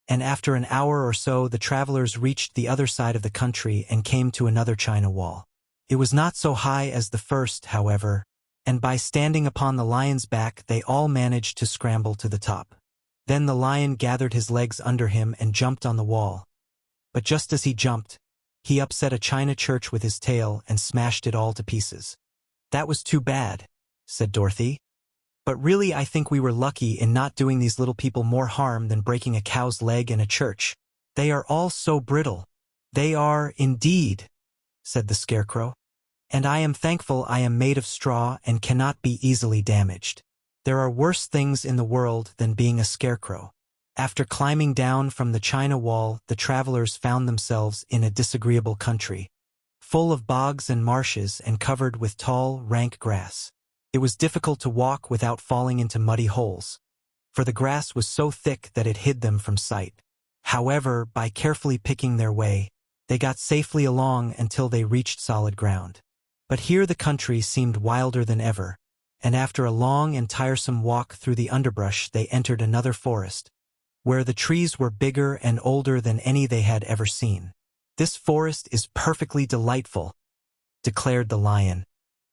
and after an hour or so the travelers reached the other side of the country and came to another China wall. It was not so high as the first, however, and by standing upon the lion's back they all managed to scramble to the top. Then the lion gathered his legs under him and jumped on the wall. But just as he jumped, he upset a China church with his tail and smashed it all to pieces. "That was too bad," said Dorothy. "But really I think we were lucky in not doing these little people more harm than breaking a cow's leg in a church. They are all so brittle." "They are, indeed," said the Scarecrow. "And I am thankful I am made of straw and cannot be easily damaged. There are worse things in the world than being a scarecrow." After climbing down from the China wall, the travelers found themselves in a disagreeable country, full of bogs and marshes and covered with tall, rank grass. It was difficult to walk without falling into muddy holes, for the grass was so thick that it hid them from sight. However, by carefully picking their way, they got safely along until they reached solid ground. But here the country seemed wilder than ever, and after a long and tiresome walk through the underbrush they entered another forest, where the trees were bigger and older than any they had ever seen. "This forest is perfectly delightful," declared the lion,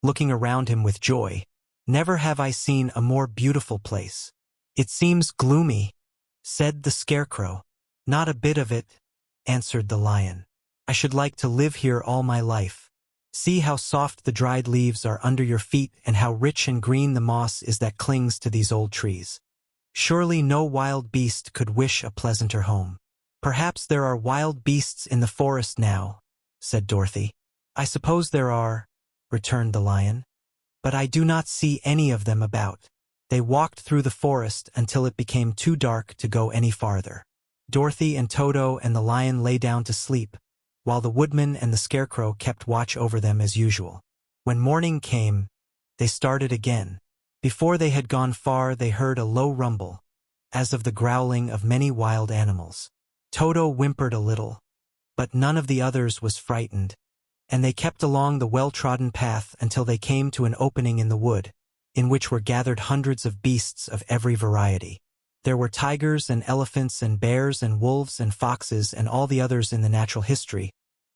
looking around him with joy. "Never have I seen a more beautiful place." "It seems gloomy," said the Scarecrow. "Not a bit of it," answered the lion. "I should like to live here all my life. See how soft the dried leaves are under your feet and how rich and green the moss is that clings to these old trees. Surely no wild beast could wish a pleasanter home." "Perhaps there are wild beasts in the forest now," said Dorothy. "I suppose there are," returned the lion, "but I do not see any of them about." They walked through the forest until it became too dark to go any farther. Dorothy and Toto and the lion lay down to sleep, while the woodman and the Scarecrow kept watch over them as usual. When morning came, they started again. Before they had gone far they heard a low rumble, as of the growling of many wild animals. Toto whimpered a little, but none of the others was frightened, and they kept along the well-trodden path until they came to an opening in the wood, in which were gathered hundreds of beasts of every variety. There were tigers and elephants and bears and wolves and foxes and all the others in the natural history,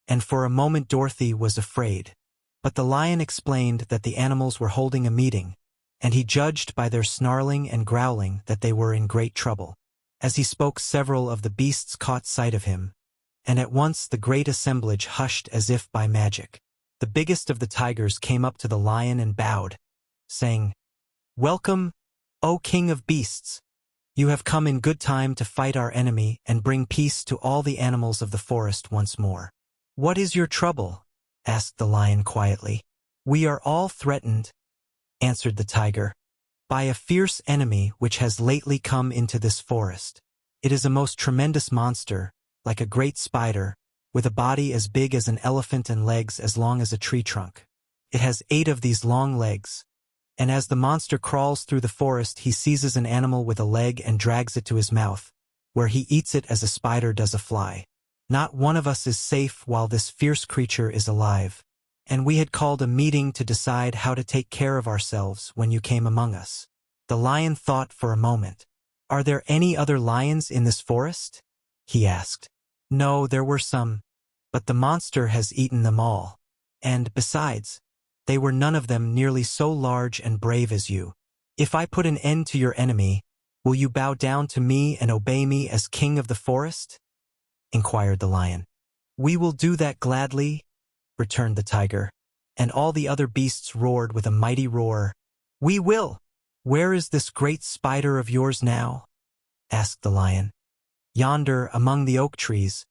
and for a moment Dorothy was afraid. But the lion explained that the animals were holding a meeting, and he judged by their snarling and growling that they were in great trouble. As he spoke, several of the beasts caught sight of him, and at once the great assemblage hushed as if by magic. The biggest of the tigers came up to the lion and bowed, saying, "Welcome, O King of Beasts! You have come in good time to fight our enemy and bring peace to all the animals of the forest once more." "What is your trouble?" asked the lion quietly. "We are all threatened," answered the tiger, "by a fierce enemy which has lately come into this forest. It is a most tremendous monster, like a great spider, with a body as big as an elephant and legs as long as a tree trunk. It has 8 of these long legs, and as the monster crawls through the forest he seizes an animal with a leg and drags it to his mouth, where he eats it as a spider does a fly. Not one of us is safe while this fierce creature is alive, and we had called a meeting to decide how to take care of ourselves when you came among us." The lion thought for a moment. "Are there any other lions in this forest?" he asked. "No, there were some, but the monster has eaten them all. And, besides, they were none of them nearly so large and brave as you. If I put an end to your enemy, will you bow down to me and obey me as king of the forest?" inquired the lion. "We will do that gladly," returned the tiger, and all the other beasts roared with a mighty roar. "We will!" "Where is this great spider of yours now?" asked the lion. "Yonder, among the oak trees,"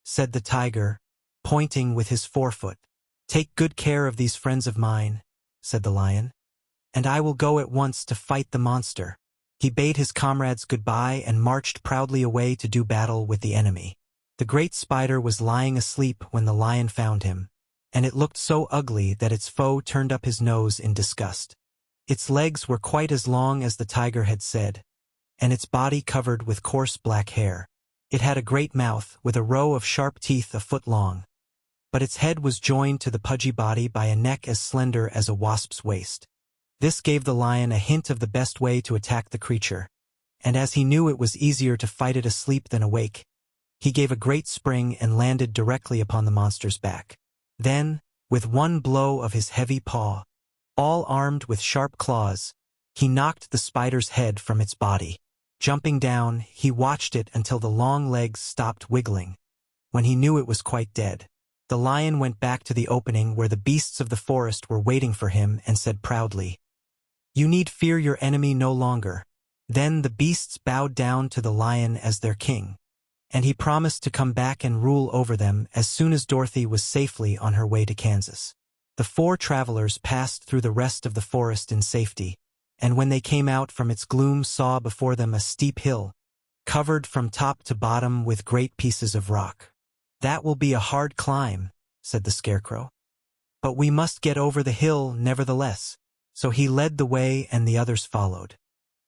said the tiger, pointing with his forefoot. "Take good care of these friends of mine," said the lion, "and I will go at once to fight the monster." He bade his comrades goodbye and marched proudly away to do battle with the enemy. The great spider was lying asleep when the lion found him, and it looked so ugly that its foe turned up his nose in disgust. Its legs were quite as long as the tiger had said, and its body covered with coarse black hair. It had a great mouth with a row of sharp teeth a foot long, but its head was joined to the pudgy body by a neck as slender as a wasp's waist. This gave the lion a hint of the best way to attack the creature, and as he knew it was easier to fight it asleep than awake, he gave a great spring and landed directly upon the monster's back. Then, with one blow of his heavy paw, all armed with sharp claws, he knocked the spider's head from its body. Jumping down, he watched it until the long legs stopped wiggling, when he knew it was quite dead. The lion went back to the opening where the beasts of the forest were waiting for him and said proudly, "You need fear your enemy no longer." Then the beasts bowed down to the lion as their king, and he promised to come back and rule over them as soon as Dorothy was safely on her way to Kansas. The 4 travelers passed through the rest of the forest in safety, and when they came out from its gloom saw before them a steep hill, covered from top to bottom with great pieces of rock. "That will be a hard climb," said the Scarecrow, "but we must get over the hill nevertheless." So he led the way and the others followed.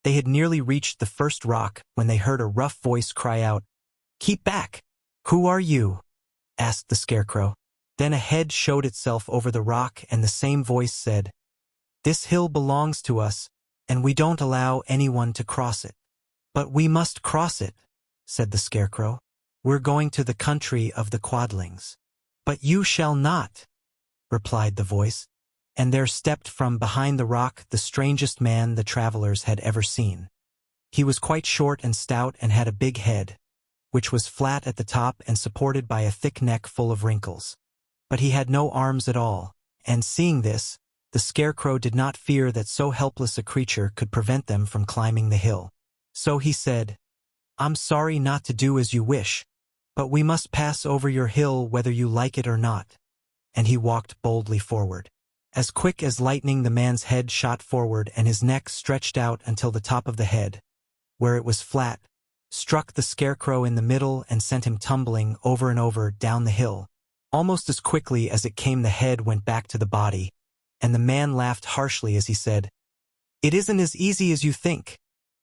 They had nearly reached the first rock when they heard a rough voice cry out, "Keep back!" "Who are you?" asked the Scarecrow. Then a head showed itself over the rock and the same voice said, "This hill belongs to us, and we don't allow anyone to cross it." "But we must cross it," said the Scarecrow. "We're going to the country of the Quadlings." "But you shall not," replied the voice, and there stepped from behind the rock the strangest man the travelers had ever seen. He was quite short and stout and had a big head, which was flat at the top and supported by a thick neck full of wrinkles. But he had no arms at all, and seeing this, the Scarecrow did not fear that so helpless a creature could prevent them from climbing the hill. So he said, "I'm sorry not to do as you wish, but we must pass over your hill whether you like it or not." And he walked boldly forward. As quick as lightning the man's head shot forward and his neck stretched out until the top of the head, where it was flat, struck the Scarecrow in the middle and sent him tumbling over and over down the hill. Almost as quickly as it came the head went back to the body, and the man laughed harshly as he said, "It isn't as easy as you think.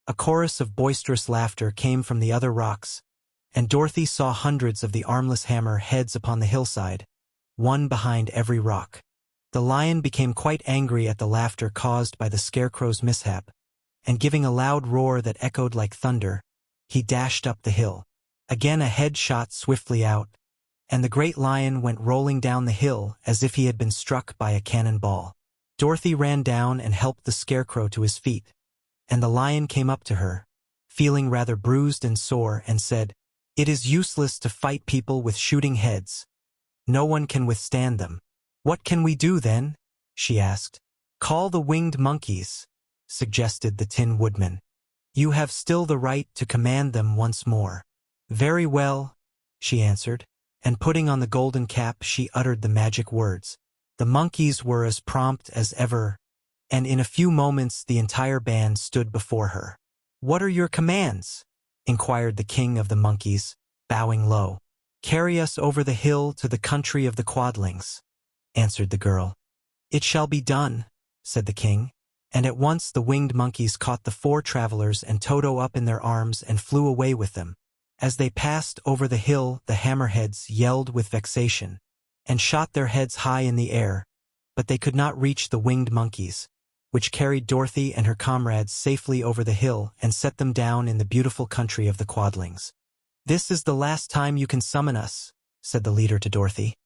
A chorus of boisterous laughter came from the other rocks, and Dorothy saw hundreds of the armless hammer heads upon the hillside, one behind every rock. The lion became quite angry at the laughter caused by the Scarecrow's mishap, and giving a loud roar that echoed like thunder, he dashed up the hill. Again a head shot swiftly out, and the great lion went rolling down the hill as if he had been struck by a cannonball. Dorothy ran down and helped the Scarecrow to his feet, and the lion came up to her, feeling rather bruised and sore, and said, "It is useless to fight people with shooting heads. No one can withstand them." "What can we do, then?" she asked. "Call the winged monkeys," suggested the Tin Woodman. "You have still the right to command them once more." "Very well," she answered, and putting on the golden cap she uttered the magic words. The monkeys were as prompt as ever, and in a few moments the entire band stood before her. "What are your commands?" inquired the king of the monkeys, bowing low. "Carry us over the hill to the country of the Quadlings," answered the girl. "It shall be done," said the king, and at once the winged monkeys caught the 4 travelers and Toto up in their arms and flew away with them. As they passed over the hill, the hammerheads yelled with vexation, and shot their heads high in the air, but they could not reach the winged monkeys, which carried Dorothy and her comrades safely over the hill and set them down in the beautiful country of the Quadlings. "This is the last time you can summon us," said the leader to Dorothy.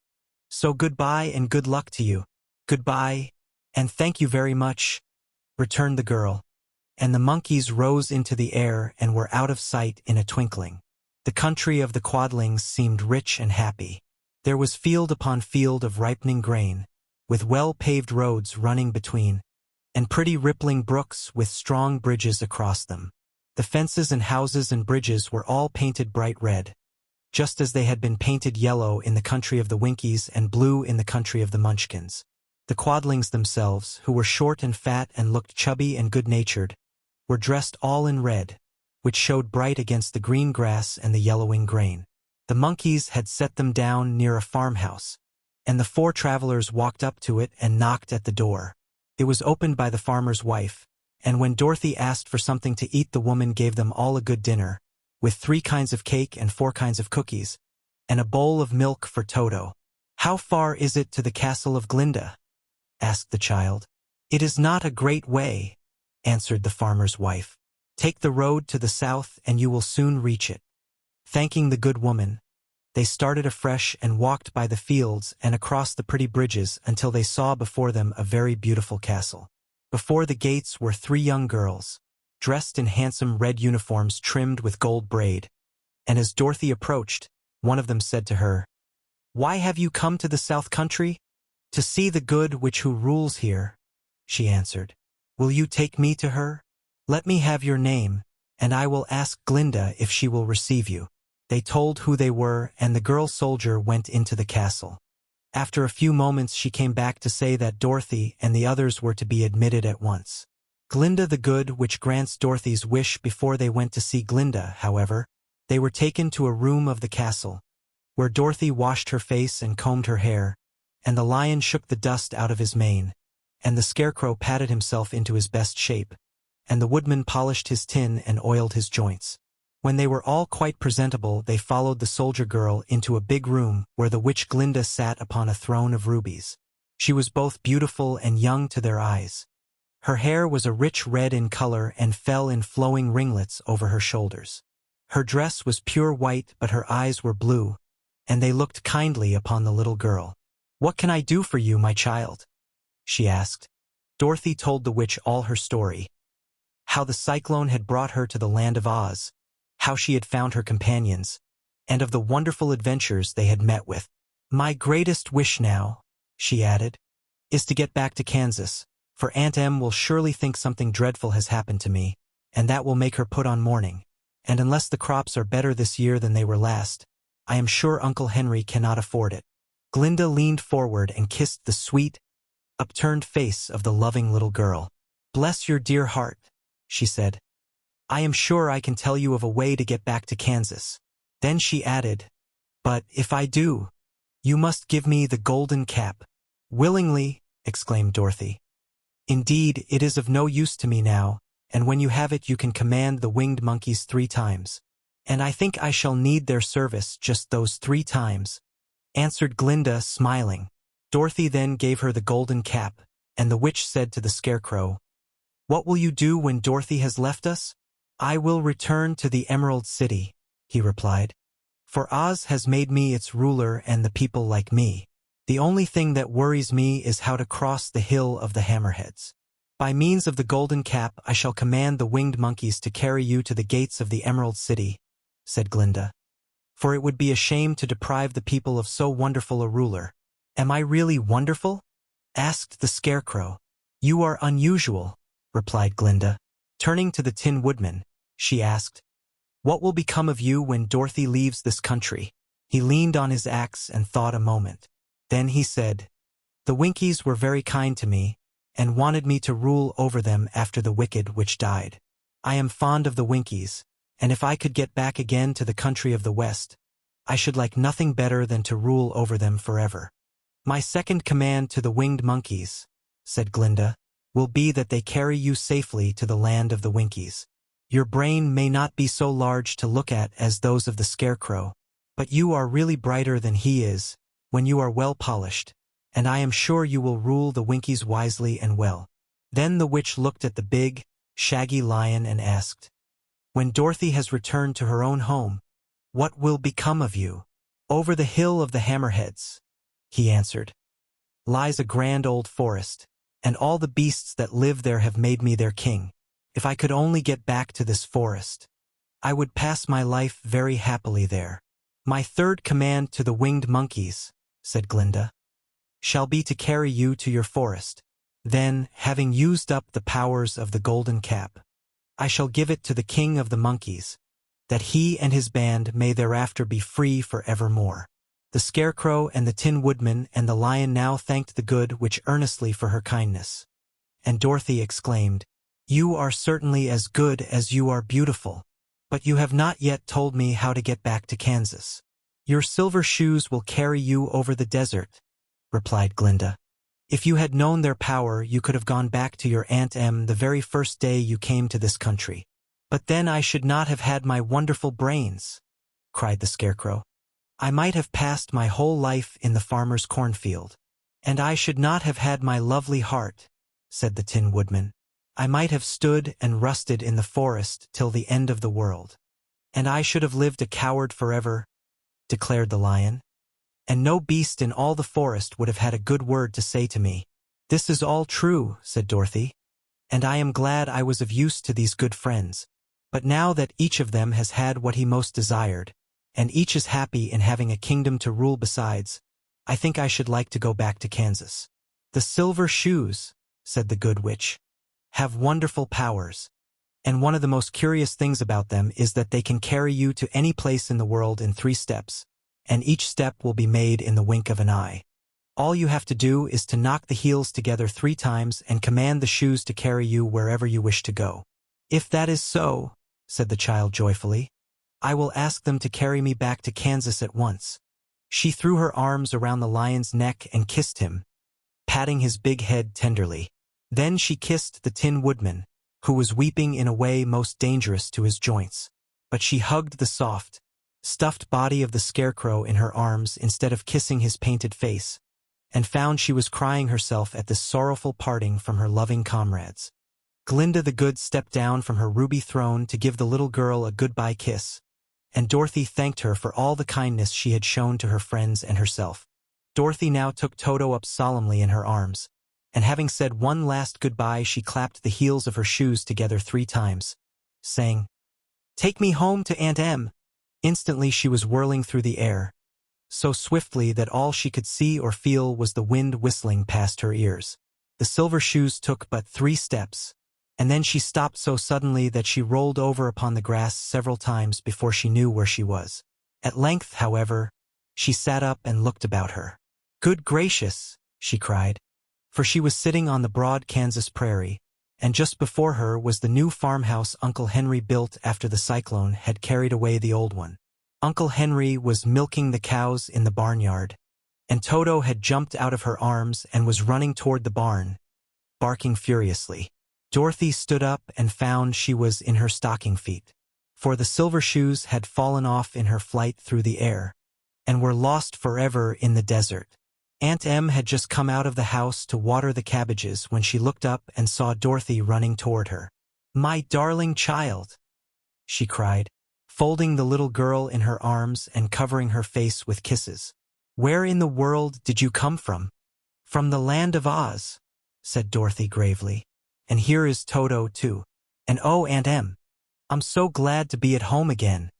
"So goodbye and good luck to you." "Goodbye, and thank you very much," returned the girl, and the monkeys rose into the air and were out of sight in a twinkling. The country of the Quadlings seemed rich and happy. There was field upon field of ripening grain, with well-paved roads running between, and pretty rippling brooks with strong bridges across them. The fences and houses and bridges were all painted bright red, just as they had been painted yellow in the country of the Winkies and blue in the country of the Munchkins. The Quadlings themselves, who were short and fat and looked chubby and good-natured, were dressed all in red, which showed bright against the green grass and the yellowing grain. The monkeys had set them down near a farmhouse, and the 4 travelers walked up to it and knocked at the door. It was opened by the farmer's wife, and when Dorothy asked for something to eat, the woman gave them all a good dinner, with 3 kinds of cake and 4 kinds of cookies, and a bowl of milk for Toto. "How far is it to the castle of Glinda?" asked the child. "It is not a great way," answered the farmer's wife. "Take the road to the south and you will soon reach it." Thanking the good woman, they started afresh and walked by the fields and across the pretty bridges until they saw before them a very beautiful castle. Before the gates were 3 young girls, dressed in handsome red uniforms trimmed with gold braid, and as Dorothy approached, one of them said to her, "Why have you come to the South Country?" "To see the good witch who rules here," she answered. "Will you take me to her? Let me have your name, and I will ask Glinda if she will receive you." They told who they were, and the girl soldier went into the castle. After a few moments she came back to say that Dorothy and the others were to be admitted at once. Glinda the Good Witch grants Dorothy's wish. Before they went to see Glinda, however, they were taken to a room of the castle, where Dorothy washed her face and combed her hair, and the lion shook the dust out of his mane, and the Scarecrow patted himself into his best shape, and the woodman polished his tin and oiled his joints. When they were all quite presentable, they followed the soldier girl into a big room where the witch Glinda sat upon a throne of rubies. She was both beautiful and young to their eyes. Her hair was a rich red in color and fell in flowing ringlets over her shoulders. Her dress was pure white, but her eyes were blue, and they looked kindly upon the little girl. "What can I do for you, my child?" she asked. Dorothy told the witch all her story, how the cyclone had brought her to the land of Oz, how she had found her companions, and of the wonderful adventures they had met with. "My greatest wish now," she added, "is to get back to Kansas, for Aunt Em will surely think something dreadful has happened to me, and that will make her put on mourning, and unless the crops are better this year than they were last, I am sure Uncle Henry cannot afford it." Glinda leaned forward and kissed the sweet, upturned face of the loving little girl. "Bless your dear heart," she said. "I am sure I can tell you of a way to get back to Kansas." Then she added, "But if I do, you must give me the golden cap." "Willingly," exclaimed Dorothy. "Indeed, it is of no use to me now, and when you have it you can command the winged monkeys 3 times. And I think I shall need their service just those 3 times, answered Glinda, smiling. Dorothy then gave her the golden cap, and the witch said to the Scarecrow, "What will you do when Dorothy has left us?" "I will return to the Emerald City," he replied. "For Oz has made me its ruler and the people like me. The only thing that worries me is how to cross the Hill of the Hammerheads. By means of the golden cap I shall command the winged monkeys to carry you to the gates of the Emerald City," said Glinda. "For it would be a shame to deprive the people of so wonderful a ruler." "Am I really wonderful?" asked the Scarecrow. "You are unusual," replied Glinda. Turning to the Tin Woodman, she asked, "What will become of you when Dorothy leaves this country?" He leaned on his axe and thought a moment. Then he said, "The Winkies were very kind to me, and wanted me to rule over them after the Wicked Witch died. I am fond of the Winkies, and if I could get back again to the country of the West, I should like nothing better than to rule over them forever." "My second command to the winged monkeys," said Glinda, "will be that they carry you safely to the land of the Winkies. Your brain may not be so large to look at as those of the Scarecrow, but you are really brighter than he is when you are well polished, and I am sure you will rule the Winkies wisely and well." Then the witch looked at the big, shaggy lion and asked, "When Dorothy has returned to her own home, what will become of you?" "Over the Hill of the Hammerheads," he answered, "lies a grand old forest, and all the beasts that live there have made me their king. If I could only get back to this forest, I would pass my life very happily there." "My third command to the winged monkeys," said Glinda, "shall be to carry you to your forest. Then, having used up the powers of the golden cap, I shall give it to the king of the monkeys, that he and his band may thereafter be free for evermore." The Scarecrow and the Tin Woodman and the lion now thanked the Good Witch earnestly for her kindness, and Dorothy exclaimed, "You are certainly as good as you are beautiful. But you have not yet told me how to get back to Kansas." "Your silver shoes will carry you over the desert," replied Glinda. "If you had known their power, you could have gone back to your Aunt Em the very first day you came to this country." "But then I should not have had my wonderful brains," cried the Scarecrow. "I might have passed my whole life in the farmer's cornfield." "And I should not have had my lovely heart," said the Tin Woodman. "I might have stood and rusted in the forest till the end of the world." "And I should have lived a coward forever," declared the lion. "And no beast in all the forest would have had a good word to say to me." "This is all true," said Dorothy, "and I am glad I was of use to these good friends. But now that each of them has had what he most desired, and each is happy in having a kingdom to rule besides, I think I should like to go back to Kansas." "The silver shoes," said the Good Witch, "have wonderful powers, and one of the most curious things about them is that they can carry you to any place in the world in 3 steps, and each step will be made in the wink of an eye. All you have to do is to knock the heels together 3 times and command the shoes to carry you wherever you wish to go." "If that is so," said the child joyfully, "I will ask them to carry me back to Kansas at once." She threw her arms around the lion's neck and kissed him, patting his big head tenderly. Then she kissed the Tin Woodman, who was weeping in a way most dangerous to his joints. But she hugged the soft, stuffed body of the Scarecrow in her arms instead of kissing his painted face, and found she was crying herself at this sorrowful parting from her loving comrades. Glinda the Good stepped down from her ruby throne to give the little girl a goodbye kiss, and Dorothy thanked her for all the kindness she had shown to her friends and herself. Dorothy now took Toto up solemnly in her arms, and having said one last goodbye, she clapped the heels of her shoes together 3 times, saying, "Take me home to Aunt Em." Instantly she was whirling through the air, so swiftly that all she could see or feel was the wind whistling past her ears. The silver shoes took but 3 steps, and then she stopped so suddenly that she rolled over upon the grass several times before she knew where she was. At length, however, she sat up and looked about her. "Good gracious!" she cried, for she was sitting on the broad Kansas prairie, and just before her was the new farmhouse Uncle Henry built after the cyclone had carried away the old one. Uncle Henry was milking the cows in the barnyard, and Toto had jumped out of her arms and was running toward the barn, barking furiously. Dorothy stood up and found she was in her stocking feet, for the silver shoes had fallen off in her flight through the air, and were lost forever in the desert. Aunt Em had just come out of the house to water the cabbages when she looked up and saw Dorothy running toward her. "My darling child!" she cried, folding the little girl in her arms and covering her face with kisses. "Where in the world did you come from?" "From the land of Oz," said Dorothy gravely. "And here is Toto, too. And oh, Aunt Em, I'm so glad to be at home again."